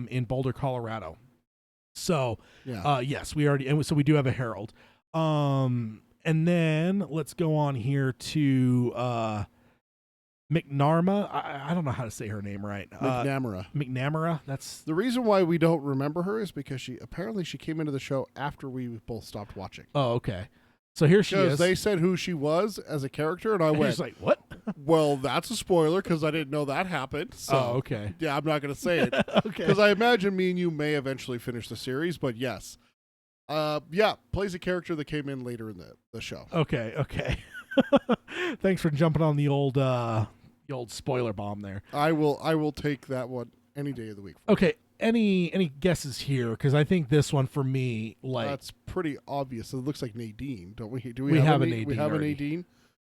[SPEAKER 1] in Boulder, Colorado. So yes, we already, and so we do have a Harold. And then let's go on here to McNarma. I don't know how to say her name right. McNamara. That's
[SPEAKER 2] the reason why we don't remember her is because she came into the show after we both stopped watching.
[SPEAKER 1] Oh, okay. So here she
[SPEAKER 2] Because
[SPEAKER 1] is.
[SPEAKER 2] they said who she was as a character, and I
[SPEAKER 1] And
[SPEAKER 2] went,
[SPEAKER 1] he's like, what?
[SPEAKER 2] well, that's a spoiler because I didn't know that happened. So,
[SPEAKER 1] Oh, okay.
[SPEAKER 2] yeah, I'm not going to say it.
[SPEAKER 1] Okay.
[SPEAKER 2] Because I imagine me and you may eventually finish the series, but yes. Yeah, plays a character that came in later in the show.
[SPEAKER 1] Okay. Thanks for jumping on the old spoiler bomb there.
[SPEAKER 2] I will take that one any day of the week.
[SPEAKER 1] Okay, any guesses here? Because I think this one for me, like,
[SPEAKER 2] That's pretty obvious. It looks like Nadine, don't we? Do
[SPEAKER 1] We have a
[SPEAKER 2] We
[SPEAKER 1] Nadine
[SPEAKER 2] have a
[SPEAKER 1] already.
[SPEAKER 2] Nadine.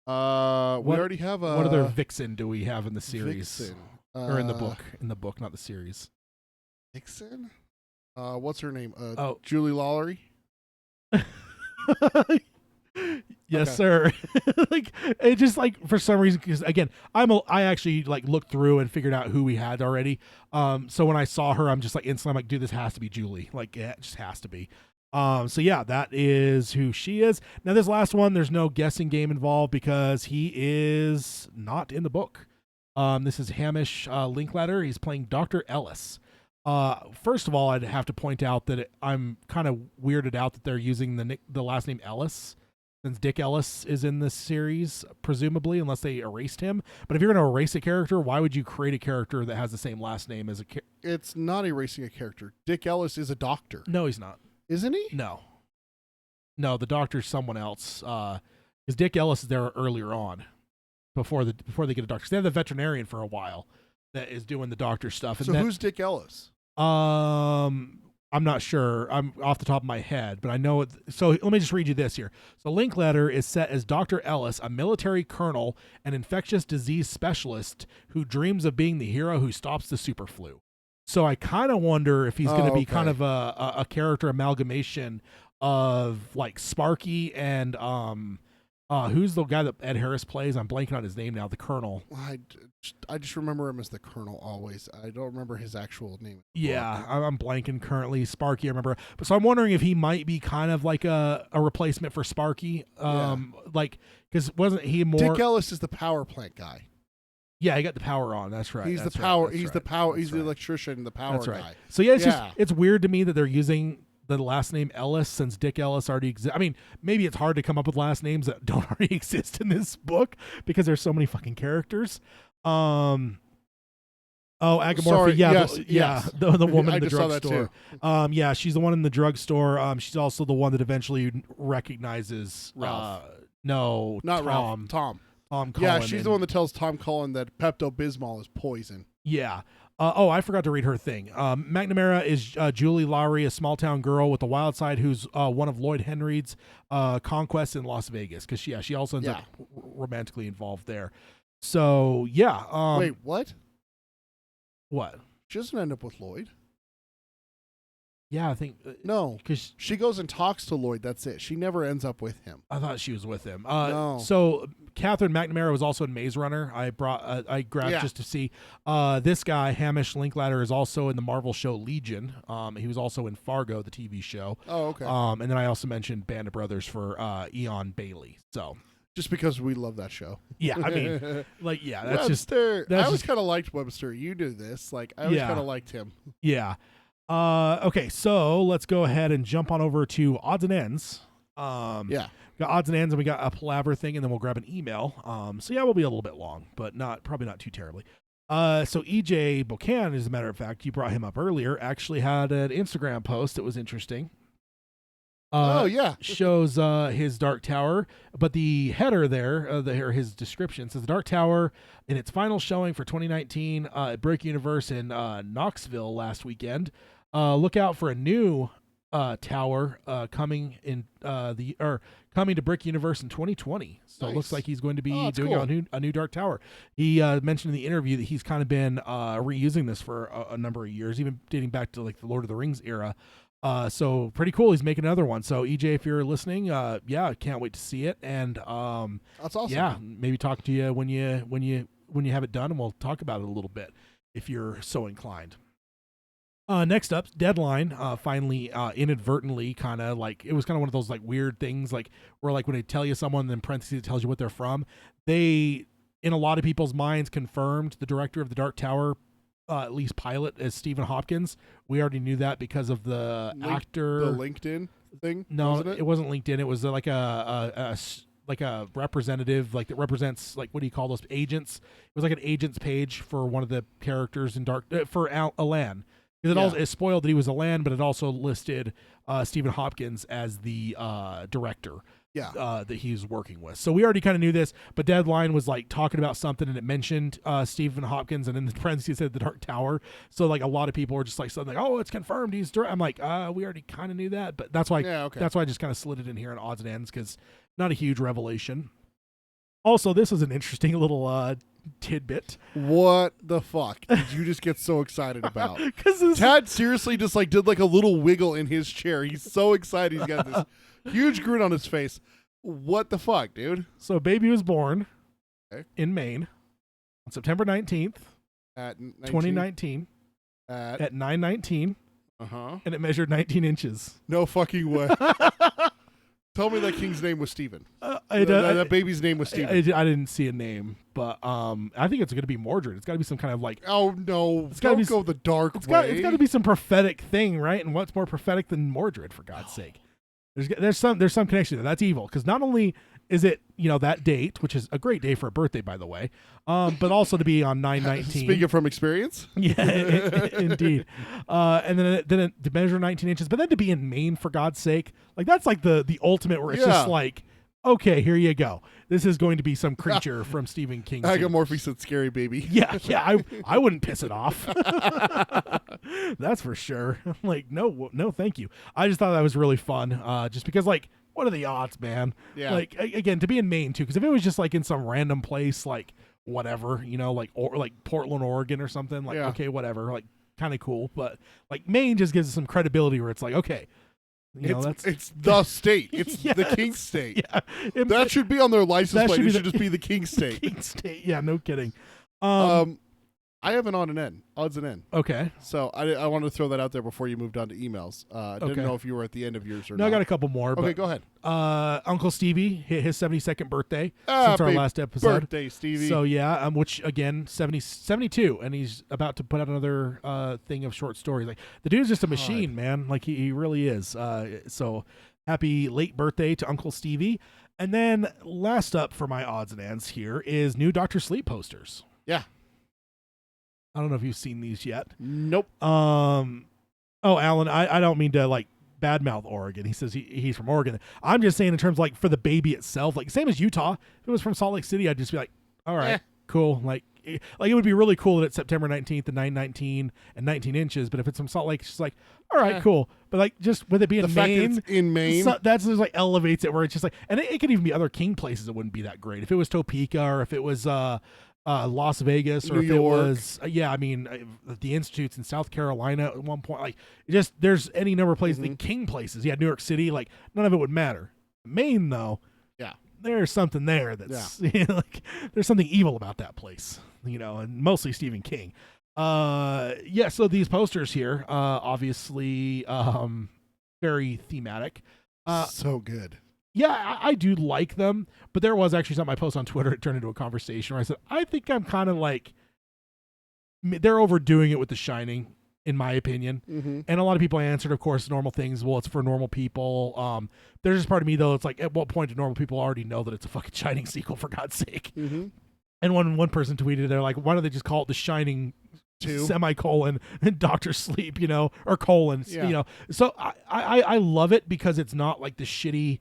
[SPEAKER 2] We already have a.
[SPEAKER 1] what other vixen do we have in the series
[SPEAKER 2] Vixen.
[SPEAKER 1] or in the book? In the book, not the series.
[SPEAKER 2] Vixen. What's her name?
[SPEAKER 1] Oh.
[SPEAKER 2] Julie Lawlery.
[SPEAKER 1] Yes,
[SPEAKER 2] Okay.
[SPEAKER 1] sir. Like, it just, like, for some reason, because again, I actually like looked through and figured out who we had already. So when I saw her, I'm just like instantly, I'm like, dude, this has to be Julie. Like, yeah, it just has to be. So yeah, that is who she is. Now this last one, there's no guessing game involved because he is not in the book. This is Hamish Linklater. He's playing Dr. Ellis. First of all, I'd have to point out that I'm kind of weirded out that they're using the last name Ellis, since Dick Ellis is in this series, presumably, unless they erased him. But if you're going to erase a character, why would you create a character that has the same last name as a character?
[SPEAKER 2] It's not erasing a character. Dick Ellis is a doctor,
[SPEAKER 1] No, he's not.
[SPEAKER 2] isn't he?
[SPEAKER 1] No, the doctor's someone else. Because Dick Ellis is there earlier on, before they get a doctor. 'Cause they have the veterinarian for a while that is doing the doctor stuff. And
[SPEAKER 2] So who's Dick Ellis?
[SPEAKER 1] I'm not sure. I'm off the top of my head, but I know it. So let me just read you this here. So Linklater is set as Dr. Ellis, a military colonel and infectious disease specialist who dreams of being the hero who stops the super flu. So I kind of wonder if he's going to be kind of a character amalgamation of like Sparky and who's the guy that Ed Harris plays? I'm blanking on his name now. The Colonel.
[SPEAKER 2] I just remember him as the Colonel always. I don't remember his actual name.
[SPEAKER 1] Yeah, I'm blanking currently. Sparky, I remember. But so I'm wondering if he might be kind of like a replacement for Sparky. Like, because wasn't he more?
[SPEAKER 2] Dick Ellis is the power plant guy.
[SPEAKER 1] Yeah, he got the power on. That's right.
[SPEAKER 2] He's
[SPEAKER 1] That's
[SPEAKER 2] the
[SPEAKER 1] right.
[SPEAKER 2] power.
[SPEAKER 1] That's
[SPEAKER 2] He's
[SPEAKER 1] right.
[SPEAKER 2] the power.
[SPEAKER 1] That's
[SPEAKER 2] He's the
[SPEAKER 1] right.
[SPEAKER 2] electrician. The power
[SPEAKER 1] That's
[SPEAKER 2] guy.
[SPEAKER 1] right. So yeah, it's
[SPEAKER 2] Yeah.
[SPEAKER 1] just it's weird to me that they're using the last name Ellis since Dick Ellis already exists. I mean, maybe it's hard to come up with last names that don't already exist in this book because there's so many fucking characters. Agamorphy.
[SPEAKER 2] Sorry,
[SPEAKER 1] Yeah,
[SPEAKER 2] yes.
[SPEAKER 1] the woman
[SPEAKER 2] I
[SPEAKER 1] in the
[SPEAKER 2] just saw that
[SPEAKER 1] drugstore. Yeah, she's the one in the drugstore. She's also the one that eventually recognizes
[SPEAKER 2] Ralph.
[SPEAKER 1] No,
[SPEAKER 2] Not
[SPEAKER 1] Tom.
[SPEAKER 2] Ralph. Tom.
[SPEAKER 1] Tom
[SPEAKER 2] Yeah,
[SPEAKER 1] Cullen
[SPEAKER 2] she's
[SPEAKER 1] and-
[SPEAKER 2] the one that tells Tom Cullen that Pepto-Bismol is poison.
[SPEAKER 1] Yeah. I forgot to read her thing. McNamara is Julie Lowry, a small-town girl with a wild side who's one of Lloyd Henreid's conquests in Las Vegas. Because, she also ends up romantically involved there. So, yeah.
[SPEAKER 2] Wait, what?
[SPEAKER 1] What?
[SPEAKER 2] She doesn't end up with Lloyd.
[SPEAKER 1] Yeah, I think...
[SPEAKER 2] No.
[SPEAKER 1] Because
[SPEAKER 2] She goes and talks to Lloyd. That's it. She never ends up with him.
[SPEAKER 1] I thought she was with him.
[SPEAKER 2] No.
[SPEAKER 1] So Catherine McNamara was also in Maze Runner. I grabbed just to see. This guy Hamish Linklater is also in the Marvel show Legion. He was also in Fargo, the TV show.
[SPEAKER 2] Oh, okay.
[SPEAKER 1] And then I also mentioned Band of Brothers for Eon Bailey. So
[SPEAKER 2] Just because we love that show.
[SPEAKER 1] yeah, I mean, like that's
[SPEAKER 2] Webster.
[SPEAKER 1] that's
[SPEAKER 2] I always
[SPEAKER 1] just-
[SPEAKER 2] kind of liked Webster. You knew this. Like I always
[SPEAKER 1] Yeah.
[SPEAKER 2] kind of liked him.
[SPEAKER 1] yeah. Okay, so let's go ahead and jump on over to odds and ends.
[SPEAKER 2] Yeah.
[SPEAKER 1] We got odds and ends, and we got a palaver thing, and then we'll grab an email. So yeah, we'll be a little bit long, but probably not too terribly. So EJ Bocan, as a matter of fact, you brought him up earlier, actually had an Instagram post that was interesting. Shows his Dark Tower, but the header there, his description says the Dark Tower in its final showing for 2019 at Brick Universe in Knoxville last weekend. Look out for a new tower coming to Brick Universe in 2020. So it looks
[SPEAKER 2] Nice.
[SPEAKER 1] like he's going to be
[SPEAKER 2] that's
[SPEAKER 1] doing
[SPEAKER 2] cool.
[SPEAKER 1] a new Dark Tower. He mentioned in the interview that he's kind of been reusing this for a number of years, even dating back to like the Lord of the Rings era. So pretty cool. He's making another one. So EJ, if you're listening, can't wait to see it. And
[SPEAKER 2] That's awesome.
[SPEAKER 1] yeah, maybe talk to you when you have it done, and we'll talk about it a little bit if you're so inclined. Next up, Deadline finally inadvertently kind of like, it was kind of one of those like weird things like where like when they tell you someone, then parentheses it tells you what they're from. They, in a lot of people's minds, confirmed the director of the Dark Tower, at least pilot, as Stephen Hopkins. We already knew that because of the actor.
[SPEAKER 2] The LinkedIn. thing?
[SPEAKER 1] No,
[SPEAKER 2] wasn't
[SPEAKER 1] it wasn't LinkedIn. It was like a representative, like that represents, like, what do you call those agents? It was like an agents page for one of the characters in for Alan. Because it spoiled that he was Alan, but it also listed Stephen Hopkins as the director.
[SPEAKER 2] Yeah.
[SPEAKER 1] That he's working with. So we already kind of knew this, but Deadline was like talking about something and it mentioned Stephen Hopkins, and in the parentheses it said the Dark Tower. So like a lot of people were just like something like, oh, it's confirmed he's direct. I'm like, we already kind of knew that, but that's why that's why I just kind of slid it in here in odds and ends, because not a huge revelation. Also, this is an interesting little tidbit.
[SPEAKER 2] What the fuck did you just get so excited about?
[SPEAKER 1] Because
[SPEAKER 2] Tad seriously just like did like a little wiggle in his chair. He's so excited. He's got this huge grin on his face. What the fuck, dude?
[SPEAKER 1] So baby was born in Maine on September 19th,
[SPEAKER 2] At
[SPEAKER 1] 2019 at 9:19, and it measured 19 inches.
[SPEAKER 2] No fucking way. Tell me that king's name was Stephen. That baby's name was Stephen.
[SPEAKER 1] I didn't see a name, but I think it's going to be Mordred. It's got to be some kind of like...
[SPEAKER 2] Oh, no. It's got to go the dark way.
[SPEAKER 1] It's got to be some prophetic thing, right? And what's more prophetic than Mordred, for God's sake? There's some connection there. That's evil, because not only is it, that date, which is a great day for a birthday, by the way, but also to be on 9/19.
[SPEAKER 2] Speaking from experience?
[SPEAKER 1] Yeah, indeed. And then to measure 19 inches, but then to be in Maine, for God's sake, like that's like the ultimate, where it's just like, okay, here you go. This is going to be some creature from Stephen King.
[SPEAKER 2] Agamorphy said scary baby.
[SPEAKER 1] Yeah, I wouldn't piss it off. That's for sure. I'm like, no, thank you. I just thought that was really fun, just because, like, what are the odds, man?
[SPEAKER 2] Yeah.
[SPEAKER 1] Like, again, to be in Maine, too, because if it was just, like, in some random place, like, whatever, like Portland, Oregon or something, like, okay, whatever, like, kind of cool. But, like, Maine just gives it some credibility where it's like, okay,
[SPEAKER 2] it's the state. It's the king state.
[SPEAKER 1] Yeah.
[SPEAKER 2] That should be on their license plate. It should just be the king state.
[SPEAKER 1] King state. Yeah, no kidding.
[SPEAKER 2] I have an odds and end.
[SPEAKER 1] Okay.
[SPEAKER 2] So I wanted to throw that out there before you moved on to emails. Didn't know if you were at the end of yours or not.
[SPEAKER 1] No, I got a couple more.
[SPEAKER 2] Okay, go ahead.
[SPEAKER 1] Uncle Stevie hit his 72nd birthday since our last episode.
[SPEAKER 2] Birthday, Stevie.
[SPEAKER 1] So yeah, which again, 72, and he's about to put out another thing of short stories. Like, the dude's just a machine, man. Like he really is. So happy late birthday to Uncle Stevie. And then last up for my odds and ends here is new Dr. Sleep posters.
[SPEAKER 2] Yeah.
[SPEAKER 1] I don't know if you've seen these yet.
[SPEAKER 2] Nope.
[SPEAKER 1] Oh, Alan, I don't mean to like badmouth Oregon. He says he's from Oregon. I'm just saying in terms like for the baby itself, like same as Utah. If it was from Salt Lake City, I'd just be like, all right, cool. Like it would be really cool that it's September 19th and 9/19 and 19 inches. But if it's from Salt Lake, it's just like, all right, cool. But like just with it being
[SPEAKER 2] the fact that it's in Maine,
[SPEAKER 1] that's just like elevates it where it's just like, and it could even be other king places. It wouldn't be that great if it was Topeka or if it was Las Vegas, or
[SPEAKER 2] New
[SPEAKER 1] if
[SPEAKER 2] York.
[SPEAKER 1] it was, the institutes in South Carolina at one point, like just there's any number of places, the king places. Yeah, New York City, like none of it would matter. Maine, though, there's something there that's like there's something evil about that place, and mostly Stephen King. So these posters here, obviously, very thematic.
[SPEAKER 2] So good.
[SPEAKER 1] Yeah, I do like them, but there was actually something I posted on Twitter. It turned into a conversation where I said, I think I'm kind of like, they're overdoing it with The Shining, in my opinion.
[SPEAKER 2] Mm-hmm.
[SPEAKER 1] And a lot of people answered, of course, normal things. Well, it's for normal people. There's just part of me, though, it's like, at what point do normal people already know that it's a fucking Shining sequel, for God's sake?
[SPEAKER 2] Mm-hmm.
[SPEAKER 1] And one person tweeted, they're like, why don't they just call it The Shining semicolon and Dr. Sleep, or colon, So I love it because it's not like the shitty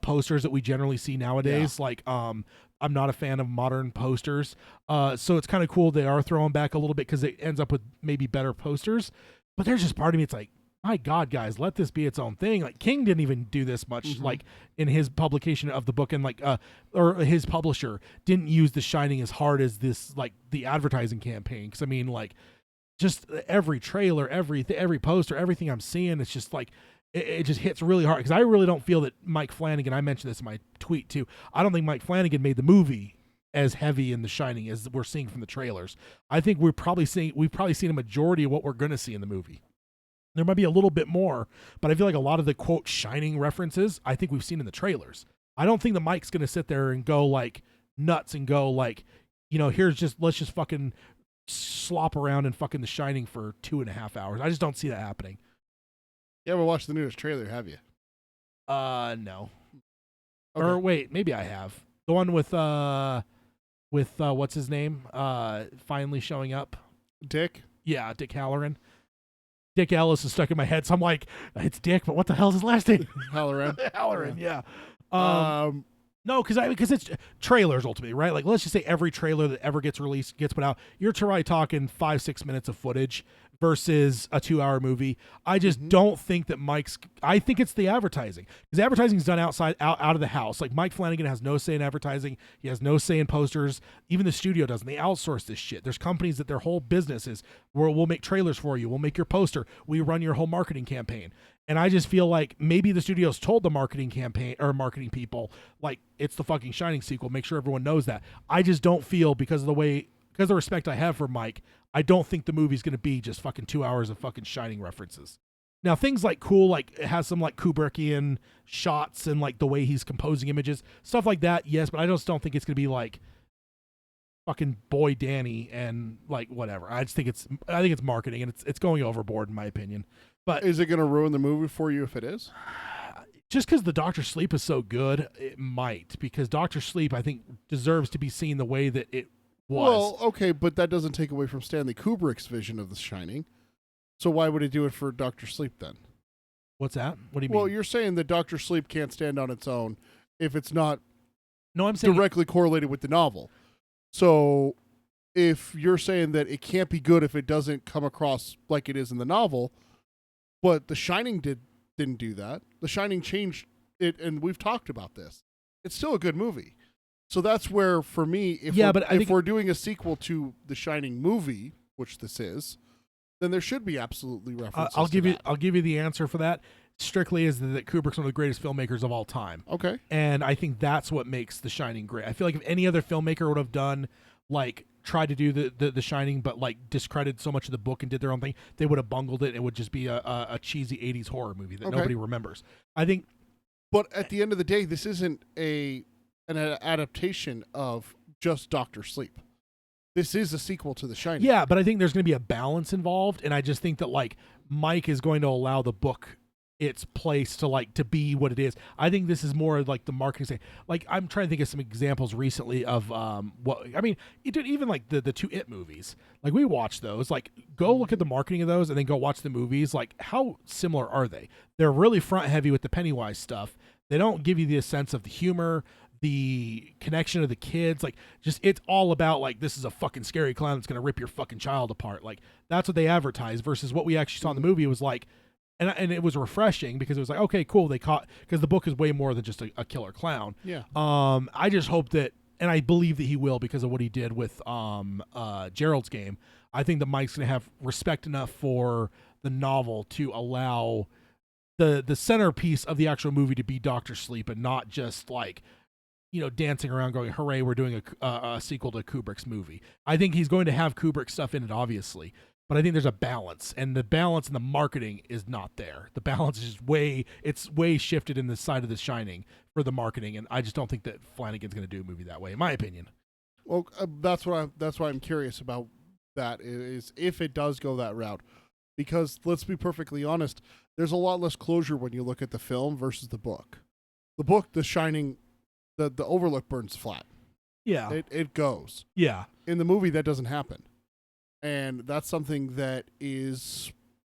[SPEAKER 1] posters that we generally see nowadays. Like, I'm not a fan of modern posters. So it's kind of cool they are throwing back a little bit because it ends up with maybe better posters. But there's just part of me, it's like, my God, guys, let this be its own thing. Like, King didn't even do this much, like, in his publication of the book, and like, or his publisher didn't use The Shining as hard as this, like, the advertising campaign. Because I mean, like, just every trailer, every poster, everything I'm seeing, it's just like, it just hits really hard. Because I really don't feel that Mike Flanagan, I mentioned this in my tweet too, I don't think Mike Flanagan made the movie as heavy in The Shining as we're seeing from the trailers. I think we've probably seen a majority of what we're going to see in the movie. There might be a little bit more, but I feel like a lot of the quote Shining references I think we've seen in the trailers. I don't think that Mike's going to sit there and go like nuts and go like, let's just fucking slop around in fucking The Shining for 2.5 hours. I just don't see that happening.
[SPEAKER 2] You ever watched the newest trailer, have you?
[SPEAKER 1] No.
[SPEAKER 2] Okay.
[SPEAKER 1] Or wait, maybe I have. The one with what's his name? Finally showing up.
[SPEAKER 2] Dick?
[SPEAKER 1] Yeah, Dick Halloran. Dick Ellis is stuck in my head, so I'm like, it's Dick, but what the hell is his last name?
[SPEAKER 2] Halloran.
[SPEAKER 1] Halloran, yeah. No, because it's trailers ultimately, right? Like, let's just say every trailer that ever gets released, gets put out, you're probably talking 5-6 minutes of footage versus a 2-hour movie. I just don't think that I think it's the advertising, because advertising is done out of the house. Like, Mike Flanagan has no say in advertising. He has no say in posters. Even the studio doesn't. They outsource this shit. There's companies that their whole business is, we'll make trailers for you. We'll make your poster. We run your whole marketing campaign. And I just feel like maybe the studios told the marketing campaign or marketing people, like, it's the fucking Shining sequel. Make sure everyone knows that. I just don't feel, because of the respect I have for Mike, I don't think the movie's going to be just fucking 2 hours of fucking Shining references. Now, things like cool, like, it has some like Kubrickian shots and like the way he's composing images, stuff like that, yes, but I just don't think it's going to be like fucking Boy Danny and like whatever. I think it's marketing, and it's going overboard in my opinion. But
[SPEAKER 2] is it going to ruin the movie for you if it is?
[SPEAKER 1] Just because the Dr. Sleep is so good, it might. Because Dr. Sleep, I think, deserves to be seen the way that it was.
[SPEAKER 2] Well, okay, but that doesn't take away from Stanley Kubrick's vision of The Shining. So why would it do it for Dr. Sleep then?
[SPEAKER 1] What's that? What do you
[SPEAKER 2] Well,
[SPEAKER 1] mean?
[SPEAKER 2] you're saying that Dr. Sleep can't stand on its own if it's not
[SPEAKER 1] No, I'm saying
[SPEAKER 2] directly correlated with the novel. So if you're saying that it can't be good if it doesn't come across like it is in the novel, but The Shining didn't do that. The Shining changed it, and we've talked about this. It's still a good movie. So that's where, for me, if we're doing a sequel to The Shining movie, which this is, then there should be absolutely references.
[SPEAKER 1] I'll give you the answer for that. Strictly is that Kubrick's one of the greatest filmmakers of all time.
[SPEAKER 2] Okay.
[SPEAKER 1] And I think that's what makes The Shining great. I feel like if any other filmmaker would have done, like, tried to do the Shining, but like discredited so much of the book and did their own thing, they would have bungled it. It would just be a cheesy 80s horror movie that nobody remembers. I think.
[SPEAKER 2] But at the end of the day, this isn't an adaptation of just Dr. Sleep. This is a sequel to The Shining.
[SPEAKER 1] Yeah, but I think there's going to be a balance involved, and I just think that like Mike is going to allow the book its place to be what it is. I think this is more like the marketing thing. Like, I'm trying to think of some examples recently of even like the two It movies. Like, we watched those. Like, go look at the marketing of those and then go watch the movies. Like, how similar are they? They're really front heavy with the Pennywise stuff. They don't give you the sense of the humor, the connection of the kids. Like, just, it's all about like, this is a fucking scary clown that's gonna rip your fucking child apart. Like, that's what they advertise versus what we actually saw in the movie was like. And it was refreshing because it was like, okay, cool. They caught, because the book is way more than just a killer clown.
[SPEAKER 2] Yeah.
[SPEAKER 1] I just hope that, and I believe that he will because of what he did with Gerald's Game. I think that Mike's going to have respect enough for the novel to allow the centerpiece of the actual movie to be Dr. Sleep and not just like, dancing around going, hooray, we're doing a sequel to Kubrick's movie. I think he's going to have Kubrick stuff in it, obviously. But I think there's a balance, and the balance in the marketing is not there. The balance is just way shifted in the side of The Shining for the marketing, and I just don't think that Flanagan's going to do a movie that way, in my opinion.
[SPEAKER 2] Well, that's why I'm curious about that, is if it does go that route. Because let's be perfectly honest, there's a lot less closure when you look at the film versus the book. The book, The Shining, the Overlook burns flat.
[SPEAKER 1] Yeah.
[SPEAKER 2] It goes.
[SPEAKER 1] Yeah.
[SPEAKER 2] In the movie, that doesn't happen. And that's something that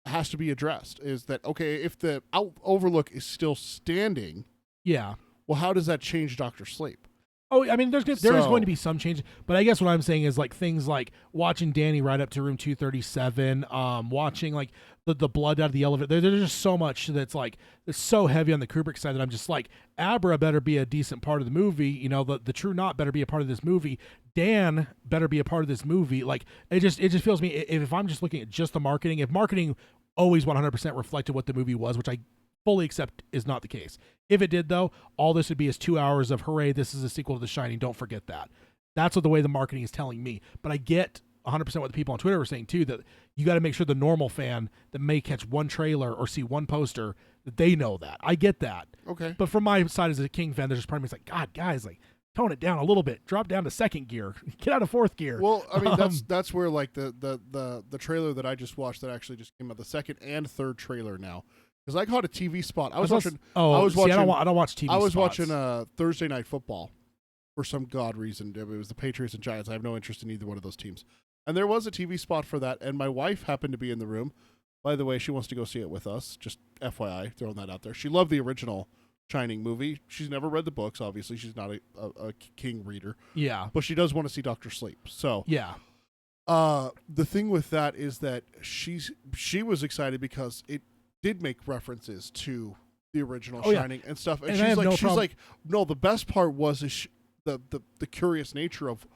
[SPEAKER 2] has to be addressed, is that, okay, if the Overlook is still standing,
[SPEAKER 1] yeah,
[SPEAKER 2] well, how does that change Dr. Sleep?
[SPEAKER 1] Oh, I mean, there is going to be some change, but I guess what I'm saying is like things like watching Danny ride up to room 237, watching like the blood out of the elevator. There's just so much that's like, it's so heavy on the Kubrick side that I'm just like, Abra better be a decent part of the movie. The True Knot better be a part of this movie. Dan better be a part of this movie. Like, it just feels to me, if I'm just looking at just the marketing, if marketing always 100% reflected what the movie was, which I fully accept is not the case. If it did, though, all this would be is 2 hours of, hooray, this is a sequel to The Shining, don't forget that. That's what the way the marketing is telling me. But I get 100% what the people on Twitter were saying, too, that you got to make sure the normal fan that may catch one trailer or see one poster, that they know that. I get that.
[SPEAKER 2] Okay.
[SPEAKER 1] But from my side as a King fan, there's just part of me that's like, God, guys, like, tone it down a little bit. Drop down to second gear. Get out of fourth gear.
[SPEAKER 2] Well, I mean, that's where like the trailer that I just watched that actually just came out, the second and third trailer now because I caught a TV spot. I was
[SPEAKER 1] That's-
[SPEAKER 2] watching.
[SPEAKER 1] Oh,
[SPEAKER 2] I was
[SPEAKER 1] see,
[SPEAKER 2] watching.
[SPEAKER 1] I don't watch TV.
[SPEAKER 2] I was
[SPEAKER 1] spots.
[SPEAKER 2] watching Thursday Night Football for some god reason. It was the Patriots and Giants. I have no interest in either one of those teams. And there was a TV spot for that, and my wife happened to be in the room. By the way, she wants to go see it with us. Just FYI, throwing that out there. She loved the original Shining movie. She's never read the books, obviously. She's not a King reader.
[SPEAKER 1] Yeah.
[SPEAKER 2] But she does want to see Dr. Sleep. So
[SPEAKER 1] Yeah.
[SPEAKER 2] the thing with that is that she was excited because it did make references to the original Shining and stuff. And,
[SPEAKER 1] And I have no
[SPEAKER 2] she's
[SPEAKER 1] problem.
[SPEAKER 2] like, no, the best part was the curious nature of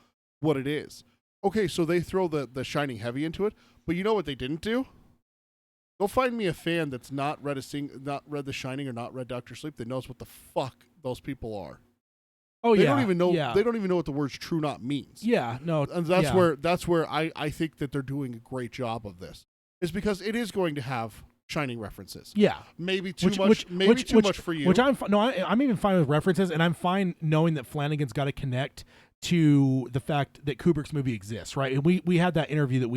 [SPEAKER 2] what it is. Okay, so they throw the Shining heavy into it, but you know what they didn't do? Go find me a fan that's not read The Shining or not read Doctor Sleep that knows what the fuck those people are.
[SPEAKER 1] Oh
[SPEAKER 2] They
[SPEAKER 1] yeah.
[SPEAKER 2] don't even know.
[SPEAKER 1] Yeah.
[SPEAKER 2] They don't even know what the words "true not" means.
[SPEAKER 1] Yeah. No.
[SPEAKER 2] And that's
[SPEAKER 1] yeah.
[SPEAKER 2] where I think that they're doing a great job of this. Is because it is going to have Shining references.
[SPEAKER 1] Yeah.
[SPEAKER 2] Maybe too much. Maybe too much for you.
[SPEAKER 1] Which I'm even fine with references, and I'm fine knowing that Flanagan's got to connect to the fact that Kubrick's movie exists, right? And we had that interview that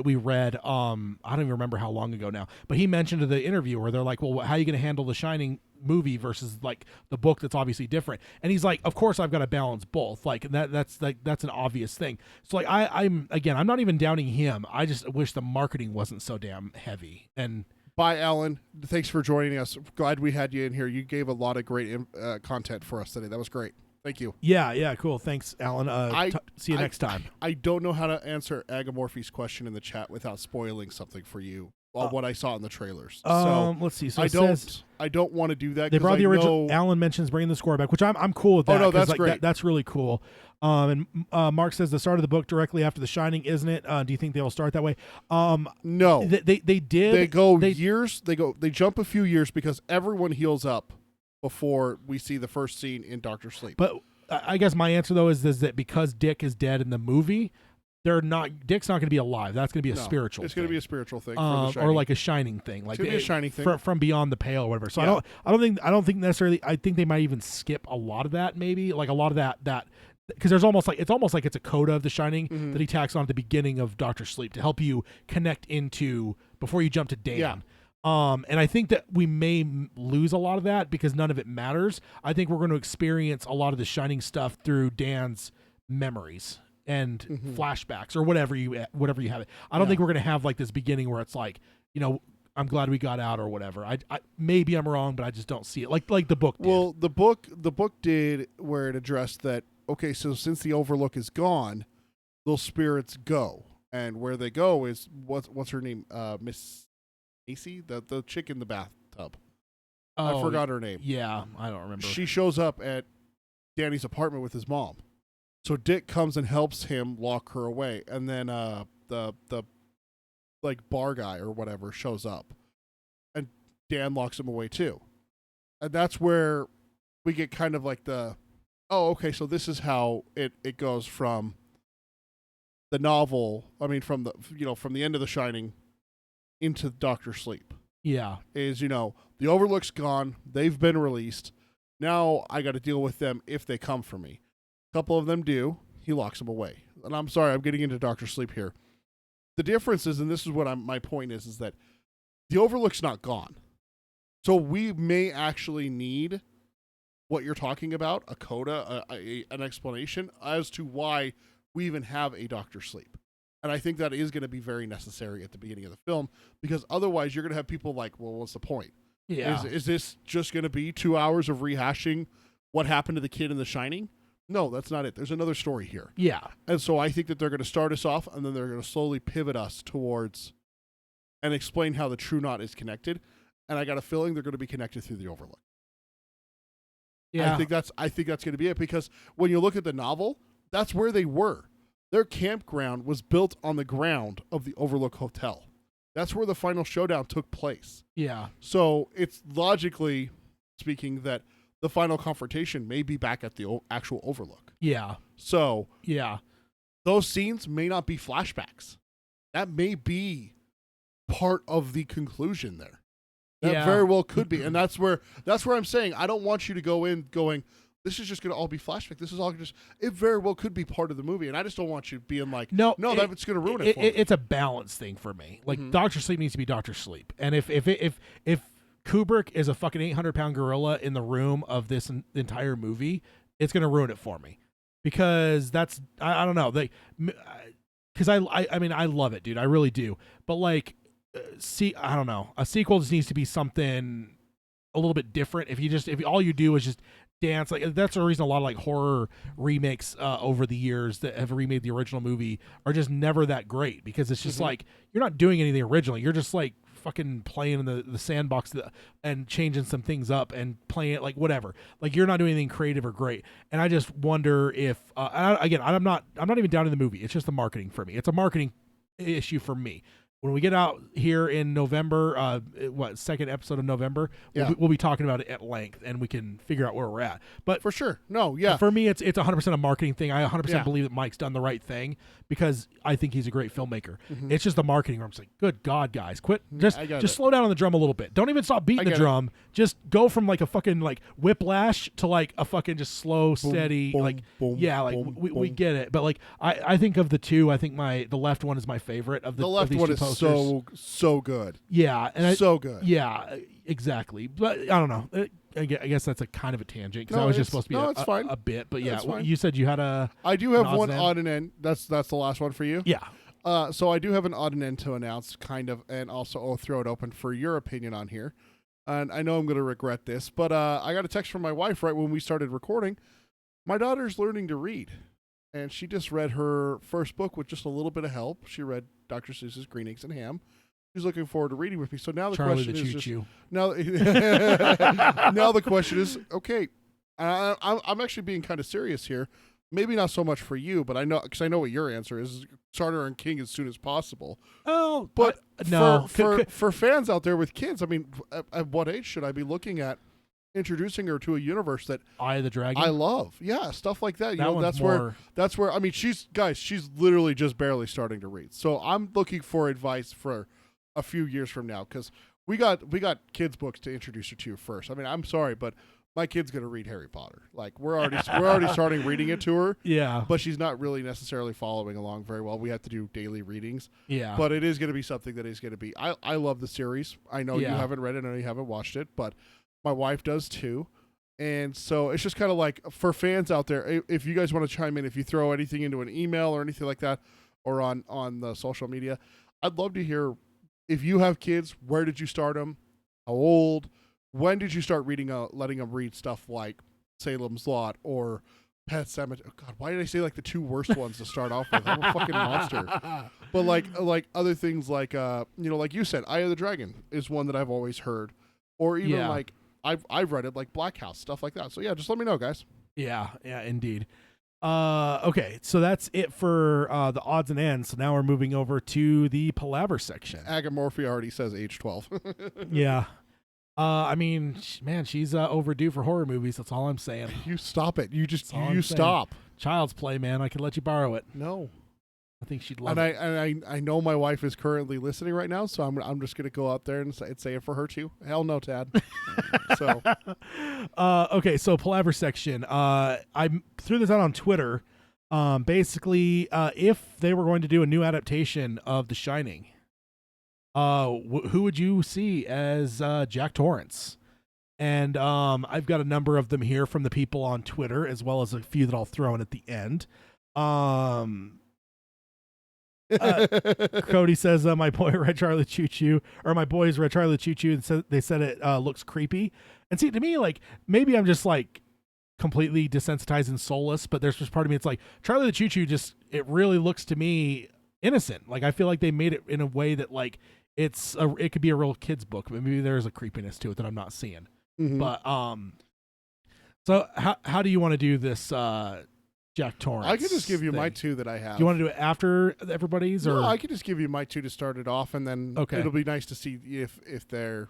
[SPEAKER 1] we read. I don't even remember how long ago now, but he mentioned to the interview where they're like, "Well, how are you going to handle the Shining movie versus like the book that's obviously different?" And he's like, "Of course, I've got to balance both. Like that's an obvious thing." So like I'm not even doubting him. I just wish the marketing wasn't so damn heavy. And
[SPEAKER 2] Bye, Alan. Thanks for joining us. Glad we had you in here. You gave a lot of great content for us today. That was great. Thank you.
[SPEAKER 1] yeah, cool. Thanks, Alan. See you next time.
[SPEAKER 2] I don't know how to answer Agamorphy's question in the chat without spoiling something for you. What I saw in the trailers. So
[SPEAKER 1] Let's see. So
[SPEAKER 2] I don't want to do that.
[SPEAKER 1] They brought the original.
[SPEAKER 2] Know,
[SPEAKER 1] Alan mentions bringing the score back, which I'm cool with that.
[SPEAKER 2] Oh, no,
[SPEAKER 1] 'cause,
[SPEAKER 2] that's
[SPEAKER 1] like,
[SPEAKER 2] great.
[SPEAKER 1] That's really cool. And Mark says the start of the book directly after The Shining, isn't it? Do you think they will start that way?
[SPEAKER 2] no,
[SPEAKER 1] They did.
[SPEAKER 2] they go years. They jump a few years because everyone heals up before we see the first scene in Doctor Sleep.
[SPEAKER 1] But I guess my answer though is that because Dick is dead in the movie, Dick's not going to be alive. That's going to be a spiritual.
[SPEAKER 2] It's
[SPEAKER 1] thing.
[SPEAKER 2] going to be a spiritual thing, for the Shining.
[SPEAKER 1] or like a Shining thing, like
[SPEAKER 2] It's gonna be a Shining thing.
[SPEAKER 1] from beyond the pale or whatever. So
[SPEAKER 2] Yeah.
[SPEAKER 1] I don't think necessarily. I think they might even skip a lot of that, maybe like a lot of that because it's almost like it's a coda of The Shining
[SPEAKER 2] Mm-hmm.
[SPEAKER 1] that he tacks on at the beginning of Doctor Sleep to help you connect into before you jump to Dan.
[SPEAKER 2] Yeah.
[SPEAKER 1] And I think that we may lose a lot of that because none of it matters. I think we're going to experience a lot of the Shining stuff through Dan's memories and flashbacks or whatever you have it. I don't think we're going to have like this beginning where it's like, I'm glad we got out or whatever. I maybe I'm wrong, but I just don't see it like the book did.
[SPEAKER 2] Well, the book did where it addressed that. Okay, so since the Overlook is gone, those spirits go, and where they go is what's her name, Miss Macy, the chick in the bathtub. I forgot her name.
[SPEAKER 1] Yeah, I don't remember.
[SPEAKER 2] She shows up at Danny's apartment with his mom. So Dick comes and helps him lock her away, and then the like bar guy or whatever shows up, and Dan locks him away too, and that's where we get kind of like okay, so this is how it goes from the novel. I mean, from the end of The Shining into Doctor Sleep.
[SPEAKER 1] Yeah.
[SPEAKER 2] Is the Overlook's gone, they've been released. Now I got to deal with them if they come for me. A couple of them do. He locks them away. And I'm sorry, I'm getting into Doctor Sleep here. The difference is, and this is what my point is that the Overlook's not gone. So we may actually need what you're talking about, a coda, an explanation as to why we even have a Doctor Sleep. And I think that is going to be very necessary at the beginning of the film, because otherwise you're going to have people like, well, what's the point?
[SPEAKER 1] Yeah.
[SPEAKER 2] Is this just going to be 2 hours of rehashing what happened to the kid in The Shining? No, that's not it. There's another story here.
[SPEAKER 1] Yeah.
[SPEAKER 2] And so I think that they're going to start us off, and then they're going to slowly pivot us towards and explain how the True Knot is connected. And I got a feeling they're going to be connected through the Overlook.
[SPEAKER 1] Yeah.
[SPEAKER 2] I think that's going to be it, because when you look at the novel, that's where they were. Their campground was built on the ground of the Overlook Hotel. That's where the final showdown took place.
[SPEAKER 1] Yeah.
[SPEAKER 2] So it's logically speaking that the final confrontation may be back at the actual Overlook.
[SPEAKER 1] Yeah.
[SPEAKER 2] So
[SPEAKER 1] Yeah.
[SPEAKER 2] those scenes may not be flashbacks. That may be part of the conclusion there. That
[SPEAKER 1] Yeah.
[SPEAKER 2] very well could be. And that's where I'm saying I don't want you to go in going, this is just going to all be flashback. This is all just, it very well could be part of the movie. And I just don't want you being like, that's going to ruin it for me.
[SPEAKER 1] It's a balance thing for me. Like Doctor Sleep needs to be Doctor Sleep. And if Kubrick is a fucking 800-pound gorilla in the room of this entire movie, it's going to ruin it for me. Because that's, I don't know. Because I mean, I love it, dude. I really do. But like, I don't know. A sequel just needs to be something a little bit different. If all you do is just dance, like that's the reason a lot of like horror remakes over the years that have remade the original movie are just never that great, because it's just like you're not doing anything original. You're just like fucking playing in the sandbox and changing some things up and playing it like whatever. Like you're not doing anything creative or great. And I just wonder if I'm not even down in the movie. It's just the marketing for me. It's a marketing issue for me. When we get out here in November, second episode of November, we'll be talking about it at length, and we can figure out where we're at. But
[SPEAKER 2] for sure, no, yeah.
[SPEAKER 1] For me, it's 100% a marketing thing. I 100% believe that Mike's done the right thing, because I think he's a great filmmaker. It's just the marketing where I'm just like, good God, guys, quit. Just slow down on the drum a little bit. Don't even stop beating the drum. Just go from like a fucking like whiplash to like a fucking just slow, steady,
[SPEAKER 2] boom,
[SPEAKER 1] like
[SPEAKER 2] boom,
[SPEAKER 1] boom,
[SPEAKER 2] we
[SPEAKER 1] we get it. But like I think of the two, I think the left one is my favorite of the
[SPEAKER 2] left
[SPEAKER 1] of these
[SPEAKER 2] one
[SPEAKER 1] two
[SPEAKER 2] is
[SPEAKER 1] posters.
[SPEAKER 2] so good.
[SPEAKER 1] Yeah, and
[SPEAKER 2] so good.
[SPEAKER 1] Yeah, exactly. But I don't know. I guess that's a kind of a tangent, because I was just supposed to be a bit. But you said you had a.
[SPEAKER 2] I do have one odd and end. That's the last one for you.
[SPEAKER 1] Yeah.
[SPEAKER 2] So I do have an odd and end to announce, kind of, and also I'll throw it open for your opinion on here. And I know I'm going to regret this, but I got a text from my wife right when we started recording. My daughter's learning to read, and she just read her first book with just a little bit of help. She read Dr. Seuss's Green Eggs and Ham. She's looking forward to reading with me. So now the
[SPEAKER 1] Charlie
[SPEAKER 2] question
[SPEAKER 1] the
[SPEAKER 2] is
[SPEAKER 1] Choo-Choo.
[SPEAKER 2] now the question is, okay, I'm actually being kind of serious here. Maybe not so much for you, but I know, because I know what your answer is. Start her on King as soon as possible.
[SPEAKER 1] Oh,
[SPEAKER 2] but
[SPEAKER 1] no.
[SPEAKER 2] For fans out there with kids, I mean, at what age should I be looking at introducing her to a universe that
[SPEAKER 1] Eye of the Dragon?
[SPEAKER 2] I love? Yeah, stuff like that. You
[SPEAKER 1] That
[SPEAKER 2] know,
[SPEAKER 1] one's
[SPEAKER 2] that's where I mean, she's literally just barely starting to read. So I'm looking for advice for a few years from now, because we got kids books to introduce her to first. I mean, I'm sorry, but my kid's gonna read Harry Potter. Like we're already starting reading it to her.
[SPEAKER 1] Yeah,
[SPEAKER 2] but she's not really necessarily following along very well. We have to do daily readings.
[SPEAKER 1] Yeah,
[SPEAKER 2] but it is gonna be something that is gonna be. I love the series. I know you haven't read it. I know you haven't watched it, but my wife does too. And so it's just kind of like, for fans out there, if you guys want to chime in, if you throw anything into an email or anything like that, or on the social media, I'd love to hear. If you have kids, where did you start them? How old? When did you start letting them read stuff like Salem's Lot or Pet Sematary? Oh God, why did I say like the two worst ones to start off with? I'm a fucking monster. But like other things like like you said, Eye of the Dragon is one that I've always heard, or even like I've read it, like Black House, stuff like that. So yeah, just let me know, guys.
[SPEAKER 1] Yeah, indeed. Okay, so that's it for the odds and ends. So now we're moving over to the Palaver section.
[SPEAKER 2] Agamorphia already says age 12.
[SPEAKER 1] Yeah. I mean, man, she's overdue for horror movies. That's all I'm saying.
[SPEAKER 2] You stop it. You stop.
[SPEAKER 1] Child's Play, man. I could let you borrow it.
[SPEAKER 2] No.
[SPEAKER 1] I think she'd love it.
[SPEAKER 2] And I know my wife is currently listening right now, so I'm just gonna go out there and say it for her too. Hell no, Tad. So,
[SPEAKER 1] okay, so Palaver section. I threw this out on Twitter. Basically, if they were going to do a new adaptation of The Shining, who would you see as Jack Torrance? And I've got a number of them here from the people on Twitter, as well as a few that I'll throw in at the end. Cody says, my boy Red Charlie Choo Choo, or my boys Red Charlie Choo Choo, and they said it looks creepy. And see, to me, like, maybe I'm just like completely desensitized and soulless, but there's just part of me, it's like Charlie the Choo Choo, just, it really looks to me innocent. Like, I feel like they made it in a way that like it could be a real kid's book, but maybe there's a creepiness to it that I'm not seeing. But so how do you want to do this Jack Torrance?
[SPEAKER 2] I can just give you my two that I have.
[SPEAKER 1] Do you want to do it after everybody's? Or?
[SPEAKER 2] No, I can just give you my two to start it off, and then it'll be nice to see if they're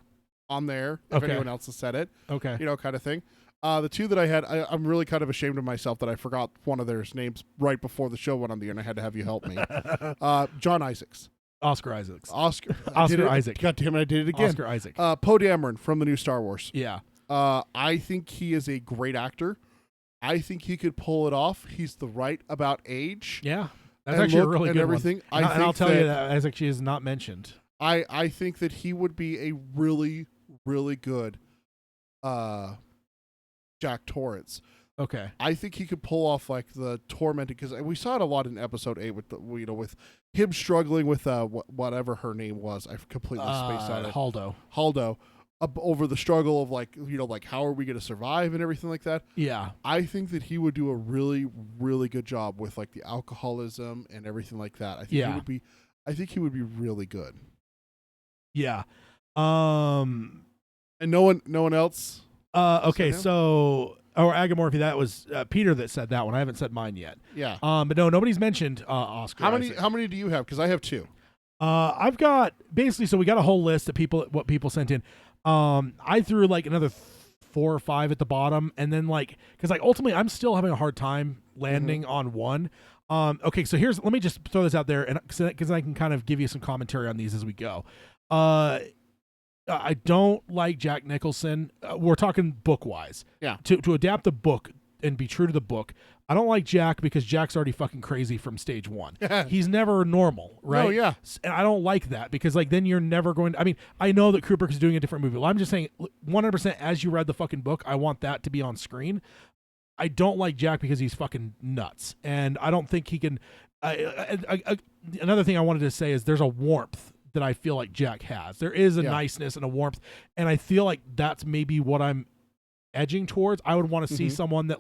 [SPEAKER 2] on there, if anyone else has said it. Okay. Kind of thing. The two that I had, I'm really kind of ashamed of myself that I forgot one of their names right before the show went on the air, and I had to have you help me. John Isaacs.
[SPEAKER 1] Oscar Isaacs.
[SPEAKER 2] Oscar
[SPEAKER 1] Isaac.
[SPEAKER 2] God damn it, I did it again.
[SPEAKER 1] Oscar Isaac.
[SPEAKER 2] Poe Dameron from the new Star Wars.
[SPEAKER 1] Yeah.
[SPEAKER 2] I think he is a great actor. I think he could pull it off. He's the right about age.
[SPEAKER 1] Yeah. That's actually a really good
[SPEAKER 2] everything.
[SPEAKER 1] One. And I'll tell you that Isaac, she is not mentioned.
[SPEAKER 2] I think that he would be a really, really good Jack Torrance.
[SPEAKER 1] Okay.
[SPEAKER 2] I think he could pull off like the tormented, because we saw it a lot in episode 8 with with him struggling with whatever her name was. I've completely spaced on it. Haldo. Over the struggle of like how are we going to survive and everything like that.
[SPEAKER 1] Yeah.
[SPEAKER 2] I think that he would do a really, really good job with like the alcoholism and everything like that. I think he would be really good.
[SPEAKER 1] Yeah.
[SPEAKER 2] And no one else.
[SPEAKER 1] Okay, so Agamorphy, that was Peter that said that one. I haven't said mine yet.
[SPEAKER 2] Yeah.
[SPEAKER 1] But no, nobody's mentioned Oscar.
[SPEAKER 2] How many do you have? Because I have 2.
[SPEAKER 1] I've got basically, so we got a whole list of what people sent in. I threw like another 4 or 5 at the bottom, and then because ultimately I'm still having a hard time landing on one. Okay, so let me just throw this out there, and because I can kind of give you some commentary on these as we go. I don't like Jack Nicholson. We're talking book wise.
[SPEAKER 2] Yeah.
[SPEAKER 1] To adapt the book and be true to the book, I don't like Jack because Jack's already fucking crazy from stage 1. He's never normal, right?
[SPEAKER 2] Oh, yeah.
[SPEAKER 1] And I don't like that because then you're never going to, I mean, I know that Kubrick is doing a different movie. Well, I'm just saying 100% as you read the fucking book, I want that to be on screen. I don't like Jack because he's fucking nuts. And I don't think he can, another thing I wanted to say is there's a warmth that I feel like Jack has. There is a niceness and a warmth. And I feel like that's maybe what I'm edging towards. I would want to see someone that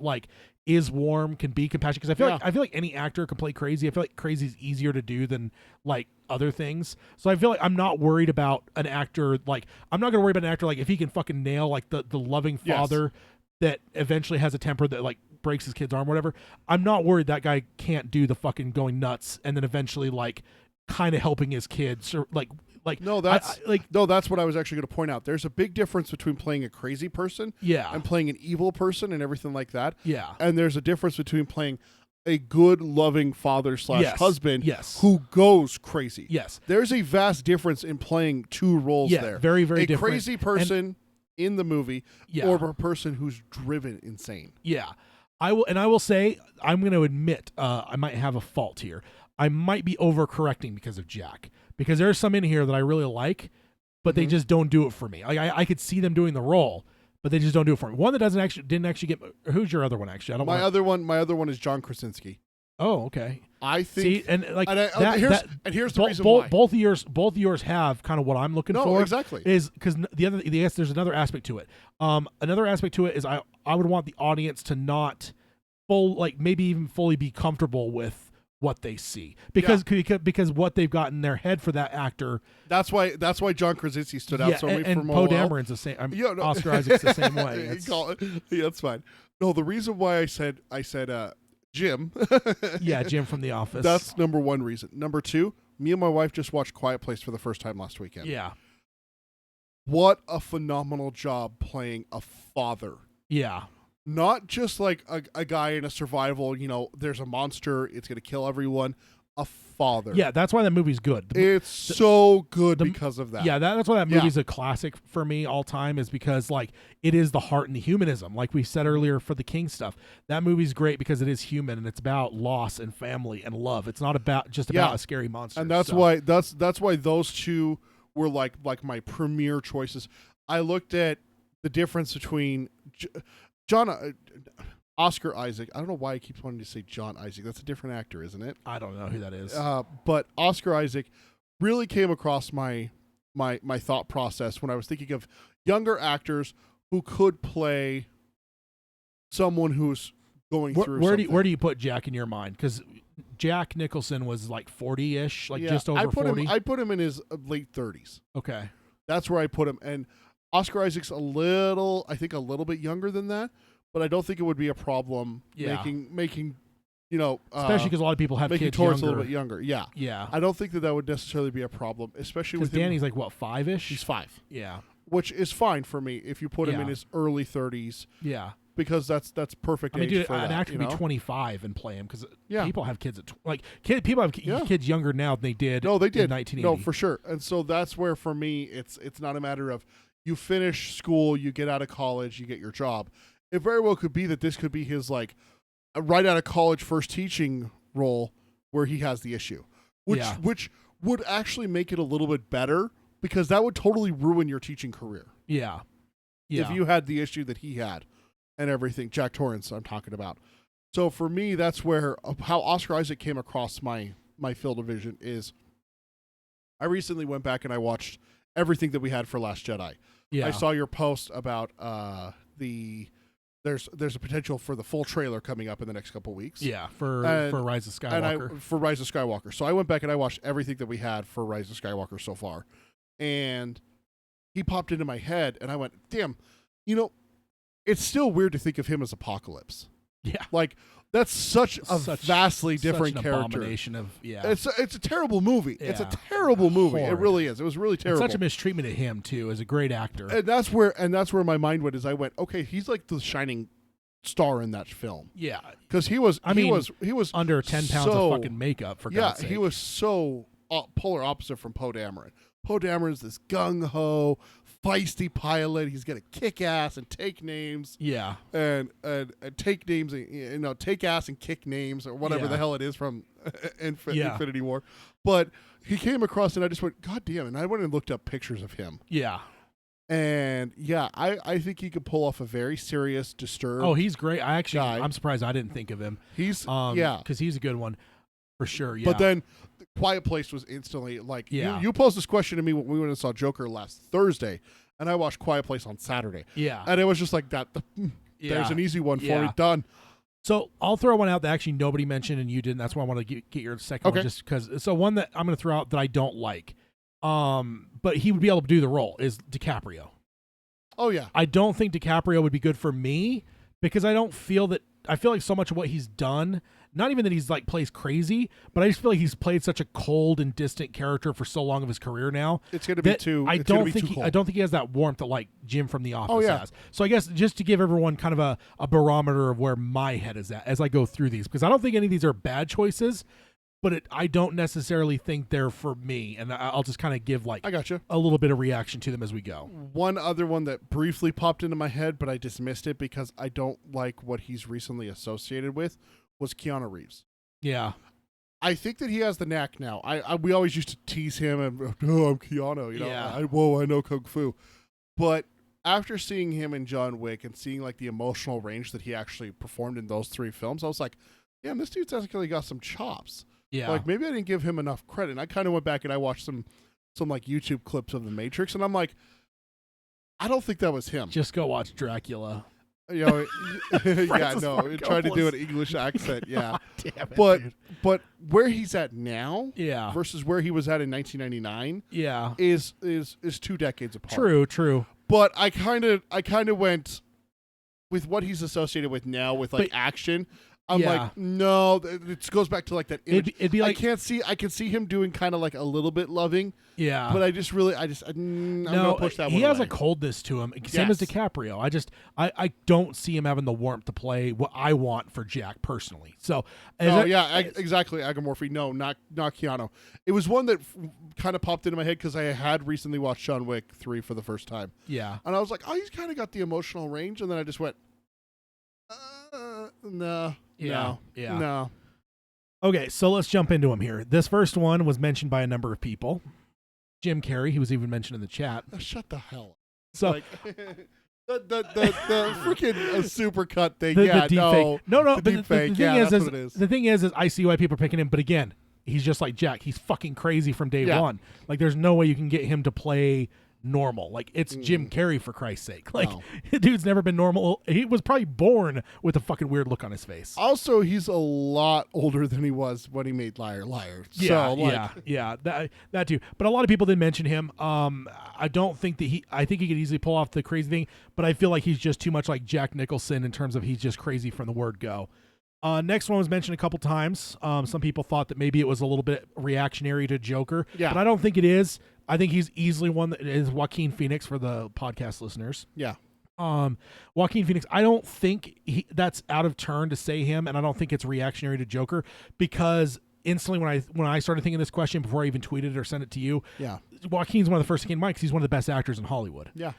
[SPEAKER 1] is warm, can be compassionate, because I feel like any actor can play crazy. I feel like crazy is easier to do than other things. So I feel like I'm not worried about an actor I'm not going to worry about an actor if he can fucking nail the loving father that eventually has a temper that breaks his kid's arm or whatever. I'm not worried that guy can't do the fucking going nuts and then eventually kind of helping his kids or
[SPEAKER 2] no, that's what I was actually going to point out. There's a big difference between playing a crazy person and playing an evil person and everything like that.
[SPEAKER 1] Yeah.
[SPEAKER 2] And there's a difference between playing a good, loving father / husband who goes crazy.
[SPEAKER 1] Yes.
[SPEAKER 2] There's a vast difference in playing 2 roles there.
[SPEAKER 1] Very, very
[SPEAKER 2] A
[SPEAKER 1] different.
[SPEAKER 2] crazy person in the movie or a person who's driven insane.
[SPEAKER 1] Yeah. I will say, I'm going to admit, I might have a fault here. I might be overcorrecting because of Jack, because there's some in here that I really like, but they just don't do it for me. I could see them doing the role, but they just don't do it for me. One that didn't actually get. Who's your other one? Actually, I don't.
[SPEAKER 2] My other one is John Krasinski.
[SPEAKER 1] Oh, okay.
[SPEAKER 2] I think.
[SPEAKER 1] See, and
[SPEAKER 2] here's the reason why.
[SPEAKER 1] Both of yours have kind of what I'm looking for.
[SPEAKER 2] No, exactly.
[SPEAKER 1] Is because there's another aspect to it. Another aspect to it is I would want the audience to not maybe even fully be comfortable with what they see, because what they've got in their head for that actor.
[SPEAKER 2] That's why John Krasinski stood out so much.
[SPEAKER 1] And Poe Dameron's the same. Oscar Isaac's the same way.
[SPEAKER 2] That's fine. No, the reason why I said Jim.
[SPEAKER 1] Yeah, Jim from The Office.
[SPEAKER 2] That's number 1 reason. Number 2, me and my wife just watched Quiet Place for the first time last weekend.
[SPEAKER 1] Yeah.
[SPEAKER 2] What a phenomenal job playing a father.
[SPEAKER 1] Yeah.
[SPEAKER 2] Not just a guy in a survival, there's a monster, it's going to kill everyone. A father.
[SPEAKER 1] Yeah, that's why that movie's good.
[SPEAKER 2] It's so good because of that.
[SPEAKER 1] Yeah, that's why that movie's a classic for me all time, is because it is the heart and the humanism. Like we said earlier for the King stuff, that movie's great because it is human and it's about loss and family and love. It's not about a scary monster.
[SPEAKER 2] And that's why those 2 were like my premier choices. I looked at the difference between Oscar Isaac. I don't know why he keeps wanting to say John Isaac. That's a different actor, isn't it?
[SPEAKER 1] I don't know who that is.
[SPEAKER 2] But Oscar Isaac really came across my thought process when I was thinking of younger actors who could play someone who's going through something.
[SPEAKER 1] Where do you put Jack in your mind? Because Jack Nicholson was 40-ish, just over 40.
[SPEAKER 2] I put him in his late 30s.
[SPEAKER 1] Okay.
[SPEAKER 2] That's where I put him. And Oscar Isaac's a little bit younger than that, but I don't think it would be a problem making
[SPEAKER 1] especially because a lot of people have kids
[SPEAKER 2] Taurus a little bit younger. Yeah.
[SPEAKER 1] Yeah.
[SPEAKER 2] I don't think that would necessarily be a problem, especially with
[SPEAKER 1] Danny's 5-ish?
[SPEAKER 2] He's 5.
[SPEAKER 1] Yeah.
[SPEAKER 2] Which is fine for me if you put him in his early 30s.
[SPEAKER 1] Yeah.
[SPEAKER 2] Because that's perfect age for that.
[SPEAKER 1] An actor can be 25 and play him, because people have kids at people have
[SPEAKER 2] Yeah.
[SPEAKER 1] kids younger now than they did.
[SPEAKER 2] No, they did.
[SPEAKER 1] In 1980.
[SPEAKER 2] No, for sure. And so that's where for me it's not a matter of you finish school, you get out of college, you get your job. It very well could be that this could be his right out of college first teaching role where he has the issue, which would actually make it a little bit better because that would totally ruin your teaching career.
[SPEAKER 1] Yeah.
[SPEAKER 2] If you had the issue that he had and everything. Jack Torrance, I'm talking about. So for me, that's where how Oscar Isaac came across my field of vision is I recently went back and I watched everything that we had for Last Jedi.
[SPEAKER 1] Yeah.
[SPEAKER 2] I saw your post about there's a potential for the full trailer coming up in the next couple weeks.
[SPEAKER 1] Yeah, for Rise of Skywalker.
[SPEAKER 2] For Rise of Skywalker. So I went back and I watched everything that we had for Rise of Skywalker so far. And he popped into my head and I went, damn, it's still weird to think of him as Apocalypse.
[SPEAKER 1] Yeah.
[SPEAKER 2] Like, that's such a vastly different
[SPEAKER 1] an
[SPEAKER 2] character.
[SPEAKER 1] Abomination of, yeah.
[SPEAKER 2] It's a terrible movie.
[SPEAKER 1] Yeah.
[SPEAKER 2] It's a terrible movie.
[SPEAKER 1] Horrid.
[SPEAKER 2] It really is. It was really terrible.
[SPEAKER 1] It's such a mistreatment of him too, as a great actor.
[SPEAKER 2] And that's where my mind went. Is I went, okay, he's like the shining star in that film.
[SPEAKER 1] Yeah,
[SPEAKER 2] because he was
[SPEAKER 1] under 10 pounds of fucking makeup for God's sake.
[SPEAKER 2] He was so polar opposite from Poe Dameron. Poe Dameron's this gung ho, feisty pilot. He's gonna kick ass and take names.
[SPEAKER 1] Yeah,
[SPEAKER 2] and take names, take ass and kick names or whatever the hell it is from Infinity War. But he came across and I just went, God damn! And I went and looked up pictures of him.
[SPEAKER 1] Yeah.
[SPEAKER 2] And I think he could pull off a very serious, disturbed.
[SPEAKER 1] Oh, he's great.
[SPEAKER 2] Guy.
[SPEAKER 1] I'm surprised I didn't think of him.
[SPEAKER 2] He's
[SPEAKER 1] because he's a good one for sure. Yeah,
[SPEAKER 2] but then Quiet Place was instantly like you posed this question to me when we went and saw Joker last Thursday, and I watched Quiet Place on Saturday.
[SPEAKER 1] Yeah,
[SPEAKER 2] and it was just like that. There's an easy one for me. Done.
[SPEAKER 1] So I'll throw one out that actually nobody mentioned and you didn't. That's why I want to get your second one, just because. So one that I'm going to throw out that I don't like, but he would be able to do the role is DiCaprio.
[SPEAKER 2] Oh yeah,
[SPEAKER 1] I don't think DiCaprio would be good for me because I feel like so much of what he's done, not even that he's like plays crazy, but I just feel like he's played such a cold and distant character for so long of his career now.
[SPEAKER 2] It's going to be too.
[SPEAKER 1] I don't think he has that warmth that like Jim from The Office has. So I guess just to give everyone kind of a barometer of where my head is at as I go through these, because I don't think any of these are bad choices, but I don't necessarily think they're for me, and I'll just kind of give like
[SPEAKER 2] I gotcha.
[SPEAKER 1] a little bit of reaction to them as we go.
[SPEAKER 2] One other one that briefly popped into my head, but I dismissed it because I don't like what he's recently associated with, was Keanu Reeves.
[SPEAKER 1] Yeah.
[SPEAKER 2] I think that he has the knack now. We always used to tease him and, I'm Keanu, I know Kung Fu. But after seeing him in John Wick and seeing like the emotional range that he actually performed in those 3 films, I was like, damn, this dude's actually got some chops.
[SPEAKER 1] Yeah.
[SPEAKER 2] Like maybe I didn't give him enough credit. And I kind of went back and I watched some like YouTube clips of The Matrix, and I'm like, I don't think that was him.
[SPEAKER 1] Just go watch Dracula.
[SPEAKER 2] Yeah, no, try to do an English accent, yeah. Damn it, but where he's at now, versus where he was at in 1999, is 2 decades apart.
[SPEAKER 1] True.
[SPEAKER 2] But I kind of went with what he's associated with now with like action. I'm like, no, it goes back to like that image.
[SPEAKER 1] It'd be like
[SPEAKER 2] I can see him doing kind of like a little bit loving.
[SPEAKER 1] Yeah.
[SPEAKER 2] But I'm gonna push that one
[SPEAKER 1] he has
[SPEAKER 2] away.
[SPEAKER 1] a coldness to him. Same as DiCaprio. I don't see him having the warmth to play what I want for Jack personally. So
[SPEAKER 2] exactly. Agomorphy. No, not Keanu. It was one that kind of popped into my head because I had recently watched John Wick 3 for the first time.
[SPEAKER 1] Yeah.
[SPEAKER 2] And I was like, oh, he's kind of got the emotional range, and then I just went, no.
[SPEAKER 1] Okay, so let's jump into him here. This first one was mentioned by a number of people. Jim Carrey, he was even mentioned in the chat.
[SPEAKER 2] Shut the hell up.
[SPEAKER 1] So
[SPEAKER 2] like, the freaking supercut thing.
[SPEAKER 1] The deep
[SPEAKER 2] no.
[SPEAKER 1] Fake. No,
[SPEAKER 2] the deep fake.
[SPEAKER 1] That's
[SPEAKER 2] what it is.
[SPEAKER 1] The thing is I see why people are picking him, but again, he's just like Jack. He's fucking crazy from day one. Like, there's no way you can get him to play normal. Like, it's Jim Carrey, for Christ's sake. Like, dude's never been normal. He was probably born with a fucking weird look on his face.
[SPEAKER 2] Also, he's a lot older than he was when he made Liar Liar.
[SPEAKER 1] That too. But a lot of people did mention him. I don't think that I think he could easily pull off the crazy thing, but I feel like he's just too much like Jack Nicholson in terms of he's just crazy from the word go. Next one was mentioned a couple times. Some people thought that maybe it was a little bit reactionary to Joker, but I don't think it is. I think he's easily one that is Joaquin Phoenix for the podcast listeners.
[SPEAKER 2] Yeah.
[SPEAKER 1] Joaquin Phoenix, I don't think that's out of turn to say him, and I don't think it's reactionary to Joker, because instantly when I started thinking this question before I even tweeted it or sent it to you, Joaquin's one of the first to came to mind because he's one of the best actors in Hollywood.
[SPEAKER 2] Yeah.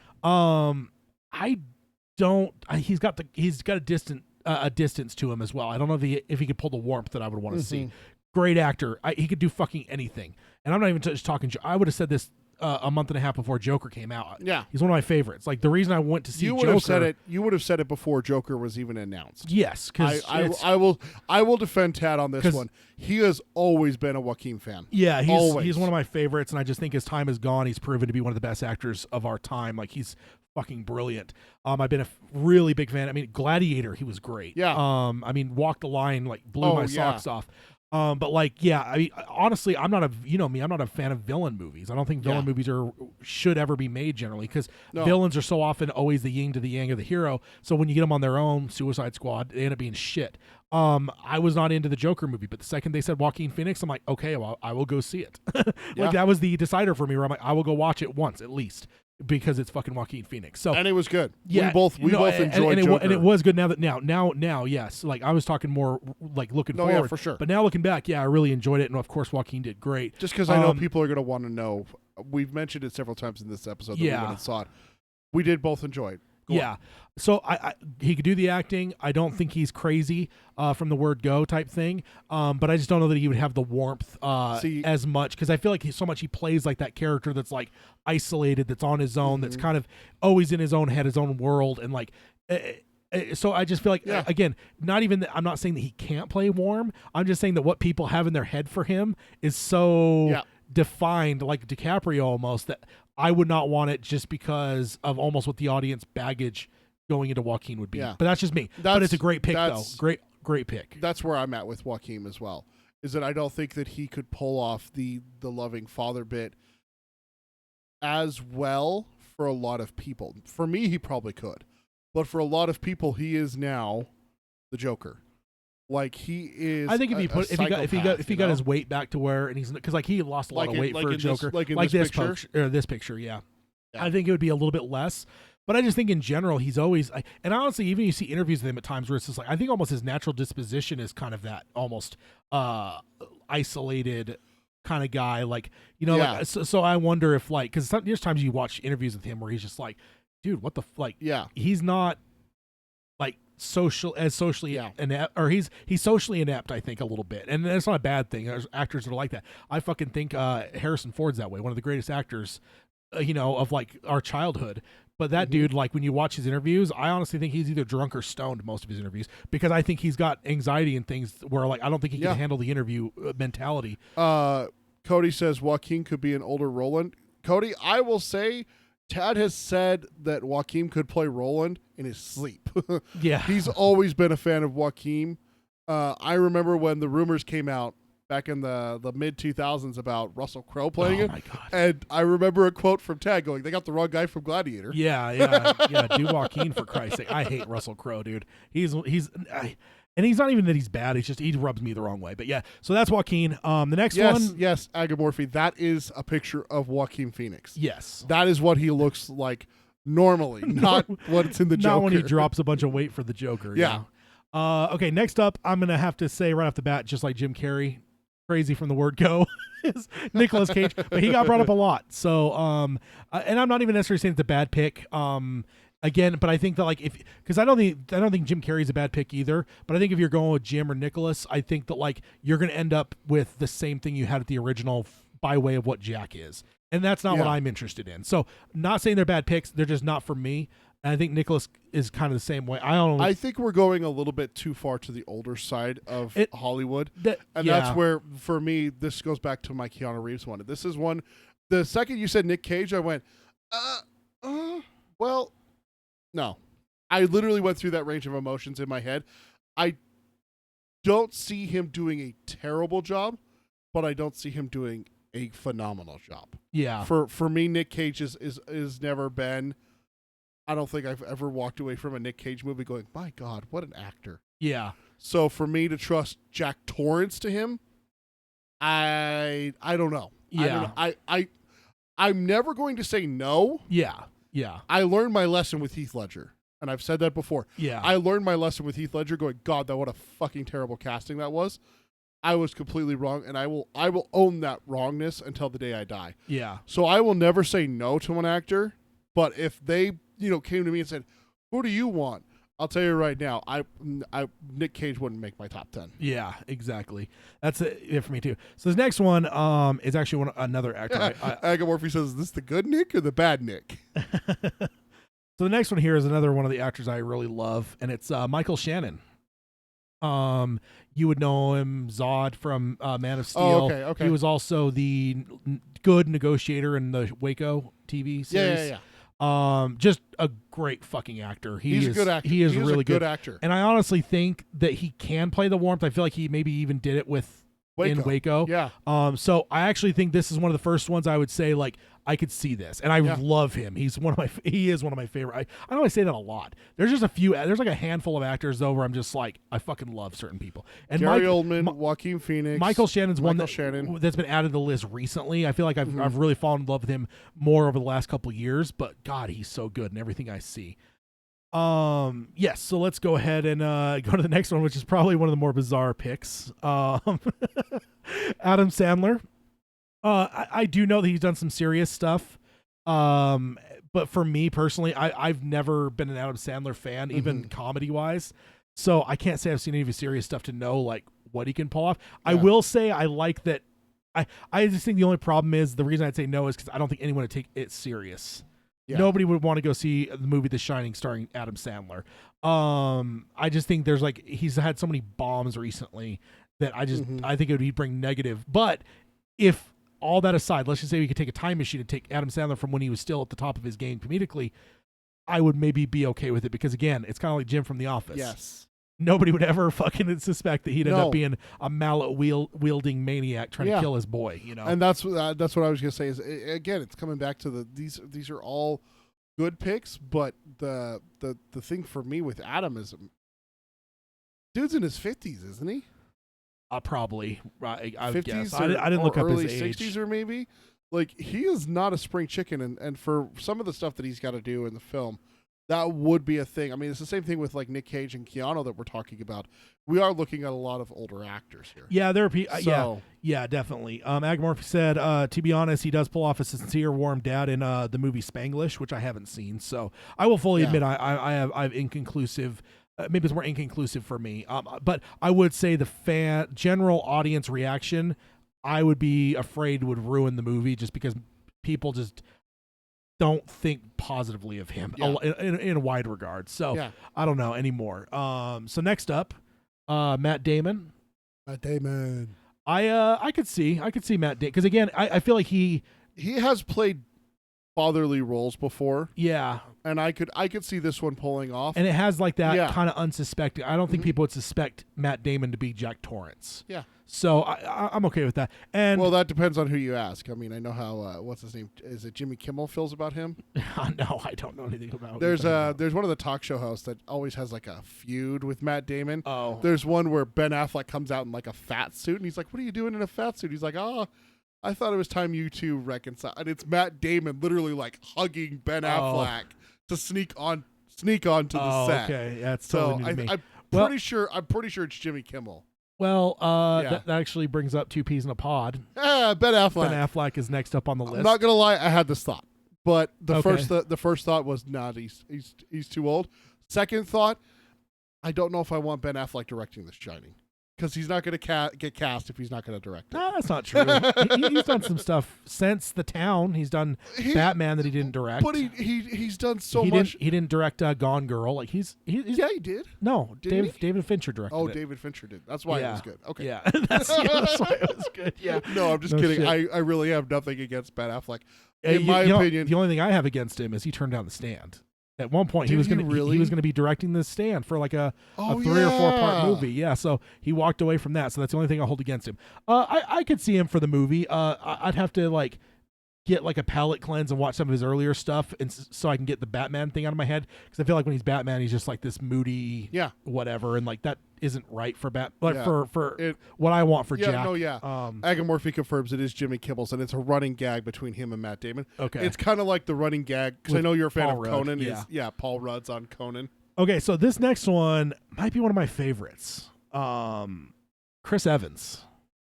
[SPEAKER 1] He's got a distance to him as well. I don't know if he could pull the warmth that I would want to see. Great actor. He could do fucking anything. And I'm not even just talking. I would have said this a month and a half before Joker came out.
[SPEAKER 2] Yeah.
[SPEAKER 1] He's one of my favorites. Like the reason I went to see
[SPEAKER 2] You would
[SPEAKER 1] Joker,
[SPEAKER 2] have said it. You would have said it before Joker was even announced.
[SPEAKER 1] yes, because
[SPEAKER 2] I will defend Tad on this one. He has always been a Joaquin fan.
[SPEAKER 1] yeah,
[SPEAKER 2] Always.
[SPEAKER 1] he's one of my favorites, and I just think his time is gone. He's proven to be one of the best actors of our time. Like he's fucking brilliant. I've been a really big fan. I mean, Gladiator, he was great.
[SPEAKER 2] Yeah.
[SPEAKER 1] I mean, Walk the Line, like blew my
[SPEAKER 2] yeah.
[SPEAKER 1] socks off. But like, yeah, I mean, honestly, I'm not a fan of villain movies. I don't think villain movies should ever be made generally because villains are so often always the yin to the yang of the hero. So when you get them on their own, Suicide Squad, they end up being shit. I was not into the Joker movie, but the second they said Joaquin Phoenix, I'm like, okay, well, I will go see it. Like that was the decider for me where I'm like, I will go watch it once at least. Because it's fucking Joaquin Phoenix, so
[SPEAKER 2] and it was good.
[SPEAKER 1] Yeah,
[SPEAKER 2] we both enjoyed
[SPEAKER 1] and
[SPEAKER 2] Joker.
[SPEAKER 1] and it was good. Now, yes. Like I was talking more like looking forward,
[SPEAKER 2] yeah, for sure.
[SPEAKER 1] But now looking back, yeah, I really enjoyed it, and of course Joaquin did great.
[SPEAKER 2] Just because I know people are going to want to know. We've mentioned it several times in this episode. That we went and saw it. We did both enjoy it. Go on.
[SPEAKER 1] So I he could do the acting. I don't think he's crazy from the word go type thing. But I just don't know that he would have the warmth as much because I feel like he plays like that character that's like isolated, that's on his own, that's kind of always in his own head, his own world, and like. So I just feel like again, not even that I'm not saying that he can't play warm. I'm just saying that what people have in their head for him is so defined, like DiCaprio almost, that I would not want it just because of almost what the audience baggage going into Joaquin would be.
[SPEAKER 2] Yeah.
[SPEAKER 1] But that's just me. But it's a great pick though. Great pick.
[SPEAKER 2] That's where I'm at with Joaquin as well. Is that I don't think that he could pull off the loving father bit as well for a lot of people. For me, he probably could. But for a lot of people, he is now the Joker. Like he is.
[SPEAKER 1] I think if he got his weight back to where, and he's because like he lost a lot of weight for a Joker, this picture, yeah. I think it would be a little bit less. But I just think in general he's always, and honestly, even you see interviews with him at times where it's just like I think almost his natural disposition is kind of that almost isolated kind of guy, like like, so I wonder if like because there's times you watch interviews with him where he's just like, dude, what the he's not like socially inept, or he's socially inept, I think, a little bit, and that's not a bad thing. There's actors that are like that. I fucking think Harrison Ford's that way, one of the greatest actors of like our childhood. But that dude, like when you watch his interviews, I honestly think he's either drunk or stoned most of his interviews because I think he's got anxiety and things where like I don't think he can handle the interview mentality.
[SPEAKER 2] Cody says Joaquin could be an older Roland. Cody, I will say Tad has said that Joaquin could play Roland in his sleep.
[SPEAKER 1] Yeah.
[SPEAKER 2] He's always been a fan of Joaquin. I remember when the rumors came out back in the mid-2000s about Russell Crowe playing it.
[SPEAKER 1] My God.
[SPEAKER 2] And I remember a quote from Tad going, they got the wrong guy from Gladiator.
[SPEAKER 1] Yeah. Do Joaquin, for Christ's sake. I hate Russell Crowe, dude. And he's not even that he's bad. He's just he rubs me the wrong way. But yeah, so that's Joaquin. The next one.
[SPEAKER 2] Yes, Agamorphy. That is a picture of Joaquin Phoenix.
[SPEAKER 1] Yes.
[SPEAKER 2] That is what he looks like normally, not what's in the Joker.
[SPEAKER 1] Not when he drops a bunch of weight for the Joker.
[SPEAKER 2] Yeah.
[SPEAKER 1] Okay, next up, I'm going to have to say right off the bat, just like Jim Carrey, crazy from the word go, is Nicolas Cage. But he got brought up a lot. So, and I'm not even necessarily saying it's a bad pick. Again, but I think that because I don't think Jim Carrey's a bad pick either. But I think if you're going with Jim or Nicholas, I think that like you're going to end up with the same thing you had at the original by way of what Jack is, and that's not what I'm interested in. So, not saying they're bad picks; they're just not for me. And I think Nicholas is kind of the same way. I think
[SPEAKER 2] we're going a little bit too far to the older side of Hollywood, that's where for me this goes back to my Keanu Reeves one. This is one. The second you said Nick Cage, I went, well. No, I literally went through that range of emotions in my head. I don't see him doing a terrible job, but I don't see him doing a phenomenal job.
[SPEAKER 1] Yeah.
[SPEAKER 2] For me, Nick Cage is never been. I don't think I've ever walked away from a Nick Cage movie going, my God, what an actor.
[SPEAKER 1] Yeah.
[SPEAKER 2] So for me to trust Jack Torrance to him, I don't know.
[SPEAKER 1] Yeah.
[SPEAKER 2] I'm never going to say no.
[SPEAKER 1] Yeah. Yeah.
[SPEAKER 2] I learned my lesson with Heath Ledger, and I've said that before.
[SPEAKER 1] Yeah.
[SPEAKER 2] I learned my lesson with Heath Ledger going, God, what a fucking terrible casting that was. I was completely wrong, and I will own that wrongness until the day I die.
[SPEAKER 1] Yeah.
[SPEAKER 2] So I will never say no to an actor, but if they, came to me and said, who do you want? I'll tell you right now, Nick Cage wouldn't make my top 10.
[SPEAKER 1] Yeah, exactly. That's it for me too. So this next one is actually another actor.
[SPEAKER 2] Agamorphy says, "Is this the good Nick or the bad Nick?"
[SPEAKER 1] So the next one here is another one of the actors I really love, and it's Michael Shannon. You would know him, Zod from Man of Steel.
[SPEAKER 2] Oh, okay.
[SPEAKER 1] He was also the good negotiator in the Waco TV series.
[SPEAKER 2] Yeah.
[SPEAKER 1] Just a great fucking actor.
[SPEAKER 2] He's a good actor.
[SPEAKER 1] He is really
[SPEAKER 2] a good actor.
[SPEAKER 1] And I honestly think that he can play the warmth. I feel like he maybe even did it in Waco.
[SPEAKER 2] Yeah.
[SPEAKER 1] So I actually think this is one of the first ones I would say, like, I could see this, and I love him. He is one of my favorite. I know I say that a lot. There's just there's like a handful of actors though where I'm just like, I fucking love certain people. And
[SPEAKER 2] Gary Oldman, Joaquin Phoenix,
[SPEAKER 1] Michael Shannon's one that's been added to the list recently. I feel like I've really fallen in love with him more over the last couple of years, but God, he's so good in everything I see. Yes, so let's go ahead and go to the next one, which is probably one of the more bizarre picks. Adam Sandler. I do know that he's done some serious stuff. But for me personally, I've never been an Adam Sandler fan, even comedy wise. So I can't say I've seen any of his serious stuff to know like what he can pull off. Yeah. I will say I like that. I just think the only problem is the reason I'd say no is because I don't think anyone would take it serious. Yeah. Nobody would want to go see the movie The Shining starring Adam Sandler. I just think there's like, he's had so many bombs recently that I think it would bring negative. But if all that aside, let's just say we could take a time machine and take Adam Sandler from when he was still at the top of his game comedically, I would maybe be okay with it because, again, it's kind of like Jim from The Office.
[SPEAKER 2] Yes.
[SPEAKER 1] Nobody would ever fucking suspect that he'd end up being a mallet wielding maniac trying to kill his boy, you know?
[SPEAKER 2] And that's what I was going to say is, again, it's coming back to these are all good picks, but the thing for me with Adam is, dude's in his 50s, isn't he?
[SPEAKER 1] Probably. I would guess.
[SPEAKER 2] Or,
[SPEAKER 1] I didn't look up
[SPEAKER 2] early
[SPEAKER 1] his age.
[SPEAKER 2] 60s or maybe. Like, he is not a spring chicken, and for some of the stuff that he's got to do in the film, that would be a thing. I mean, it's the same thing with like Nick Cage and Keanu that we're talking about. We are looking at a lot of older actors here.
[SPEAKER 1] Yeah, there are people. Yeah, definitely. Agamorphy said, to be honest, he does pull off a sincere, warm dad in the movie Spanglish, which I haven't seen. So I will fully admit I have inconclusive. Maybe it's more inconclusive for me. But I would say the general audience reaction, I would be afraid would ruin the movie just because people just don't think positively of him in a wide regard. So I don't know anymore. So next up, Matt Damon.
[SPEAKER 2] Matt Damon.
[SPEAKER 1] I could see Matt Damon because again, I feel like he
[SPEAKER 2] has played fatherly roles before.
[SPEAKER 1] Yeah.
[SPEAKER 2] And I could see this one pulling off.
[SPEAKER 1] And it has like that kind of unsuspecting. I don't think people would suspect Matt Damon to be Jack Torrance.
[SPEAKER 2] Yeah.
[SPEAKER 1] So I'm okay with that. And
[SPEAKER 2] well, that depends on who you ask. I mean, I know how what's his name? Is it Jimmy Kimmel feels about him?
[SPEAKER 1] No, I don't know anything about.
[SPEAKER 2] There's one of the talk show hosts that always has like a feud with Matt Damon.
[SPEAKER 1] Oh.
[SPEAKER 2] There's one where Ben Affleck comes out in like a fat suit, and he's like, "What are you doing in a fat suit?" He's like, "Oh, I thought it was time you two reconcile." And it's Matt Damon literally like hugging Ben Affleck to sneak onto the set.
[SPEAKER 1] Okay, that's
[SPEAKER 2] so
[SPEAKER 1] totally me.
[SPEAKER 2] I'm pretty sure it's Jimmy Kimmel.
[SPEAKER 1] Well, that actually brings up two peas in a pod.
[SPEAKER 2] Ben Affleck.
[SPEAKER 1] Ben Affleck is next up on the list.
[SPEAKER 2] I'm not gonna lie, I had this thought, but the first thought was not. He's too old. Second thought, I don't know if I want Ben Affleck directing The Shining. Because he's not going to get cast if he's not going to direct it.
[SPEAKER 1] No, that's not true. He's done some stuff since The Town. He's done Batman that he didn't direct.
[SPEAKER 2] But he's done so much.
[SPEAKER 1] He didn't direct Gone Girl. Like he
[SPEAKER 2] did.
[SPEAKER 1] No, David Fincher directed it.
[SPEAKER 2] David Fincher did. That's why it was good. Okay.
[SPEAKER 1] Yeah, that's why it was good. Yeah.
[SPEAKER 2] No, I'm just kidding. I really have nothing against Ben Affleck. In my opinion,
[SPEAKER 1] the only thing I have against him is he turned down The Stand. At one point, he was going to be directing The Stand for like a 3 or 4 part movie. Yeah, so he walked away from that. So that's the only thing I'll hold against him. I could see him for the movie. I'd have to like get like a palate cleanse and watch some of his earlier stuff, and so I can get the Batman thing out of my head. Because I feel like when he's Batman, he's just like this moody, whatever, and like that isn't right for for what I want for Jack.
[SPEAKER 2] Agamorphy confirms it is Jimmy Kimmel's, and it's a running gag between him and Matt Damon.
[SPEAKER 1] Okay,
[SPEAKER 2] it's kind of like the running gag because I know you're a fan
[SPEAKER 1] Paul
[SPEAKER 2] of
[SPEAKER 1] Rudd.
[SPEAKER 2] Conan. Paul Rudd's on Conan.
[SPEAKER 1] Okay, so this next one might be one of my favorites. Chris Evans.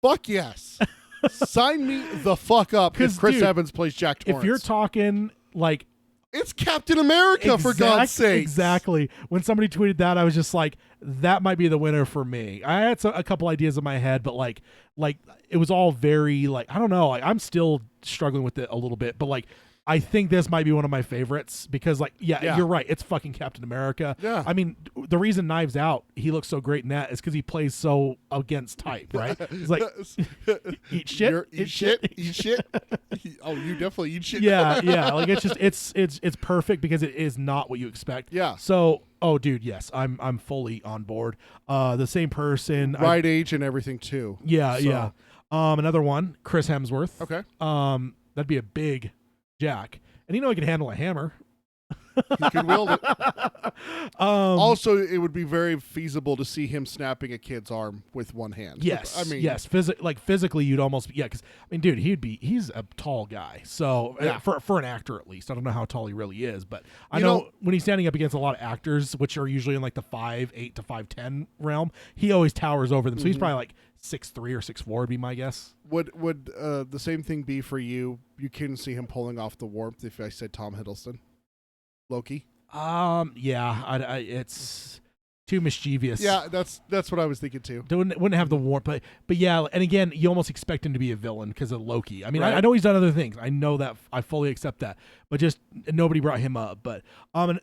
[SPEAKER 2] Fuck yes. Sign me the fuck up because Chris Evans plays Jack Torrance.
[SPEAKER 1] If you're talking like
[SPEAKER 2] It's Captain America, for God's sake.
[SPEAKER 1] Exactly. When somebody tweeted that, I was just like, that might be the winner for me. I had a couple ideas in my head, but like it was all very like, I don't know. Like, I'm still struggling with it a little bit, but like, I think this might be one of my favorites because, like, yeah, you're right. It's fucking Captain America.
[SPEAKER 2] Yeah.
[SPEAKER 1] I mean, the reason Knives Out, he looks so great in that is because he plays so against type, right? He's like, eat shit,
[SPEAKER 2] eat shit, eat shit. Oh, you definitely eat shit.
[SPEAKER 1] yeah. Like, it's just, it's perfect because it is not what you expect.
[SPEAKER 2] Yeah.
[SPEAKER 1] So, oh, dude, yes, I'm fully on board. The same person,
[SPEAKER 2] right age and everything too.
[SPEAKER 1] Yeah,
[SPEAKER 2] So-
[SPEAKER 1] yeah. Another one, Chris Hemsworth.
[SPEAKER 2] Okay.
[SPEAKER 1] That'd be a big Jack, and he can handle a hammer.
[SPEAKER 2] He can wield it. Also, it would be very feasible to see him snapping a kid's arm with one hand.
[SPEAKER 1] Yes,
[SPEAKER 2] I mean,
[SPEAKER 1] yes. Physically, you'd almost because I mean, dude, he's a tall guy. So
[SPEAKER 2] Yeah.
[SPEAKER 1] for an actor at least, I don't know how tall he really is, but I know when he's standing up against a lot of actors, which are usually in like the 5'8" to 5'10" realm, he always towers over them. So he's probably like 6'3" or 6'4" would be my guess.
[SPEAKER 2] Would the same thing be for you? You couldn't see him pulling off the warmth if I said Tom Hiddleston, Loki.
[SPEAKER 1] Yeah, it's too mischievous.
[SPEAKER 2] Yeah, that's what I was thinking too.
[SPEAKER 1] Wouldn't have the warmth, but yeah, and again, you almost expect him to be a villain because of Loki. I mean,
[SPEAKER 2] Right.
[SPEAKER 1] I know he's done other things. I know that. I fully accept that, but just nobody brought him up. But and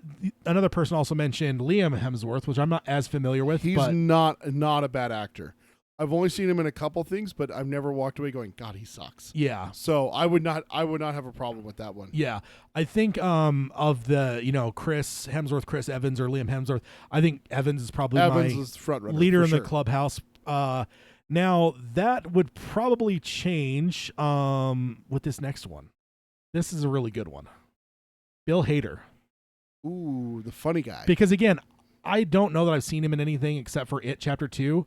[SPEAKER 1] another person also mentioned Liam Hemsworth, which I'm not as familiar with.
[SPEAKER 2] He's
[SPEAKER 1] but
[SPEAKER 2] not a bad actor. I've only seen him in a couple things, but I've never walked away going, God, he sucks.
[SPEAKER 1] yeah.
[SPEAKER 2] So I would not have a problem with that one.
[SPEAKER 1] Yeah, I think of the Chris Hemsworth, Chris Evans, or Liam Hemsworth. I think Evans is probably
[SPEAKER 2] Evans
[SPEAKER 1] my
[SPEAKER 2] is front runner
[SPEAKER 1] leader
[SPEAKER 2] for
[SPEAKER 1] in the
[SPEAKER 2] sure.
[SPEAKER 1] clubhouse. Now that would probably change with this next one. This is a really good one. Bill Hader.
[SPEAKER 2] Ooh, the funny guy.
[SPEAKER 1] Because again, I don't know that I've seen him in anything except for It Chapter 2.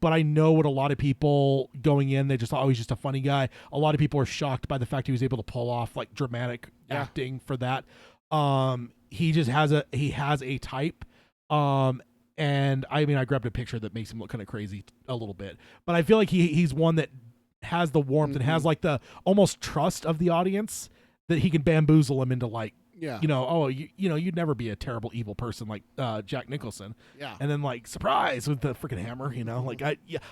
[SPEAKER 1] But I know what a lot of people going in, they just thought, oh, he's just a funny guy. A lot of people are shocked by the fact he was able to pull off like dramatic acting for that. He just has a type. And I mean, I grabbed a picture that makes him look kind of crazy a little bit, but I feel like he's one that has the warmth and has like the almost trust of the audience that he can bamboozle him into like,
[SPEAKER 2] Yeah.
[SPEAKER 1] You'd never be a terrible evil person like Jack Nicholson.
[SPEAKER 2] Yeah.
[SPEAKER 1] And then like surprise with the freaking hammer, like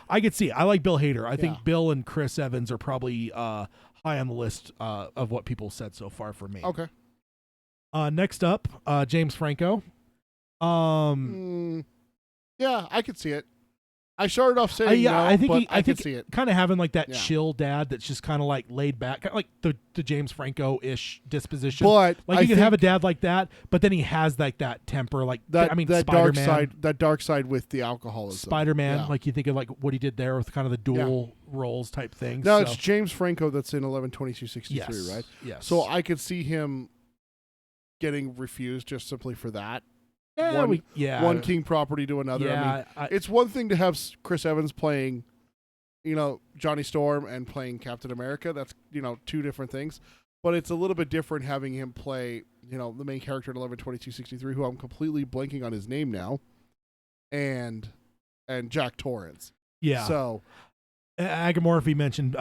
[SPEAKER 1] I could see it. I like Bill Hader. I think Bill and Chris Evans are probably high on the list of what people said so far for me.
[SPEAKER 2] Okay.
[SPEAKER 1] Next up, James Franco.
[SPEAKER 2] Yeah, I could see it. I started off saying
[SPEAKER 1] I think
[SPEAKER 2] I could see it.
[SPEAKER 1] Kind of having like that
[SPEAKER 2] Yeah.
[SPEAKER 1] chill dad that's just kind of like laid back, kind of like the James Franco-ish disposition.
[SPEAKER 2] But
[SPEAKER 1] like you can have a dad like that, but then he has like that temper, like
[SPEAKER 2] that
[SPEAKER 1] Spider-Man,
[SPEAKER 2] dark side with the alcoholism.
[SPEAKER 1] Spider-Man,
[SPEAKER 2] Yeah.
[SPEAKER 1] like you think of like what he did there with kind of the dual roles type thing.
[SPEAKER 2] No,
[SPEAKER 1] so.
[SPEAKER 2] it's James Franco that's in 11/22/63,
[SPEAKER 1] Yes,
[SPEAKER 2] right?
[SPEAKER 1] yes.
[SPEAKER 2] So I could see him getting refused just simply for that.
[SPEAKER 1] Yeah,
[SPEAKER 2] One King property to another.
[SPEAKER 1] Yeah,
[SPEAKER 2] I mean, it's one thing to have Chris Evans playing, Johnny Storm and playing Captain America. That's, two different things. But it's a little bit different having him play, the main character in 11/22/63, who I'm completely blanking on his name now, and Jack Torrance.
[SPEAKER 1] Yeah.
[SPEAKER 2] So
[SPEAKER 1] Agamorphy mentioned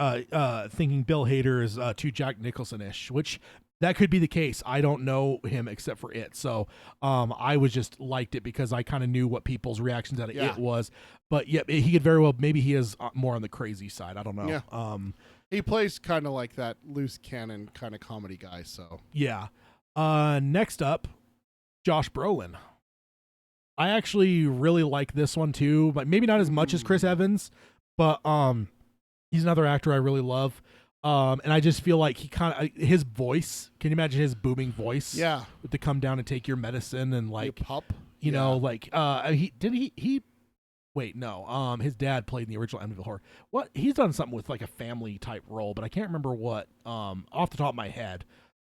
[SPEAKER 1] thinking Bill Hader is too Jack Nicholson-ish, which that could be the case. I don't know him except for It. So I was just liked it because I kind of knew what people's reactions at It was. But yeah, he could very well, maybe he is more on the crazy side. I don't know.
[SPEAKER 2] Yeah. He plays kind of like that loose cannon kind of comedy guy. So
[SPEAKER 1] yeah. Next up, Josh Brolin. I actually really like this one too, but maybe not as much as Chris Evans, but he's another actor I really love. And I just feel like he kind of his voice. Can you imagine his booming voice?
[SPEAKER 2] Yeah,
[SPEAKER 1] to come down and take your medicine and like
[SPEAKER 2] your pup.
[SPEAKER 1] Wait, no. His dad played in the original Amityville Horror. What? He's done something with like a family type role, but I can't remember what. Off the top of my head,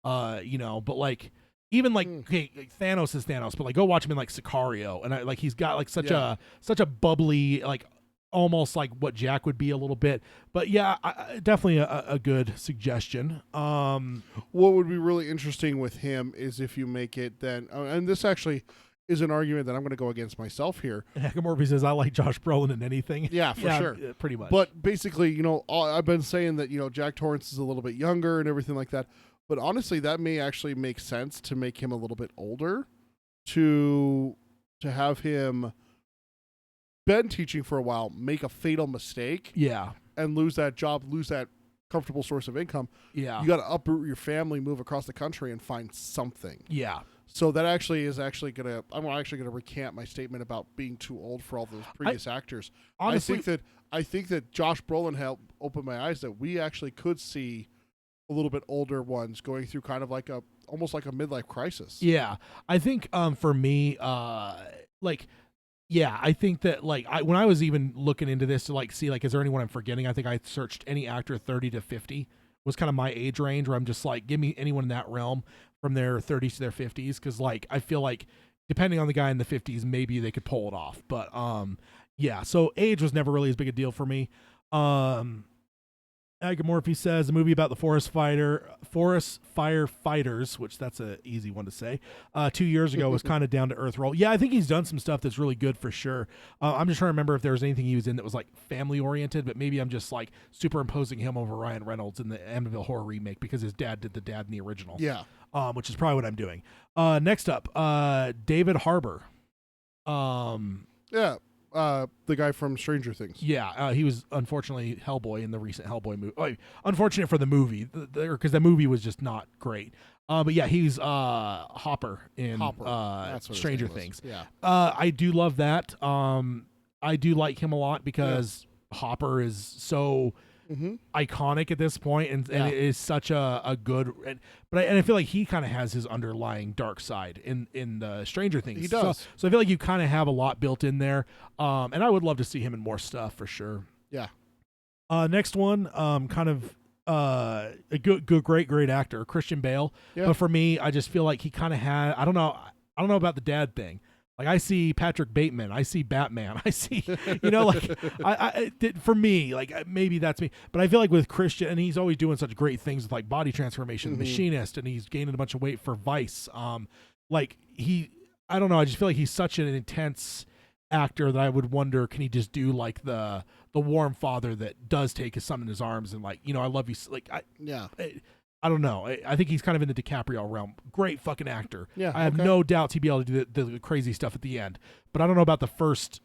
[SPEAKER 1] but like even like okay, Thanos is Thanos, but like go watch him in like Sicario, and he's got like such a bubbly like. Almost like what Jack would be a little bit, but yeah, definitely a good suggestion.
[SPEAKER 2] What would be really interesting with him is if you make it then, and this actually is an argument that I'm going to go against myself here.
[SPEAKER 1] Hagamorphy says I like Josh Brolin in anything.
[SPEAKER 2] Yeah, for sure,
[SPEAKER 1] pretty much.
[SPEAKER 2] But basically, I've been saying that Jack Torrance is a little bit younger and everything like that. But honestly, that may actually make sense to make him a little bit older, to have him been teaching for a while, make a fatal mistake,
[SPEAKER 1] Yeah.
[SPEAKER 2] and lose that job, lose that comfortable source of income.
[SPEAKER 1] Yeah.
[SPEAKER 2] You got to uproot your family, move across the country, and find something.
[SPEAKER 1] Yeah.
[SPEAKER 2] So that actually is actually gonna. I'm actually gonna recant my statement about being too old for all those previous actors.
[SPEAKER 1] Honestly,
[SPEAKER 2] I think that Josh Brolin helped open my eyes that we actually could see a little bit older ones going through kind of like almost like a midlife crisis.
[SPEAKER 1] yeah, I think for me, like, yeah, I think that like when I was even looking into this to like see like is there anyone I'm forgetting, I think I searched any actor 30 to 50 was kind of my age range where I'm just like give me anyone in that realm from their 30s to their 50s, because like I feel like depending on the guy in the 50s maybe they could pull it off, but yeah, so age was never really as big a deal for me. Agamorphy says a movie about the forest firefighters, which that's an easy one to say, 2 years ago was kind of down to earth role. Yeah, I think he's done some stuff that's really good for sure. I'm just trying to remember if there was anything he was in that was like family oriented, but maybe I'm just like superimposing him over Ryan Reynolds in the Amityville Horror remake because his dad did the dad in the original.
[SPEAKER 2] Yeah.
[SPEAKER 1] Which is probably what I'm doing. Next up, David Harbour.
[SPEAKER 2] Yeah. The guy from Stranger Things.
[SPEAKER 1] Yeah, he was unfortunately Hellboy in the recent Hellboy movie. Oh, unfortunate for the movie, because the movie was just not great. But yeah, he's Hopper in Stranger Things.
[SPEAKER 2] Yeah.
[SPEAKER 1] I do love that. I do like him a lot because Hopper is so iconic at this point, and it is such a good. But I feel like he kind of has his underlying dark side in the Stranger Things.
[SPEAKER 2] He does.
[SPEAKER 1] So I feel like you kind of have a lot built in there, and I would love to see him in more stuff for sure.
[SPEAKER 2] Yeah.
[SPEAKER 1] Next one, kind of a good, great actor, Christian Bale.
[SPEAKER 2] Yeah.
[SPEAKER 1] But for me, I just feel like he kind of had. I don't know about the dad thing. Like I see Patrick Bateman, I see Batman, I see, like for me, like maybe that's me, but I feel like with Christian, and he's always doing such great things with like body transformation, Machinist, and he's gaining a bunch of weight for Vice. Like I don't know, I just feel like he's such an intense actor that I would wonder, can he just do like the warm father that does take his son in his arms and like, I love you, like I don't know. I think he's kind of in the DiCaprio realm. Great fucking actor.
[SPEAKER 2] Yeah,
[SPEAKER 1] I have no doubts he'd be able to do the crazy stuff at the end. But I don't know about the first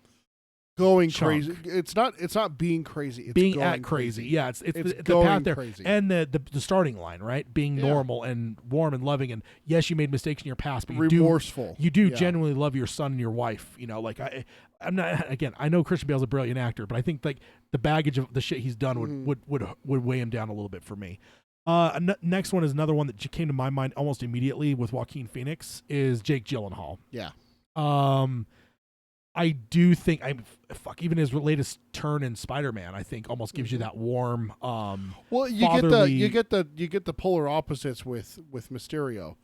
[SPEAKER 2] going
[SPEAKER 1] chunk.
[SPEAKER 2] crazy. It's not being crazy. It's
[SPEAKER 1] being
[SPEAKER 2] going
[SPEAKER 1] at crazy. Yeah, it's the
[SPEAKER 2] going
[SPEAKER 1] path there.
[SPEAKER 2] crazy.
[SPEAKER 1] And the starting line, right? Being normal and warm and loving. And yes, you made mistakes in your past, but
[SPEAKER 2] remorseful.
[SPEAKER 1] You do genuinely love your son and your wife. Like I'm not. Again, I know Christian Bale's a brilliant actor, but I think like the baggage of the shit he's done would weigh him down a little bit for me. Next one is another one that came to my mind almost immediately with Joaquin Phoenix is Jake Gyllenhaal.
[SPEAKER 2] Yeah.
[SPEAKER 1] I do think even his latest turn in Spider-Man, I think almost gives you that warm.
[SPEAKER 2] Well, you get the polar opposites with Mysterio,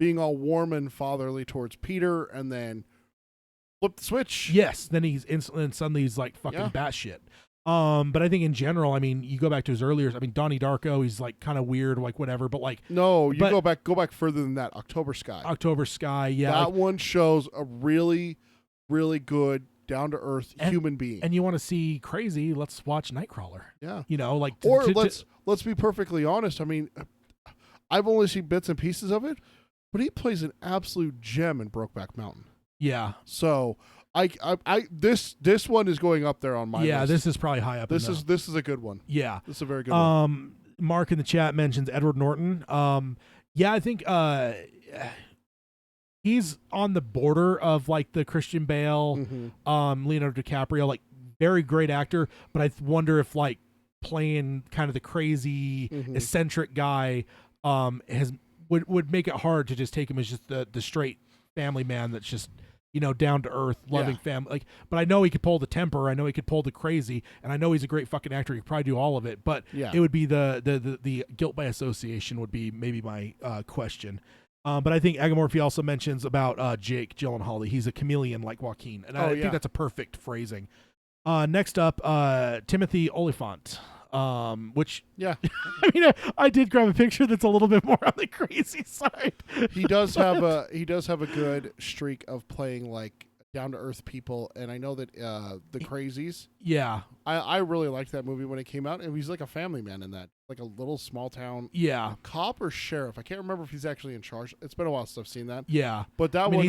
[SPEAKER 2] being all warm and fatherly towards Peter, and then flip the switch.
[SPEAKER 1] Yes, then he's instantly and suddenly he's like fucking batshit. But I think in general, I mean, you go back to his earlier. I mean, Donnie Darko, he's like kind of weird, like whatever. But like,
[SPEAKER 2] no, go back further than that. October Sky,
[SPEAKER 1] yeah,
[SPEAKER 2] that one shows a really, really good down to earth human being.
[SPEAKER 1] And you want to see crazy? Let's watch Nightcrawler.
[SPEAKER 2] Yeah,
[SPEAKER 1] like,
[SPEAKER 2] let's be perfectly honest. I mean, I've only seen bits and pieces of it, but he plays an absolute gem in Brokeback Mountain.
[SPEAKER 1] Yeah.
[SPEAKER 2] So. This one is going up there on my list.
[SPEAKER 1] Yeah, this is probably high up.
[SPEAKER 2] This is a good one.
[SPEAKER 1] Yeah,
[SPEAKER 2] this is a very good one.
[SPEAKER 1] Mark in the chat mentions Edward Norton. Yeah, I think he's on the border of like the Christian Bale, Leonardo DiCaprio, like very great actor. But I wonder if like playing kind of the crazy eccentric guy would make it hard to just take him as just the straight family man that's just down to earth, loving family. Like, but I know he could pull the temper. I know he could pull the crazy, and I know he's a great fucking actor. He could probably do all of it. But it would be the guilt by association would be maybe my question. But I think Agamorphy also mentions about Jake Gyllenhaal. He's a chameleon like Joaquin, and I think that's a perfect phrasing. Next up, Timothy Olyphant. Which I mean, I did grab a picture that's a little bit more on the crazy side.
[SPEAKER 2] He does have a good streak of playing like down to earth people, and I know that the Crazies.
[SPEAKER 1] Yeah.
[SPEAKER 2] I really liked that movie when it came out, and he's like a family man in that, like a little small town.
[SPEAKER 1] Yeah.
[SPEAKER 2] Cop or sheriff. I can't remember if he's actually in charge. It's been a while since I've seen that.
[SPEAKER 1] Yeah.
[SPEAKER 2] But that one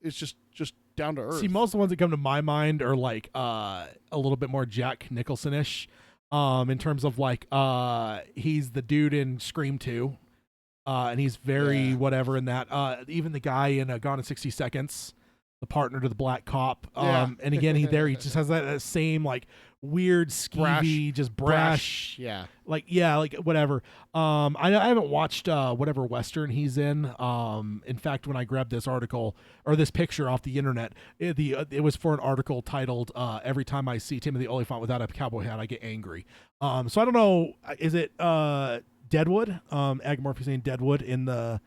[SPEAKER 2] it's just down to earth.
[SPEAKER 1] See, most of the ones that come to my mind are like a little bit more Jack Nicholson-ish, in terms of like he's the dude in Scream 2, and he's very whatever in that. Even the guy in Gone in 60 Seconds, the partner to the black cop. And again, he just has that same like weird, skeevy, just brash.
[SPEAKER 2] Yeah.
[SPEAKER 1] Like whatever. I haven't watched whatever Western he's in. In fact, when I grabbed this article or this picture off the internet, it was for an article titled "Every time I see Timothy Olyphant without a cowboy hat, I get angry." So I don't know. Is it Deadwood? Ag Murphy saying Deadwood in the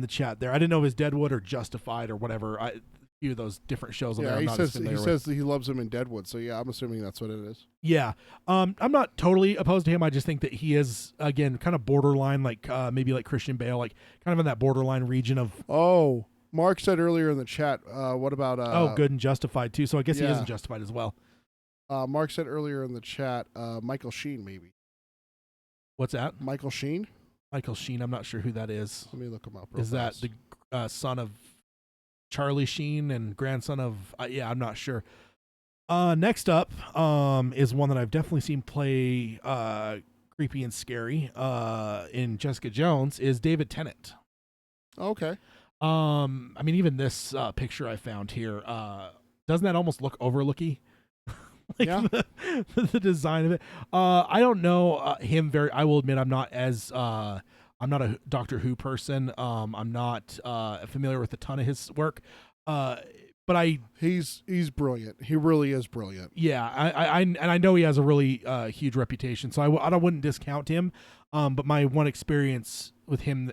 [SPEAKER 1] chat there. I didn't know if it was Deadwood or Justified or whatever. A few of those different shows on there.
[SPEAKER 2] He says that he loves him in Deadwood. So yeah, I'm assuming that's what it is.
[SPEAKER 1] Yeah. I'm not totally opposed to him. I just think that he is, again, kind of borderline, like maybe like Christian Bale, like kind of in that borderline region of.
[SPEAKER 2] Oh, Mark said earlier in the chat. What about?
[SPEAKER 1] Good and Justified too. So I guess he isn't Justified as well.
[SPEAKER 2] Mark said earlier in the chat. Michael Sheen, maybe.
[SPEAKER 1] What's that?
[SPEAKER 2] Michael Sheen.
[SPEAKER 1] Michael Sheen. I'm not sure who that is.
[SPEAKER 2] Let me look him up.
[SPEAKER 1] Is that the son of Charlie Sheen and grandson of? I'm not sure. Next up is one that I've definitely seen play creepy and scary in Jessica Jones is David Tennant.
[SPEAKER 2] Okay.
[SPEAKER 1] I mean, even this picture I found here, doesn't that almost look overlooky? The design of it. I don't know him very. I will admit I'm not as I'm not a Doctor Who person. I'm not familiar with a ton of his work. But
[SPEAKER 2] he's brilliant. He really is brilliant.
[SPEAKER 1] Yeah, I know he has a really huge reputation, so I wouldn't discount him. But my one experience with him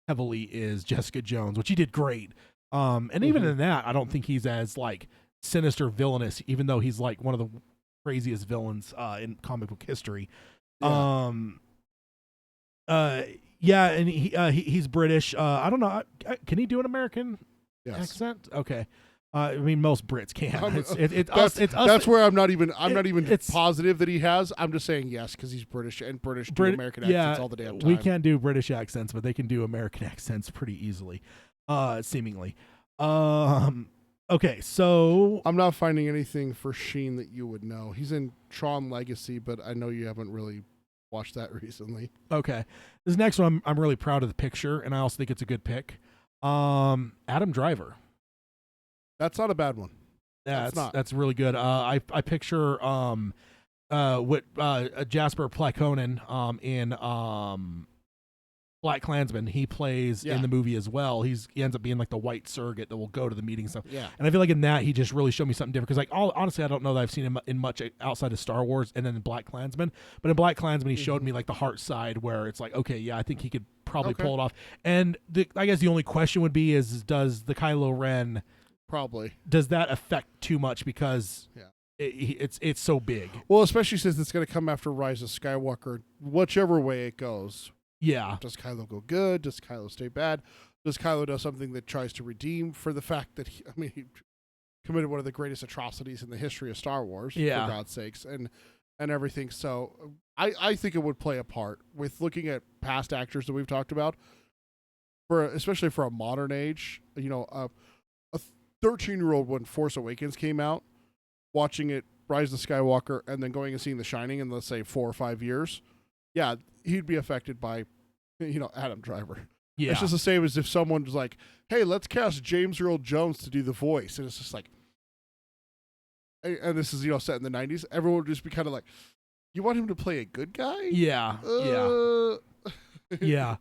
[SPEAKER 1] heavily is Jessica Jones, which he did great. And even in that, I don't think he's as like sinister villainous, even though he's like one of the craziest villains in comic book history. And he's British. I don't know. Can he do an American accent? Okay. I mean, most Brits can. It's us.
[SPEAKER 2] That's where I'm not even positive that he has. I'm just saying yes because he's British, and British do American accents all the damn time.
[SPEAKER 1] We can't do British accents, but they can do American accents pretty easily, seemingly. Okay, so
[SPEAKER 2] I'm not finding anything for Sheen that you would know. He's in Tron Legacy, but I know you haven't really watched that recently.
[SPEAKER 1] Okay, this next one I'm really proud of the picture, and I also think it's a good pick. Adam Driver.
[SPEAKER 2] That's not a bad one.
[SPEAKER 1] Yeah, that's really good. I picture Jasper Plakonen in Black Klansman. He plays in the movie as well. He ends up being like the white surrogate that will go to the meeting and stuff.
[SPEAKER 2] Yeah.
[SPEAKER 1] And I feel like in that he just really showed me something different because honestly I don't know that I've seen him in much outside of Star Wars and then in Black Klansman. But in Black Klansman he showed me like the heart side where it's like, okay, yeah, I think he could probably pull it off. And I guess the only question would be is does the Kylo Ren does that affect too much because it's so big?
[SPEAKER 2] Well, especially since it's going to come after Rise of Skywalker, whichever way it goes.
[SPEAKER 1] Yeah.
[SPEAKER 2] Does Kylo go good? Does Kylo stay bad? Does Kylo do something that tries to redeem for the fact that he committed one of the greatest atrocities in the history of Star Wars, for God's sakes, and everything. So I think it would play a part with looking at past actors that we've talked about, especially for a modern age. You know, a 13-year-old when Force Awakens came out, watching it Rise of Skywalker, and then going and seeing The Shining in, let's say, 4 or 5 years, yeah, he'd be affected by, Adam Driver. Yeah. It's just the same as if someone was like, hey, let's cast James Earl Jones to do the voice. And it's just like, and this is, set in the 90s. Everyone would just be kind of like, you want him to play a good guy?
[SPEAKER 1] Yeah. Yeah.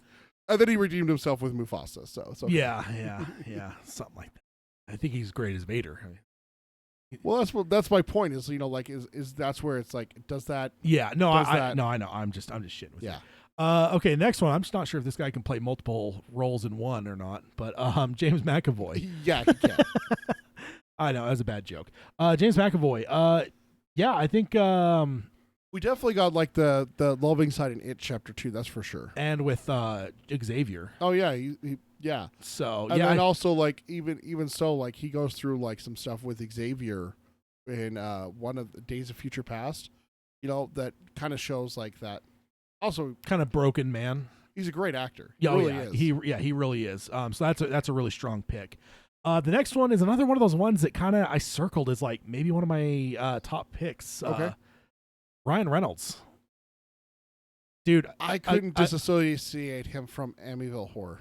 [SPEAKER 2] And then he redeemed himself with Mufasa. So it's okay.
[SPEAKER 1] Yeah. Something like that. I think he's great as Vader.
[SPEAKER 2] Well, that's my point. Is is that's where it's like, does that?
[SPEAKER 1] Yeah, no, I know. I'm just shitting with you. Okay, next one. I'm just not sure if this guy can play multiple roles in one or not, but James McAvoy.
[SPEAKER 2] Yeah, he can.
[SPEAKER 1] I know that was a bad joke. James McAvoy. Yeah, I think
[SPEAKER 2] we definitely got like the loving side in It Chapter 2. That's for sure.
[SPEAKER 1] And with Xavier.
[SPEAKER 2] Oh yeah, Yeah.
[SPEAKER 1] So
[SPEAKER 2] And
[SPEAKER 1] yeah,
[SPEAKER 2] then also like even so, like he goes through like some stuff with Xavier in one of the Days of Future Past, that kind of shows like that. Also,
[SPEAKER 1] kind of broken man.
[SPEAKER 2] he's a great actor.
[SPEAKER 1] Yeah,
[SPEAKER 2] He really
[SPEAKER 1] yeah.
[SPEAKER 2] is.
[SPEAKER 1] He really is. So that's a really strong pick. The next one is another one of those ones that kind of I circled as like maybe one of my top picks.
[SPEAKER 2] Okay.
[SPEAKER 1] Ryan Reynolds. Dude,
[SPEAKER 2] I couldn't disassociate him from Amityville Horror.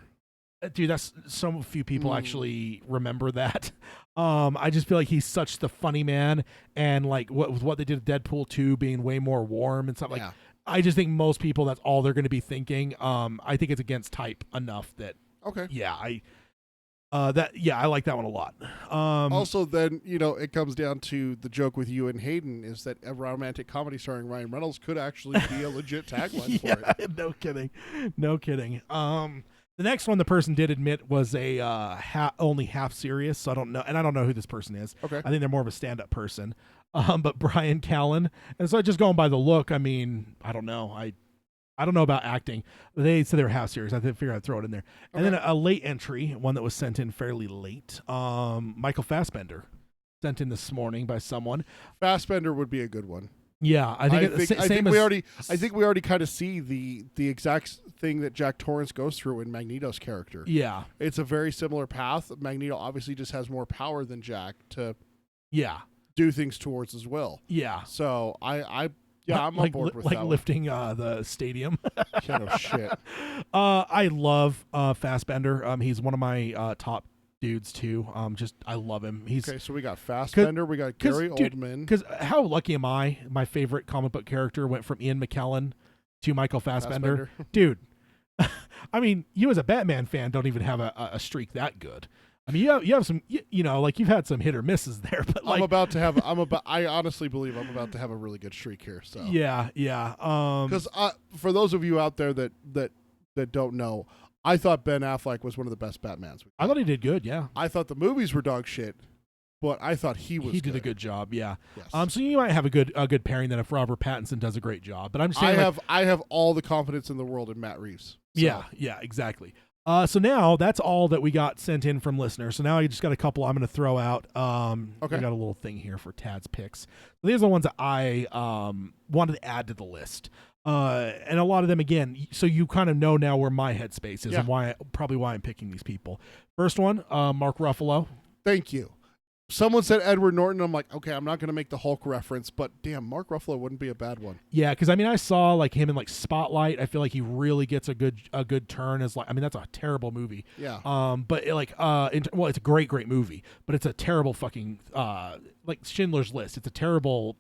[SPEAKER 1] dude, that's so few people actually remember that. I just feel like he's such the funny man, and like what they did with Deadpool 2 being way more warm and stuff. Like,
[SPEAKER 2] Yeah.
[SPEAKER 1] I just think most people that's all they're going to be thinking. I think it's against type enough that
[SPEAKER 2] Okay.
[SPEAKER 1] yeah, I like that one a lot.
[SPEAKER 2] Also, then it comes down to the joke with you and Hayden is that a romantic comedy starring Ryan Reynolds could actually be a legit tagline for it.
[SPEAKER 1] No kidding. The next one the person did admit was a only half serious. So I don't know who this person is.
[SPEAKER 2] Okay.
[SPEAKER 1] I think they're more of a stand-up person. But Brian Callen, and so just going by the look, I mean, I don't know. I don't know about acting. They said they were half serious. I figured I'd throw it in there. And then a late entry, one that was sent in fairly late. Michael Fassbender, sent in this morning by someone.
[SPEAKER 2] Fassbender would be a good one.
[SPEAKER 1] Yeah, I think we already kind of see the exact thing that Jack Torrance goes through in Magneto's character. Yeah,
[SPEAKER 2] it's a very similar path. Magneto obviously just has more power than Jack to do things towards as well.
[SPEAKER 1] Yeah.
[SPEAKER 2] So I'm on board with that.
[SPEAKER 1] Like lifting the stadium.
[SPEAKER 2] Yeah, no shit.
[SPEAKER 1] I love Fassbender. He's one of my top dudes too. I love him.
[SPEAKER 2] Okay, so we got Fassbender, we got Gary Oldman.
[SPEAKER 1] Because how lucky am I? My favorite comic book character went from Ian McKellen to Michael Fassbender. Dude, I mean, you as a Batman fan don't even have a streak that good. I mean, you have some, like you've had some hit or misses there, but like
[SPEAKER 2] I honestly believe I'm about to have a really good streak here. So
[SPEAKER 1] yeah.
[SPEAKER 2] Because for those of you out there that don't know, I thought Ben Affleck was one of the best Batmans.
[SPEAKER 1] I thought he did good. Yeah.
[SPEAKER 2] I thought the movies were dog shit, but I thought he did
[SPEAKER 1] a good job. Yeah.
[SPEAKER 2] Yes.
[SPEAKER 1] So you might have a good pairing then if Robert Pattinson does a great job. But I'm just saying,
[SPEAKER 2] I have all the confidence in the world in Matt Reeves. So.
[SPEAKER 1] Yeah, exactly. So now that's all that we got sent in from listeners. So now I just got a couple I'm going to throw out.
[SPEAKER 2] Okay.
[SPEAKER 1] I got a little thing here for Tad's picks. So these are the ones that I wanted to add to the list. And a lot of them, again, so you kind of know now where my headspace is and why I'm picking these people. First one, Mark Ruffalo.
[SPEAKER 2] Thank you. Someone said Edward Norton. I'm like, okay, I'm not going to make the Hulk reference, but damn, Mark Ruffalo wouldn't be a bad one.
[SPEAKER 1] Yeah, because I mean, I saw like him in like Spotlight. I feel like he really gets a good turn as like. I mean, that's a terrible movie.
[SPEAKER 2] Yeah.
[SPEAKER 1] But it's a great movie, but it's a terrible fucking like Schindler's List. It's a terrible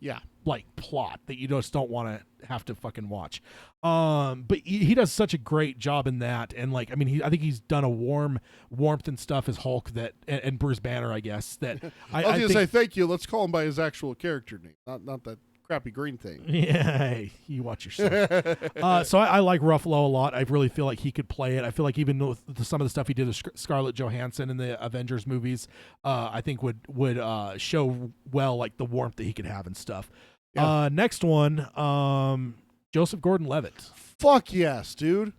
[SPEAKER 1] like plot that you just don't want to have to fucking watch. But he does such a great job in that, and like I mean, I think he's done a warmth and stuff as Hulk that and Bruce Banner, I guess that.
[SPEAKER 2] I was gonna say thank you. Let's call him by his actual character name, not that crappy green thing.
[SPEAKER 1] Yeah, hey, you watch yourself. So I like Ruffalo a lot. I really feel like he could play it. I feel like even with some of the stuff he did with Scarlett Johansson in the Avengers movies, I think would show well like the warmth that he could have and stuff. Yeah. Next one, Joseph Gordon-Levitt.
[SPEAKER 2] Fuck yes, dude.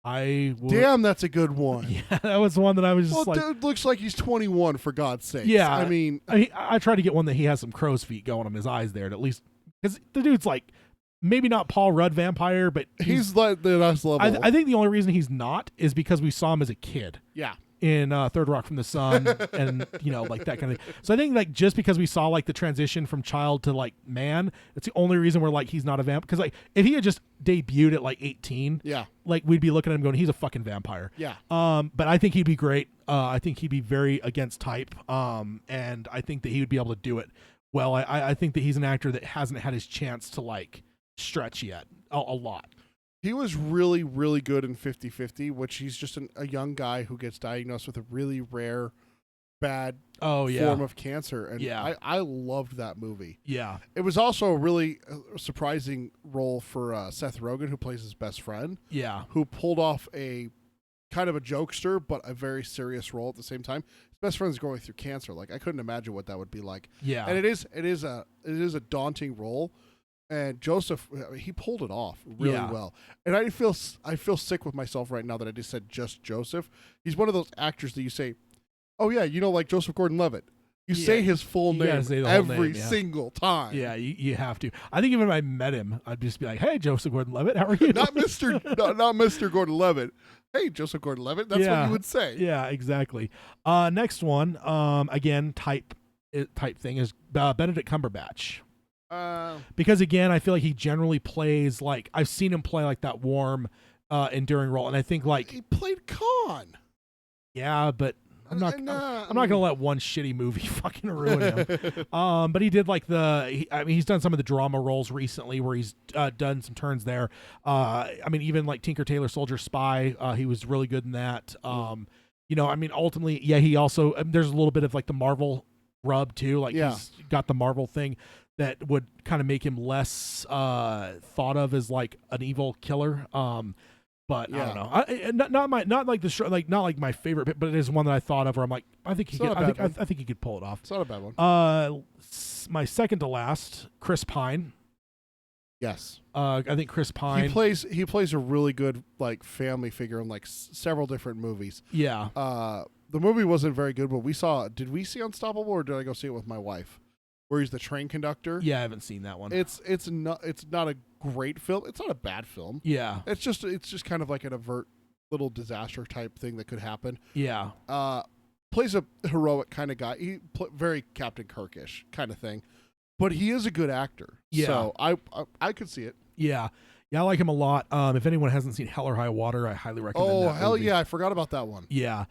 [SPEAKER 2] Damn, that's a good one.
[SPEAKER 1] Yeah, that was one that I was just
[SPEAKER 2] dude looks like he's 21 for God's sake.
[SPEAKER 1] Yeah,
[SPEAKER 2] I mean,
[SPEAKER 1] I try to get one that he has some crow's feet going on his eyes there, to at least because the dude's like maybe not Paul Rudd vampire, but
[SPEAKER 2] he's like the next level.
[SPEAKER 1] I think the only reason he's not is because we saw him as a kid.
[SPEAKER 2] Yeah.
[SPEAKER 1] In Third Rock from the Sun and like that kind of thing. So I think like just because we saw like the transition from child to like man, it's the only reason we're like he's not a vamp. Because like if he had just debuted at like 18, like we'd be looking at him going, he's a fucking vampire.
[SPEAKER 2] Yeah.
[SPEAKER 1] But I think he'd be great. I think he'd be very against type. And I think that he would be able to do it well. I think that he's an actor that hasn't had his chance to like stretch yet a lot.
[SPEAKER 2] He was really, really good in 50-50, which he's just a young guy who gets diagnosed with a really rare, bad form of cancer. And I loved that movie.
[SPEAKER 1] Yeah.
[SPEAKER 2] It was also a really surprising role for Seth Rogen, who plays his best friend. Yeah. Who pulled off a kind of a jokester, but a very serious role at the same time. His best friend's going through cancer. Like, I couldn't imagine what that would be like.
[SPEAKER 1] Yeah.
[SPEAKER 2] And it is a daunting role. And Joseph, he pulled it off really well. And I feel sick with myself right now that I just said just Joseph. He's one of those actors that you say, oh yeah, like Joseph Gordon-Levitt. You say his full name every single time.
[SPEAKER 1] Yeah, you have to. I think even if I met him, I'd just be like, "Hey, Joseph Gordon-Levitt, how are you?"
[SPEAKER 2] Not Mr. Gordon-Levitt. Hey, Joseph Gordon-Levitt. That's what you would say.
[SPEAKER 1] Yeah, exactly. Next one, again, type thing is Benedict Cumberbatch. Because again, I feel like he generally plays like I've seen him play like that warm, enduring role, and I think like
[SPEAKER 2] he played Khan.
[SPEAKER 1] Yeah, but. I'm not gonna let one shitty movie fucking ruin him. But he did like he's done some of the drama roles recently where he's done some turns there. Even like Tinker Tailor Soldier Spy, he was really good in that. Ultimately, he also there's a little bit of like the Marvel rub too. Like he's got the Marvel thing that would kind of make him less thought of as like an evil killer. But I don't know. Not like the show, like not like my favorite, but it is one that I thought of where I'm like, I think he could pull it off.
[SPEAKER 2] It's not a bad one.
[SPEAKER 1] My second to last, Chris Pine.
[SPEAKER 2] Yes.
[SPEAKER 1] I think Chris Pine.
[SPEAKER 2] He plays a really good like family figure in like several different movies.
[SPEAKER 1] Yeah.
[SPEAKER 2] The movie wasn't very good, but did we see Unstoppable or did I go see it with my wife? Where he's the train conductor.
[SPEAKER 1] Yeah, I haven't seen that one.
[SPEAKER 2] It's not a great film. It's not a bad film.
[SPEAKER 1] Yeah.
[SPEAKER 2] It's just kind of like an avert little disaster type thing that could happen.
[SPEAKER 1] Yeah.
[SPEAKER 2] Plays a heroic kind of guy. Very Captain Kirk-ish kind of thing. But he is a good actor.
[SPEAKER 1] Yeah.
[SPEAKER 2] So I could see it.
[SPEAKER 1] Yeah. Yeah, I like him a lot. If anyone hasn't seen Hell or High Water, I highly recommend that movie.
[SPEAKER 2] Oh, hell yeah. I forgot about that one.
[SPEAKER 1] Yeah.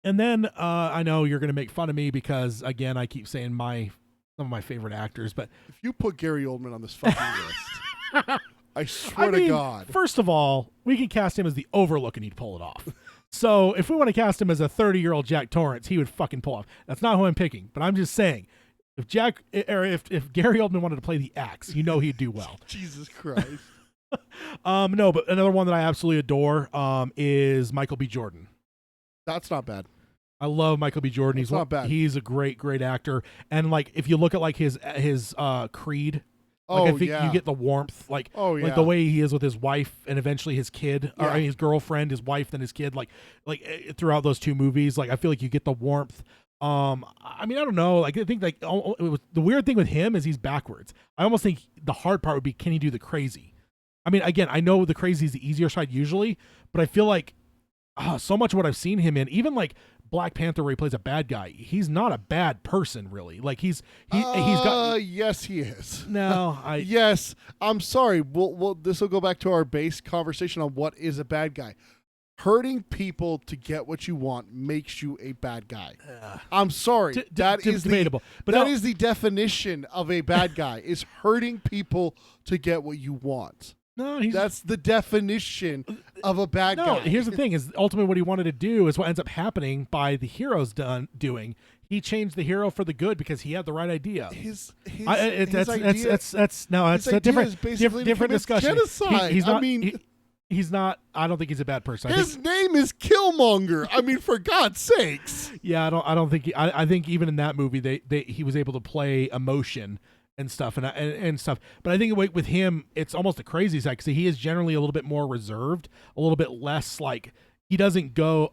[SPEAKER 1] And then I know you're going to make fun of me because, again, I keep saying some of my favorite actors. But
[SPEAKER 2] if you put Gary Oldman on this fucking list, I swear to God.
[SPEAKER 1] First of all, we can cast him as the Overlook and he'd pull it off. So if we want to cast him as a 30-year-old Jack Torrance, he would fucking pull off. That's not who I'm picking. But I'm just saying, if Gary Oldman wanted to play the Axe, he'd do well.
[SPEAKER 2] Jesus Christ.
[SPEAKER 1] No, but another one that I absolutely adore is Michael B. Jordan.
[SPEAKER 2] That's not bad.
[SPEAKER 1] I love Michael B. Jordan.
[SPEAKER 2] He's not bad.
[SPEAKER 1] He's a great, great actor. And like, if you look at like his Creed, I think you get the warmth, like the way he is with his wife and eventually his kid, or his girlfriend, his wife, then his kid. Like throughout those two movies, like I feel like you get the warmth. I don't know. Like I think like the weird thing with him is he's backwards. I almost think the hard part would be, can he do the crazy? I mean, again, I know the crazy is the easier side usually, but I feel like so much of what I've seen him in, even like Black Panther where he plays a bad guy, he's not a bad person really. Like he's got
[SPEAKER 2] yes he is.
[SPEAKER 1] No,
[SPEAKER 2] yes, I'm sorry. We'll this will go back to our base conversation on what is a bad guy. Hurting people to get what you want makes you a bad guy. I'm sorry. That is
[SPEAKER 1] debatable.
[SPEAKER 2] That is the definition of a bad guy, is hurting people to get what you want.
[SPEAKER 1] No,
[SPEAKER 2] that's the definition of a bad guy.
[SPEAKER 1] No, here's the thing: is ultimately what he wanted to do is what ends up happening by the hero's doing. He changed the hero for the good because he had the right idea.
[SPEAKER 2] His
[SPEAKER 1] idea that's a different discussion.
[SPEAKER 2] Genocide.
[SPEAKER 1] He's not. I don't think he's a bad person.
[SPEAKER 2] His name is Killmonger. I mean, for God's sakes.
[SPEAKER 1] Yeah, I don't think. I think even in that movie, he was able to play emotion and stuff and stuff. But I think with him, it's almost the crazy side because he is generally a little bit more reserved, a little bit less like he doesn't go.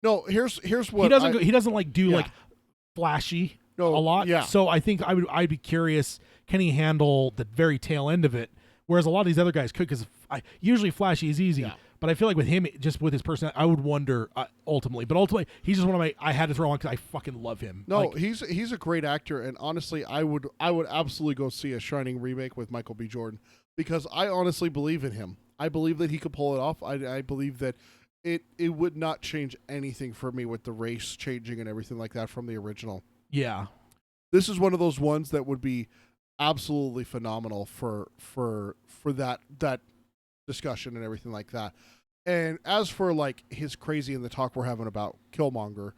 [SPEAKER 2] No, here's what
[SPEAKER 1] he doesn't like do like flashy a lot.
[SPEAKER 2] Yeah.
[SPEAKER 1] So I think I'd be curious, can he handle the very tail end of it? Whereas a lot of these other guys could, because usually flashy is easy. Yeah. But I feel like with him, just with his personality, I would wonder ultimately. But ultimately, he's just one of I had to throw on because I fucking love him.
[SPEAKER 2] No, he's a great actor, and honestly, I would absolutely go see a Shining remake with Michael B. Jordan because I honestly believe in him. I believe that he could pull it off. I believe that it would not change anything for me with the race changing and everything like that from the original.
[SPEAKER 1] Yeah,
[SPEAKER 2] this is one of those ones that would be absolutely phenomenal for that discussion and everything like that. And as for like his crazy and the talk we're having about Killmonger,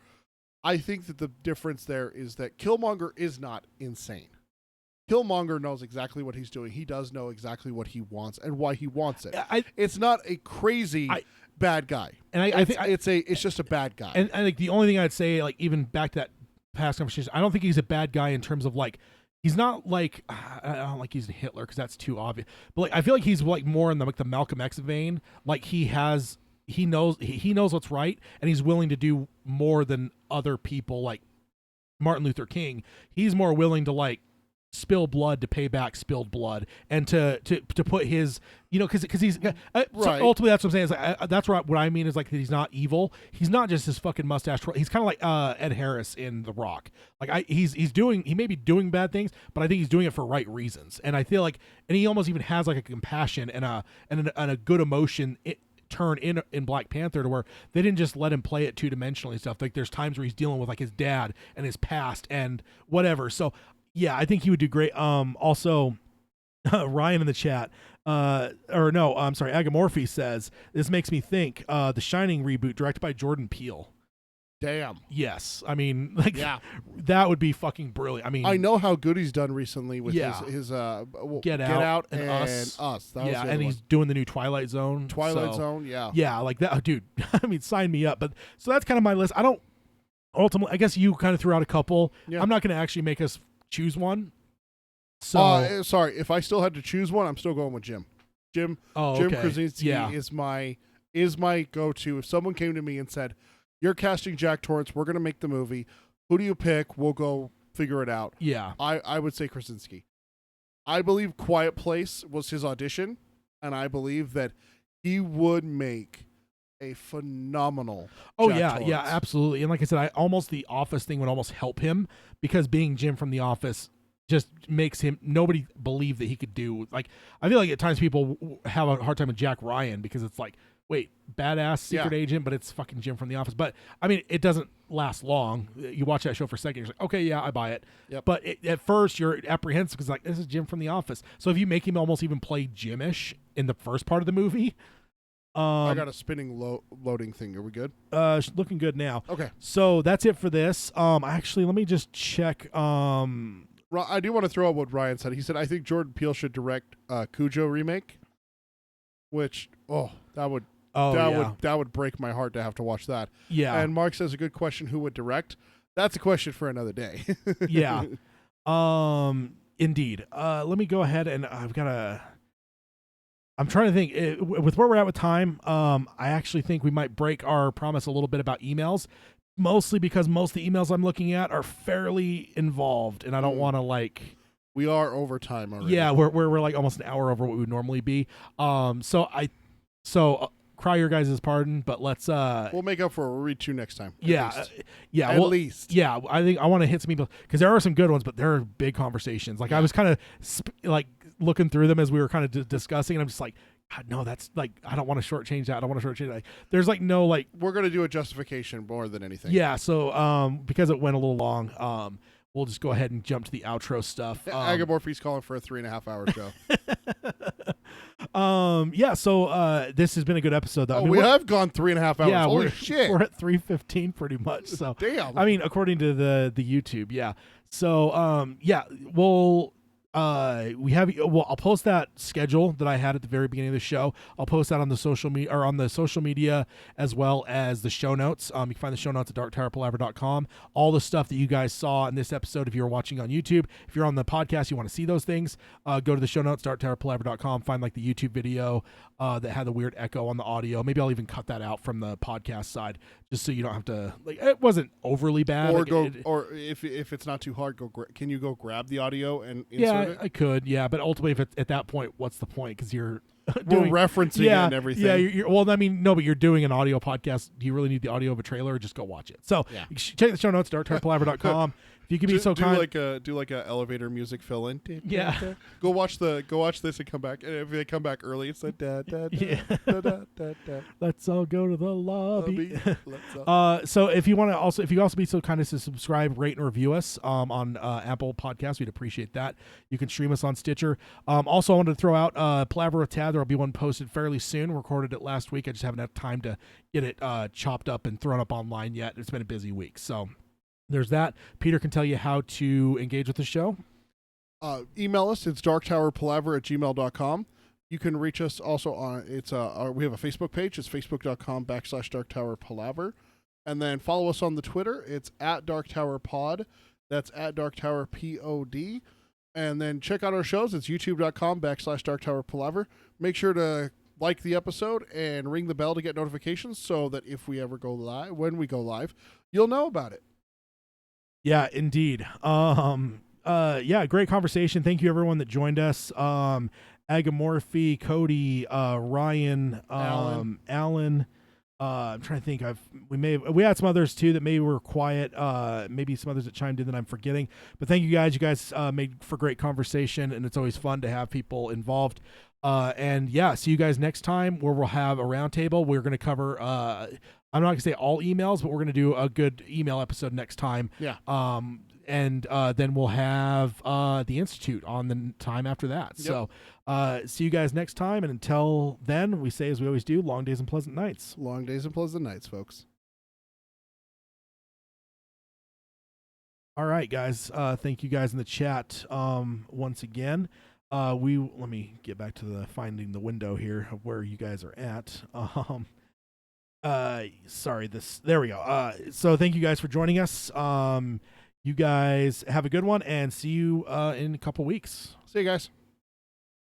[SPEAKER 2] I think that the difference there is that Killmonger is not insane. Killmonger knows exactly what he's doing. He does know exactly what he wants and why he wants it. It's not a crazy bad guy. And I think it's just a bad guy.
[SPEAKER 1] And I think the only thing I'd say, like even back to that past conversation, I don't think he's a bad guy in terms of like he's not like I don't like using Hitler because that's too obvious. But like I feel like he's like more in the Malcolm X vein. Like he knows what's right, and he's willing to do more than other people like Martin Luther King. He's more willing to like spill blood to pay back spilled blood, and to put his, because he's so
[SPEAKER 2] Right.
[SPEAKER 1] ultimately that's what I'm saying is that's what I mean is like he's not evil. He's not just his fucking mustache. He's kind of like Ed Harris in The Rock. Like he may be doing bad things, but I think he's doing it for right reasons. And I feel like, and he almost even has like a compassion and a good emotion turn in Black Panther, to where they didn't just let him play it two-dimensionally and stuff. Like there's times where he's dealing with like his dad and his past and whatever. So yeah, I think he would do great. Also, Ryan in the chat, Agamorphy says, this makes me think, the Shining reboot directed by Jordan Peele.
[SPEAKER 2] Damn.
[SPEAKER 1] Yes. I mean, like,
[SPEAKER 2] Yeah.
[SPEAKER 1] that would be fucking brilliant. I mean,
[SPEAKER 2] I know how good he's done recently with
[SPEAKER 1] Yeah.
[SPEAKER 2] his
[SPEAKER 1] Get Out
[SPEAKER 2] and
[SPEAKER 1] Us.
[SPEAKER 2] That was
[SPEAKER 1] yeah,
[SPEAKER 2] the
[SPEAKER 1] and
[SPEAKER 2] other
[SPEAKER 1] he's
[SPEAKER 2] one.
[SPEAKER 1] doing the new Twilight Zone.
[SPEAKER 2] Twilight
[SPEAKER 1] so,
[SPEAKER 2] Zone, yeah.
[SPEAKER 1] Yeah, like that. Oh, dude, I mean, sign me up. But so that's kind of my list. I don't, ultimately, I guess you kind of threw out a couple.
[SPEAKER 2] Yeah.
[SPEAKER 1] I'm not going to actually make us choose one. So,
[SPEAKER 2] sorry, if I still had to choose one, I'm still going with Jim. Jim
[SPEAKER 1] okay.
[SPEAKER 2] Krasinski
[SPEAKER 1] Yeah.
[SPEAKER 2] is my go-to. If someone came to me and said, "You're casting Jack Torrance, we're going to make the movie. Who do you pick? We'll go figure it out."
[SPEAKER 1] Yeah.
[SPEAKER 2] I would say Krasinski. I believe Quiet Place was his audition, and I believe that he would make a phenomenal
[SPEAKER 1] Oh
[SPEAKER 2] Jack
[SPEAKER 1] yeah,
[SPEAKER 2] Torrance.
[SPEAKER 1] yeah, absolutely. And like I said, the Office thing would almost help him, because being Jim from The Office just makes him, nobody believe that he could do, like, I feel like at times people have a hard time with Jack Ryan because it's like, wait, badass secret agent, but it's fucking Jim from The Office. But I mean, it doesn't last long. You watch that show for a second, you're like, okay, yeah, I buy it.
[SPEAKER 2] Yep.
[SPEAKER 1] But at first you're apprehensive because like, this is Jim from The Office. So if you make him almost even play Jim-ish in the first part of the movie.
[SPEAKER 2] I got a spinning loading thing. Are we good?
[SPEAKER 1] Looking good now.
[SPEAKER 2] Okay.
[SPEAKER 1] So that's it for this. Actually, let me just check.
[SPEAKER 2] I do want to throw out what Ryan said. He said, "I think Jordan Peele should direct Cujo remake," which that would break my heart to have to watch that.
[SPEAKER 1] Yeah.
[SPEAKER 2] And Mark says, a good question: who would direct? That's a question for another day.
[SPEAKER 1] Yeah. Indeed. Let me go ahead and I'm trying to think with where we're at with time. I actually think we might break our promise a little bit about emails, mostly because most of the emails I'm looking at are fairly involved, and I don't want to like.
[SPEAKER 2] We are over time already.
[SPEAKER 1] Yeah, we're like almost an hour over what we would normally be. So cry your guys' pardon, but let's
[SPEAKER 2] we'll make up for it. We'll read 2 next time.
[SPEAKER 1] At least. Yeah, I think I want to hit some emails because there are some good ones, but there are big conversations. Like I was kind of like looking through them as we were kind of discussing, and I'm just like, God, no, that's like, I don't want to shortchange that. I don't want to shortchange that. There's like no like.
[SPEAKER 2] We're gonna do a justification more than anything.
[SPEAKER 1] Yeah. So because it went a little long, we'll just go ahead and jump to the outro stuff.
[SPEAKER 2] Agamorphy's calling for a 3.5 hour show.
[SPEAKER 1] So this has been a good episode though.
[SPEAKER 2] Oh, we have gone 3.5 hours.
[SPEAKER 1] Yeah,
[SPEAKER 2] Holy shit.
[SPEAKER 1] We're at 3:15 pretty much. So
[SPEAKER 2] damn.
[SPEAKER 1] I mean, according to the YouTube, yeah. So I'll post that schedule that I had at the very beginning of the show. I'll post that on the social media as well as the show notes. You can find the show notes at darktowerpalaver.com. All the stuff that you guys saw in this episode, if you're watching on YouTube, if you're on the podcast, you want to see those things, go to the show notes, darktowerpalaver.com, find like the YouTube video that had the weird echo on the audio. Maybe I'll even cut that out from the podcast side just so you don't have to, like, it wasn't overly bad.
[SPEAKER 2] Or if it's not too hard, can you go grab the audio and insert it?
[SPEAKER 1] I could, yeah, but ultimately, if at that point, what's the point? Because you're
[SPEAKER 2] we're referencing it and everything.
[SPEAKER 1] Yeah, well, I mean, no, but you're doing an audio podcast. Do you really need the audio of a trailer? Or just go watch it. So check the show notes, darktowerpalaver.com. If you can be so kind,
[SPEAKER 2] do like a elevator music fill in.
[SPEAKER 1] Yeah.
[SPEAKER 2] Go watch this and come back. And if they come back early, it's like da da da da da da da.
[SPEAKER 1] Let's all go to the lobby.
[SPEAKER 2] Let's
[SPEAKER 1] so if you also be so kind as to subscribe, rate, and review us on Apple Podcasts, we'd appreciate that. You can stream us on Stitcher. Also, I wanted to throw out Palaver with Tad. There will be one posted fairly soon. Recorded it last week. I just haven't had time to get it chopped up and thrown up online yet. It's been a busy week, so. There's that. Peter can tell you how to engage with the show.
[SPEAKER 2] Email us. It's darktowerpalaver@gmail.com. You can reach us also on we have a Facebook page. It's facebook.com/darktowerpalaver. And then follow us on the Twitter. It's @darktowerpod. That's @darktowerpod. And then check out our shows. It's youtube.com/Dark Tower Palaver. Make sure to like the episode and ring the bell to get notifications so that if we ever go live, when we go live, you'll know about it.
[SPEAKER 1] Yeah, indeed. Yeah, great conversation. Thank you everyone that joined us. Agamorphy, Cody, Ryan, Alan. I'm trying to think. We had some others too that maybe were quiet. Maybe some others that chimed in that I'm forgetting. But thank you guys. You guys made for great conversation, and it's always fun to have people involved. And yeah, see you guys next time where we'll have a roundtable. We're going to cover. I'm not going to say all emails, but we're going to do a good email episode next time.
[SPEAKER 2] Yeah.
[SPEAKER 1] And then we'll have the Institute on the time after that.
[SPEAKER 2] Yep.
[SPEAKER 1] So see you guys next time. And until then, we say as we always do, long days and pleasant nights.
[SPEAKER 2] Long days and pleasant nights, folks.
[SPEAKER 1] All right, guys. Thank you guys in the chat once again. Let me get back to finding the window here of where you guys are at. There we go. So thank you guys for joining us. You guys have a good one and see you in a couple weeks.
[SPEAKER 2] See you guys.